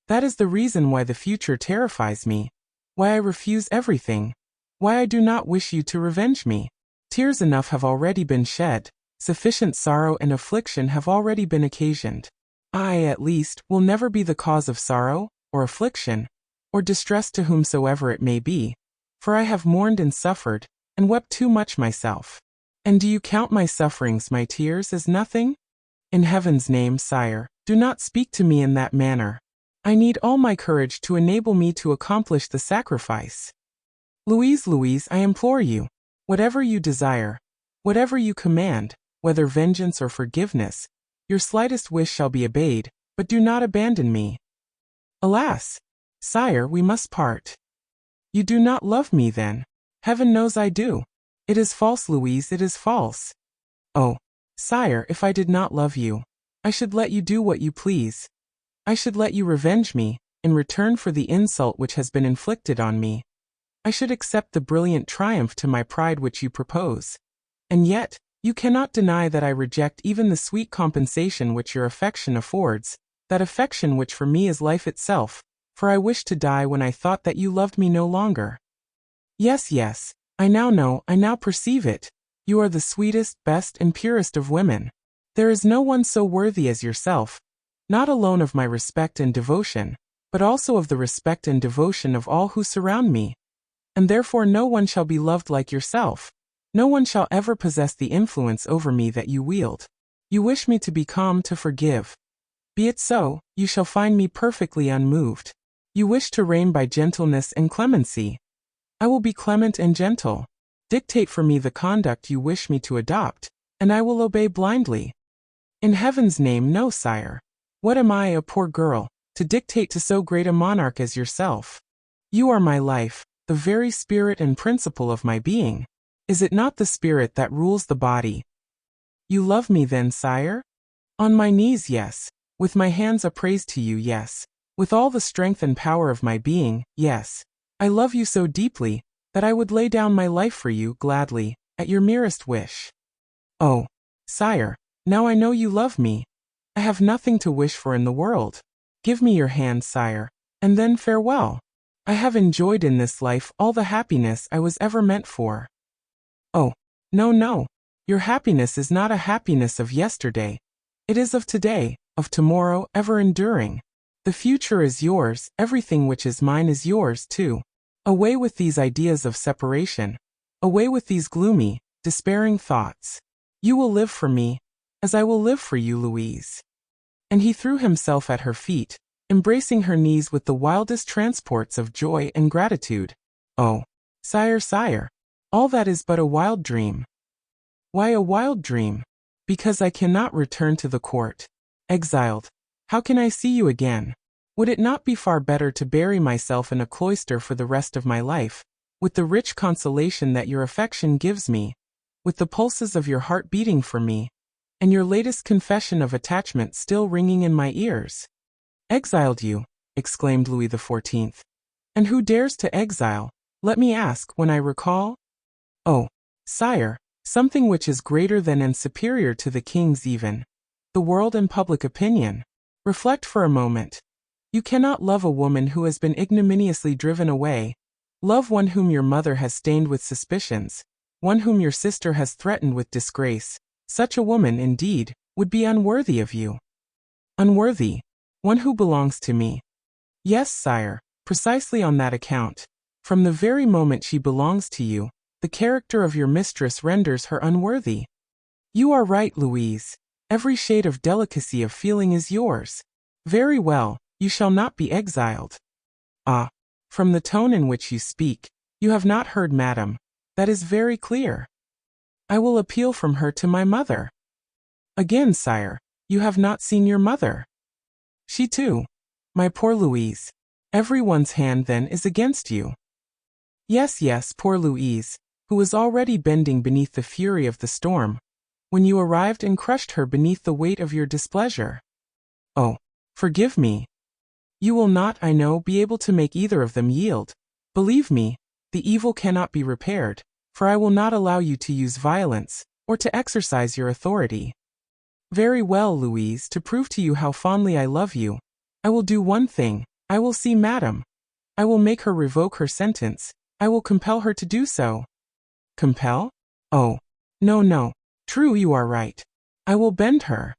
That is the reason why the future terrifies me, why I refuse everything, why I do not wish you to revenge me. Tears enough have already been shed, sufficient sorrow and affliction have already been occasioned. I, at least, will never be the cause of sorrow, or affliction, or distress to whomsoever it may be, for I have mourned and suffered, and wept too much myself. And do you count my sufferings, my tears, as nothing? In heaven's name, sire, do not speak to me in that manner. I need all my courage to enable me to accomplish the sacrifice. Louise, Louise, I implore you, whatever you desire, whatever you command, whether vengeance or forgiveness, your slightest wish shall be obeyed, but do not abandon me. Alas! Sire, we must part. You do not love me then. Heaven knows I do. It is false, Louise, it is false. Oh, sire, if I did not love you, I should let you do what you please. I should let you revenge me, in return for the insult which has been inflicted on me. I should accept the brilliant triumph to my pride which you propose. And yet, you cannot deny that I reject even the sweet compensation which your affection affords, that affection which for me is life itself, for I wished to die when I thought that you loved me no longer. Yes, yes, I now know, I now perceive it. You are the sweetest, best, and purest of women. There is no one so worthy as yourself, not alone of my respect and devotion, but also of the respect and devotion of all who surround me. And therefore no one shall be loved like yourself. No one shall ever possess the influence over me that you wield. You wish me to be calm, to forgive. Be it so, you shall find me perfectly unmoved. You wish to reign by gentleness and clemency. I will be clement and gentle. Dictate for me the conduct you wish me to adopt, and I will obey blindly. In heaven's name, no, sire. What am I, a poor girl, to dictate to so great a monarch as yourself? You are my life, the very spirit and principle of my being. Is it not the spirit that rules the body? You love me then, sire? On my knees, yes. With my hands upraised to you, yes. With all the strength and power of my being, yes. I love you so deeply, that I would lay down my life for you, gladly, at your merest wish. Oh, sire, now I know you love me. I have nothing to wish for in the world. Give me your hand, sire, and then farewell. I have enjoyed in this life all the happiness I was ever meant for. Oh, no, no. Your happiness is not a happiness of yesterday. It is of today, of tomorrow, ever enduring. The future is yours, everything which is mine is yours too. Away with these ideas of separation. Away with these gloomy, despairing thoughts. You will live for me, as I will live for you, Louise. And he threw himself at her feet, embracing her knees with the wildest transports of joy and gratitude. Oh, sire, sire, all that is but a wild dream. Why a wild dream? Because I cannot return to the court. Exiled. How can I see you again? Would it not be far better to bury myself in a cloister for the rest of my life, with the rich consolation that your affection gives me, with the pulses of your heart beating for me, and your latest confession of attachment still ringing in my ears? Exiled you, exclaimed Louis XIV. And who dares to exile, let me ask, when I recall? Oh, sire, something which is greater than and superior to the kings even, the world and public opinion. Reflect for a moment. You cannot love a woman who has been ignominiously driven away. Love one whom your mother has stained with suspicions, one whom your sister has threatened with disgrace. Such a woman, indeed, would be unworthy of you. Unworthy. One who belongs to me. Yes, sire, precisely on that account. From the very moment she belongs to you, the character of your mistress renders her unworthy. You are right, Louise. Every shade of delicacy of feeling is yours. Very well, you shall not be exiled. Ah, from the tone in which you speak, you have not heard Madame. That is very clear. I will appeal from her to my mother. Again, sire, you have not seen your mother. She too. My poor Louise. Everyone's hand then is against you. Yes, yes, poor Louise, who was already bending beneath the fury of the storm, when you arrived and crushed her beneath the weight of your displeasure. Oh, forgive me. You will not, I know, be able to make either of them yield. Believe me, the evil cannot be repaired, for I will not allow you to use violence, or to exercise your authority. Very well, Louise, to prove to you how fondly I love you, I will do one thing. I will see Madame. I will make her revoke her sentence. I will compel her to do so. Compel? Oh, no, no. True, you are right. I will bend her.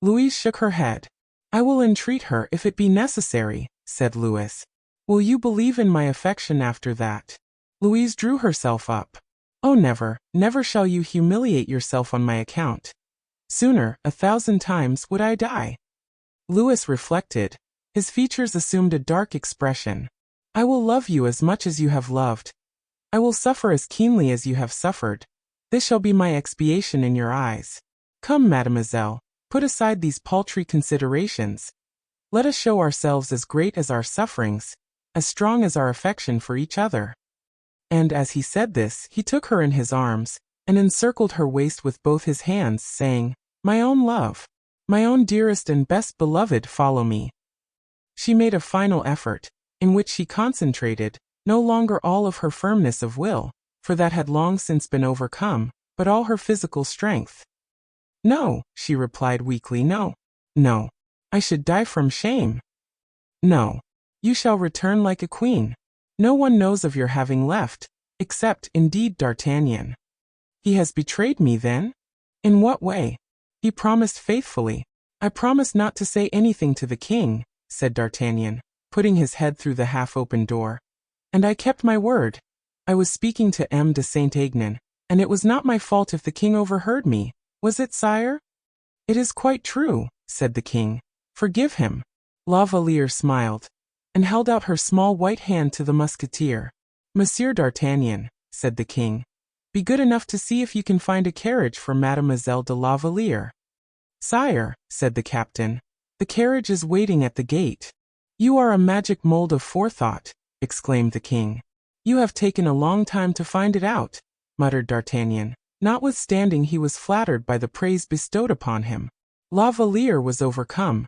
Louise shook her head. I will entreat her if it be necessary, said Louis. Will you believe in my affection after that? Louise drew herself up. Oh, never, never shall you humiliate yourself on my account. Sooner, 1,000 times, would I die. Louis reflected. His features assumed a dark expression. I will love you as much as you have loved. I will suffer as keenly as you have suffered. This shall be my expiation in your eyes. Come, mademoiselle, put aside these paltry considerations. Let us show ourselves as great as our sufferings, as strong as our affection for each other. And as he said this, he took her in his arms, and encircled her waist with both his hands, saying, "My own love, my own dearest and best beloved, follow me." She made a final effort, in which she concentrated, no longer all of her firmness of will, for that had long since been overcome, but all her physical strength. "No," she replied weakly, "no. No. I should die from shame. No. You shall return like a queen. No one knows of your having left, except, indeed, D'Artagnan." "He has betrayed me, then? In what way?" "He promised faithfully." "I promised not to say anything to the king," said D'Artagnan, putting his head through the half-open door. "And I kept my word. I was speaking to M. de Saint-Aignan, and it was not my fault if the king overheard me, was it, sire?" "It is quite true," said the king. "Forgive him." La Valliere smiled, and held out her small white hand to the musketeer. "Monsieur d'Artagnan," said the king, "be good enough to see if you can find a carriage for Mademoiselle de la Valliere." "Sire," said the captain, "the carriage is waiting at the gate." "You are a magic mold of forethought," exclaimed the king. "You have taken a long time to find it out," muttered D'Artagnan, notwithstanding he was flattered by the praise bestowed upon him. La Valliere was overcome.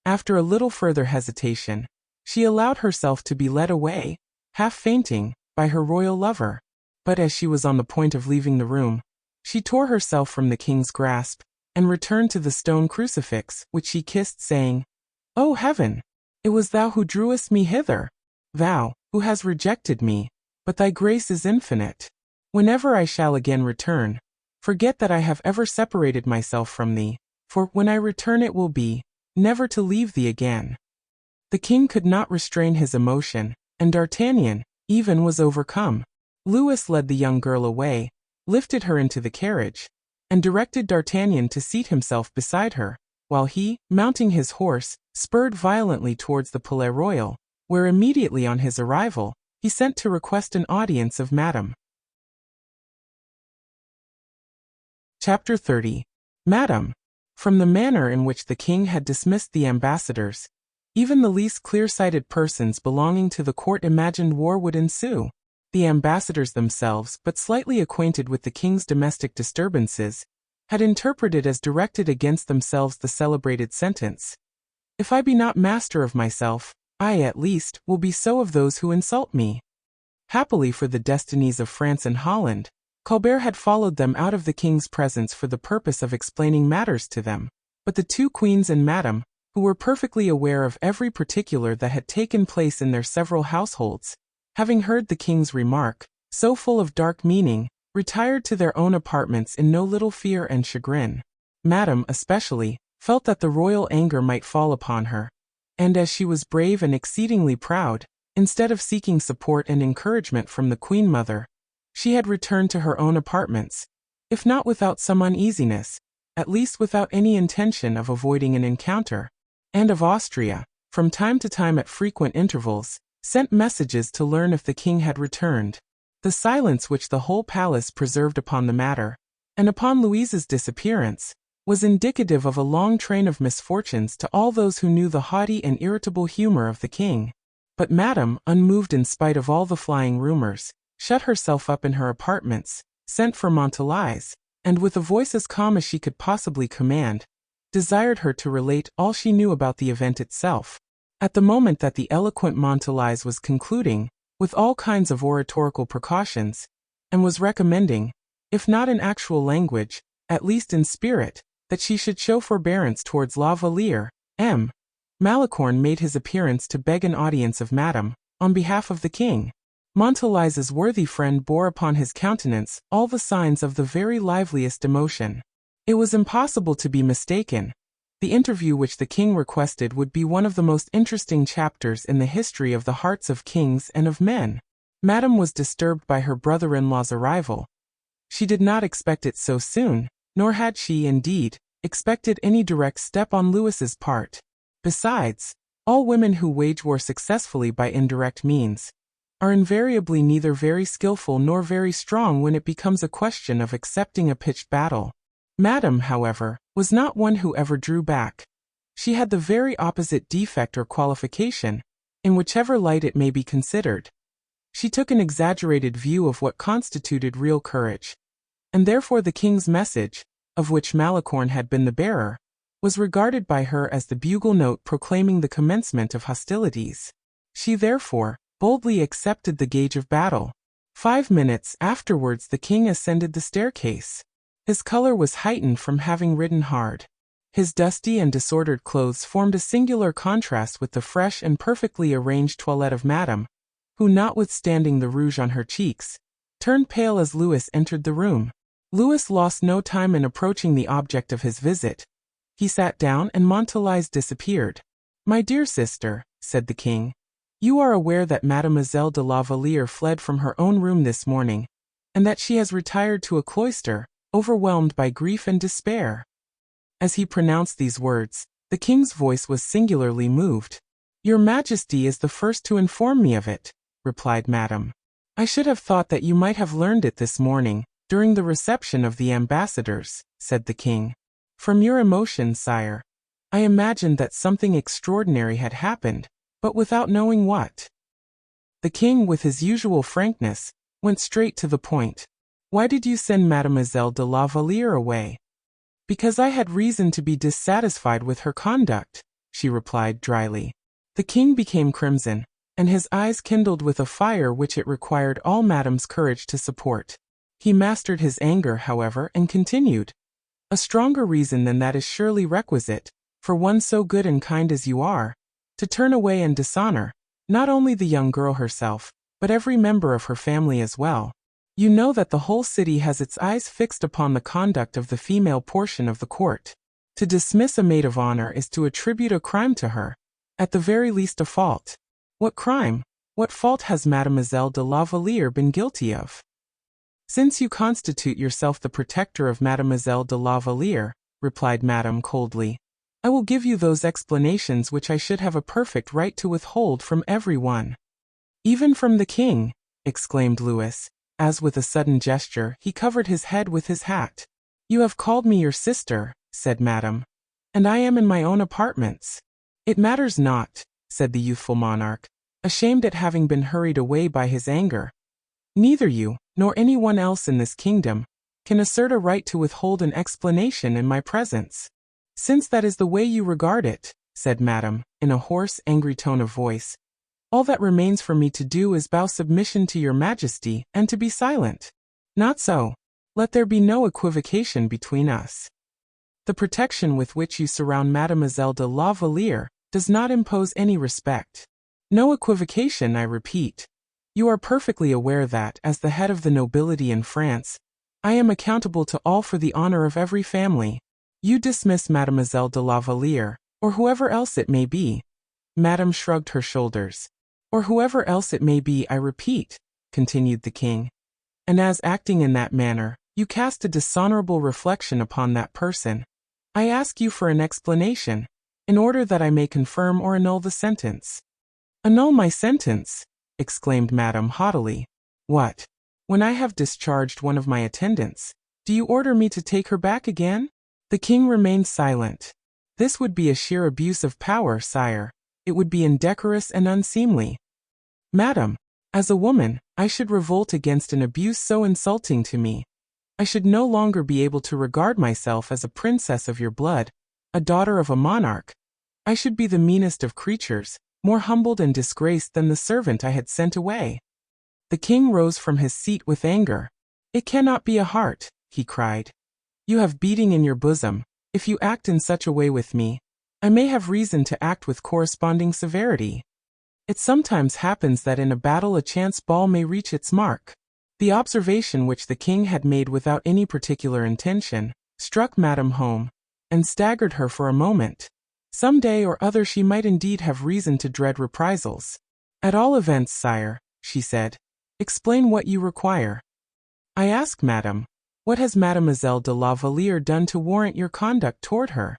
After a little further hesitation, she allowed herself to be led away, half fainting, by her royal lover. But as she was on the point of leaving the room, she tore herself from the king's grasp, and returned to the stone crucifix, which she kissed, saying, "O heaven! It was thou who drewest me hither. Thou, who hast rejected me, but thy grace is infinite. Whenever I shall again return, forget that I have ever separated myself from thee, for when I return it will be, never to leave thee again." The king could not restrain his emotion, and D'Artagnan, even, was overcome. Louise led the young girl away, lifted her into the carriage, and directed D'Artagnan to seat himself beside her, while he, mounting his horse, spurred violently towards the Palais Royal, where immediately on his arrival, he sent to request an audience of Madame. Chapter 30. Madame. From the manner in which the king had dismissed the ambassadors, even the least clear-sighted persons belonging to the court imagined war would ensue. The ambassadors themselves, but slightly acquainted with the king's domestic disturbances, had interpreted as directed against themselves the celebrated sentence, "If I be not master of myself, I, at least, will be so of those who insult me." Happily for the destinies of France and Holland, Colbert had followed them out of the king's presence for the purpose of explaining matters to them, but the two queens and Madame, who were perfectly aware of every particular that had taken place in their several households, having heard the king's remark, so full of dark meaning, retired to their own apartments in no little fear and chagrin. Madame, especially, felt that the royal anger might fall upon her, and as she was brave and exceedingly proud, instead of seeking support and encouragement from the Queen Mother, she had returned to her own apartments, if not without some uneasiness, at least without any intention of avoiding an encounter, and of Austria, from time to time at frequent intervals, sent messages to learn if the king had returned. The silence which the whole palace preserved upon the matter, and upon Louise's disappearance, was indicative of a long train of misfortunes to all those who knew the haughty and irritable humor of the king. But Madame, unmoved in spite of all the flying rumors, shut herself up in her apartments, sent for Montalais, and with a voice as calm as she could possibly command, desired her to relate all she knew about the event itself. At the moment that the eloquent Montalais was concluding, with all kinds of oratorical precautions, and was recommending, if not in actual language, at least in spirit, that she should show forbearance towards La Valliere, M. Malicorne made his appearance to beg an audience of Madame, on behalf of the king. Montalais's worthy friend bore upon his countenance all the signs of the very liveliest emotion. It was impossible to be mistaken. The interview which the king requested would be one of the most interesting chapters in the history of the hearts of kings and of men. Madame was disturbed by her brother-in-law's arrival. She did not expect it so soon, nor had she, indeed, expected any direct step on Louis's part. Besides, all women who wage war successfully by indirect means are invariably neither very skillful nor very strong when it becomes a question of accepting a pitched battle. Madame, however, was not one who ever drew back. She had the very opposite defect or qualification, in whichever light it may be considered. She took an exaggerated view of what constituted real courage, and therefore the king's message, of which Malicorne had been the bearer, was regarded by her as the bugle note proclaiming the commencement of hostilities. She therefore boldly accepted the gage of battle. 5 minutes afterwards the king ascended the staircase. His color was heightened from having ridden hard. His dusty and disordered clothes formed a singular contrast with the fresh and perfectly arranged toilette of Madame, who, notwithstanding the rouge on her cheeks, turned pale as Louis entered the room. Louis lost no time in approaching the object of his visit. He sat down and Montalice disappeared. "My dear sister," said the king, "you are aware that Mademoiselle de la Valliere fled from her own room this morning, and that she has retired to a cloister, overwhelmed by grief and despair." As he pronounced these words, the king's voice was singularly moved. "Your Majesty is the first to inform me of it," replied Madame. "I should have thought that you might have learned it this morning, during the reception of the ambassadors," said the king. "From your emotion, sire, I imagined that something extraordinary had happened, but without knowing what." The king, with his usual frankness, went straight to the point. "Why did you send Mademoiselle de la Valliere away?" "Because I had reason to be dissatisfied with her conduct," she replied dryly. The king became crimson, and his eyes kindled with a fire which it required all Madame's courage to support. He mastered his anger, however, and continued, "A stronger reason than that is surely requisite, for one so good and kind as you are, to turn away and dishonor, not only the young girl herself, but every member of her family as well. You know that the whole city has its eyes fixed upon the conduct of the female portion of the court. To dismiss a maid of honor is to attribute a crime to her, at the very least a fault. What crime, what fault has Mademoiselle de la Valliere been guilty of?" "Since you constitute yourself the protector of Mademoiselle de la Valliere," replied Madame coldly, "I will give you those explanations which I should have a perfect right to withhold from every one." "Even from the king?" exclaimed Louis, as with a sudden gesture he covered his head with his hat. "You have called me your sister," said Madame, "and I am in my own apartments." "It matters not," said the youthful monarch, ashamed at having been hurried away by his anger. "Neither you, nor anyone else in this kingdom, can assert a right to withhold an explanation in my presence." "Since that is the way you regard it," said Madame, in a hoarse, angry tone of voice, "all that remains for me to do is bow submission to your Majesty, and to be silent." "Not so. Let there be no equivocation between us. The protection with which you surround Mademoiselle de la Valliere does not impose any respect. No equivocation, I repeat. You are perfectly aware that, as the head of the nobility in France, I am accountable to all for the honor of every family. You dismiss Mademoiselle de la Valliere, or whoever else it may be." Madame shrugged her shoulders. "Or whoever else it may be, I repeat," continued the king. "And as, acting in that manner, you cast a dishonorable reflection upon that person, I ask you for an explanation, in order that I may confirm or annul the sentence." "Annul my sentence?" exclaimed Madame haughtily. "What? When I have discharged one of my attendants, do you order me to take her back again?" The king remained silent. "This would be a sheer abuse of power, sire. It would be indecorous and unseemly." "Madame, as a woman, I should revolt against an abuse so insulting to me. I should no longer be able to regard myself as a princess of your blood, a daughter of a monarch. I should be the meanest of creatures, more humbled and disgraced than the servant I had sent away." The king rose from his seat with anger. "It cannot be a heart," he cried. "You have beating in your bosom. If you act in such a way with me, I may have reason to act with corresponding severity. It sometimes happens that in a battle a chance ball may reach its mark." The observation, which the king had made without any particular intention, struck Madame home, and staggered her for a moment. Some day or other she might indeed have reason to dread reprisals. "At all events, sire," she said, "explain what you require." "I ask, Madame, what has Mademoiselle de la Valliere done to warrant your conduct toward her?"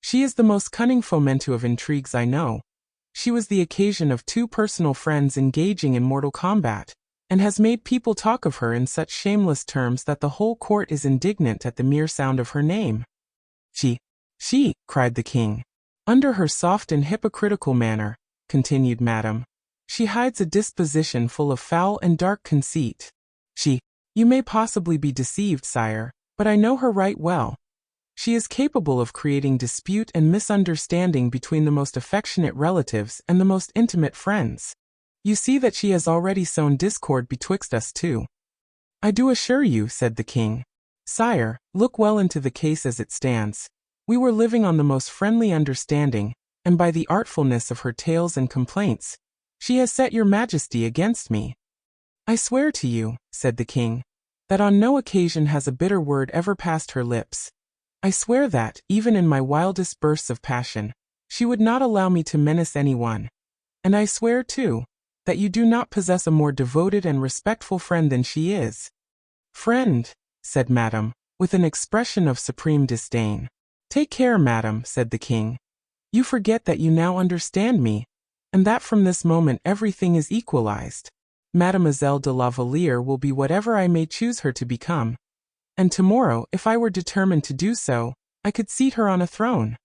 "She is the most cunning fomento of intrigues I know. She was the occasion of 2 personal friends engaging in mortal combat, and has made people talk of her in such shameless terms that the whole court is indignant at the mere sound of her name." She, cried the king. "Under her soft and hypocritical manner," continued Madame, She hides a disposition full of foul and dark conceit. You may possibly be deceived, sire, but I know her right well. She is capable of creating dispute and misunderstanding between the most affectionate relatives and the most intimate friends. You see that she has already sown discord betwixt us two. I do assure you, said the king. Sire, look well into the case as it stands. We were living on the most friendly understanding, and by the artfulness of her tales and complaints, she has set your majesty against me. I swear to you, said the king, that on no occasion has a bitter word ever passed her lips. I swear that, even in my wildest bursts of passion, she would not allow me to menace anyone. And I swear, too, that you do not possess a more devoted and respectful friend than she is. Friend, said Madame, with an expression of supreme disdain. Take care, Madame, said the king. You forget that you now understand me, and that from this moment everything is equalized. Mademoiselle de la Valliere will be whatever I may choose her to become. And tomorrow, if I were determined to do so, I could seat her on a throne.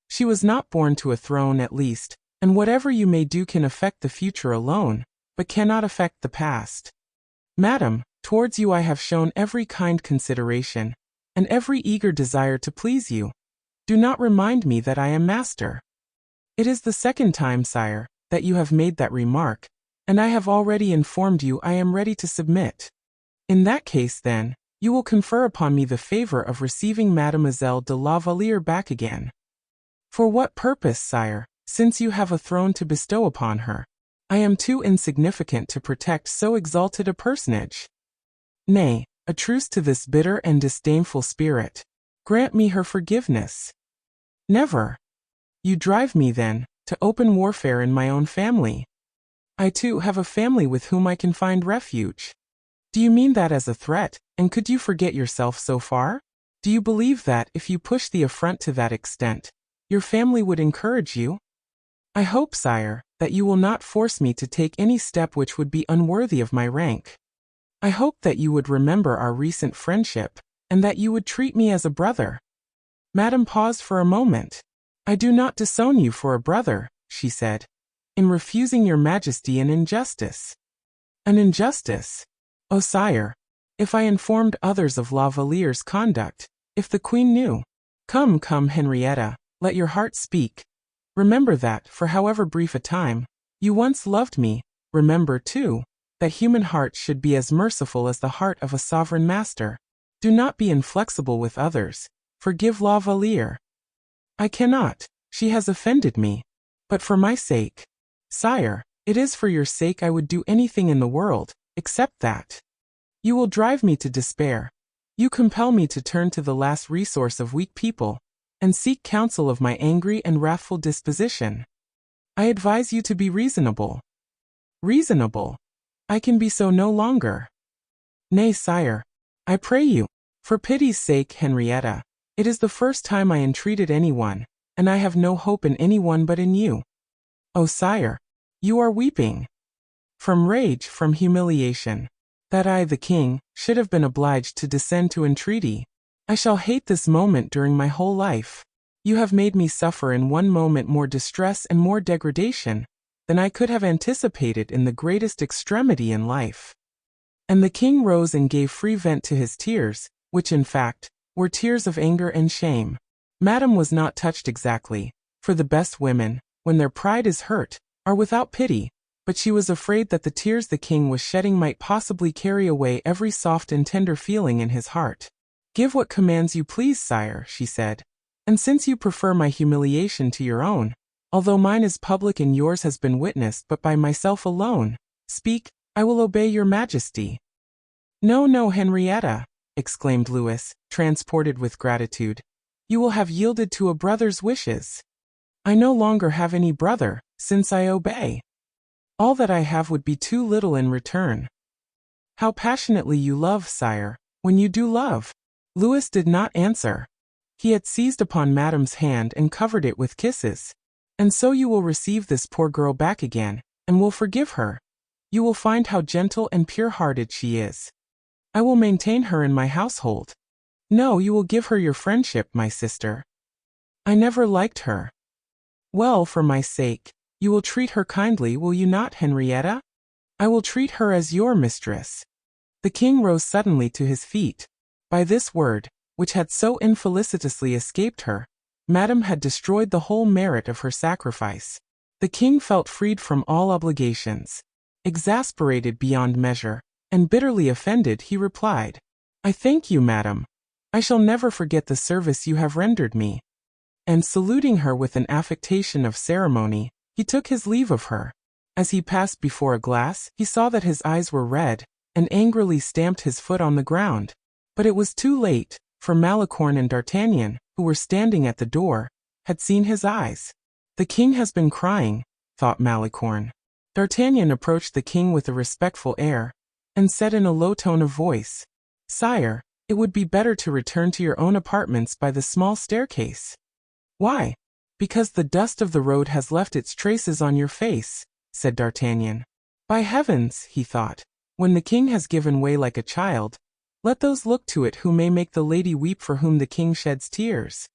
She was not born to a throne, at least, and whatever you may do can affect the future alone, but cannot affect the past. Madam, towards you I have shown every kind consideration, and every eager desire to please you. Do not remind me that I am master. It is the second time, sire, that you have made that remark, and I have already informed you I am ready to submit. In that case, then, you will confer upon me the favor of receiving Mademoiselle de la Valliere back again. For what purpose, sire, since you have a throne to bestow upon her? I am too insignificant to protect so exalted a personage. Nay, a truce to this bitter and disdainful spirit. Grant me her forgiveness. Never. You drive me, then, to open warfare in my own family. I too have a family with whom I can find refuge. Do you mean that as a threat, and could you forget yourself so far? Do you believe that, if you push the affront to that extent, your family would encourage you? I hope, sire, that you will not force me to take any step which would be unworthy of my rank. I hope that you would remember our recent friendship, and that you would treat me as a brother. Madame paused for a moment. I do not disown you for a brother, she said, in refusing your majesty an injustice. An injustice? Oh, sire, if I informed others of La Valliere's conduct, if the queen knew. Come, come, Henrietta, let your heart speak. Remember that, for however brief a time, you once loved me. Remember, too, that human hearts should be as merciful as the heart of a sovereign master. Do not be inflexible with others. Forgive La Valliere. I cannot. She has offended me. But for my sake. Sire, it is for your sake I would do anything in the world, except that. You will drive me to despair. You compel me to turn to the last resource of weak people, and seek counsel of my angry and wrathful disposition. I advise you to be reasonable. Reasonable? I can be so no longer. Nay, sire, I pray you, for pity's sake, Henrietta, it is the first time I entreated anyone, and I have no hope in anyone but in you. Oh, sire, you are weeping. From rage, from humiliation. That I, the king, should have been obliged to descend to entreaty. I shall hate this moment during my whole life. You have made me suffer in one moment more distress and more degradation than I could have anticipated in the greatest extremity in life. And the king rose and gave free vent to his tears, which in fact, were tears of anger and shame. Madame was not touched exactly, for the best women, when their pride is hurt, are without pity, but she was afraid that the tears the king was shedding might possibly carry away every soft and tender feeling in his heart. Give what commands you please, sire, she said. And since you prefer my humiliation to your own, although mine is public and yours has been witnessed but by myself alone, speak, I will obey your majesty. No, no, Henrietta, exclaimed Louise, transported with gratitude. You will have yielded to a brother's wishes. I no longer have any brother, since I obey. All that I have would be too little in return. How passionately you love, sire, when you do love. Louis did not answer. He had seized upon Madame's hand and covered it with kisses. And so you will receive this poor girl back again, and will forgive her. You will find how gentle and pure-hearted she is. I will maintain her in my household. No, you will give her your friendship, my sister. I never liked her. Well, for my sake, You will treat her kindly, will you not, Henrietta? I will treat her as your mistress. The king rose suddenly to his feet. By this word, which had so infelicitously escaped her, Madame had destroyed the whole merit of her sacrifice. The king felt freed from all obligations. Exasperated beyond measure, and bitterly offended, he replied, I thank you, madam. I shall never forget the service you have rendered me. And saluting her with an affectation of ceremony, he took his leave of her. As he passed before a glass, he saw that his eyes were red, and angrily stamped his foot on the ground. But it was too late, for Malicorne and D'Artagnan, who were standing at the door, had seen his eyes. The king has been crying, thought Malicorne. D'Artagnan approached the king with a respectful air, and said in a low tone of voice, Sire, it would be better to return to your own apartments by the small staircase. Why? Because the dust of the road has left its traces on your face, said D'Artagnan. By heavens, he thought, when the king has given way like a child, let those look to it who may make the lady weep for whom the king sheds tears.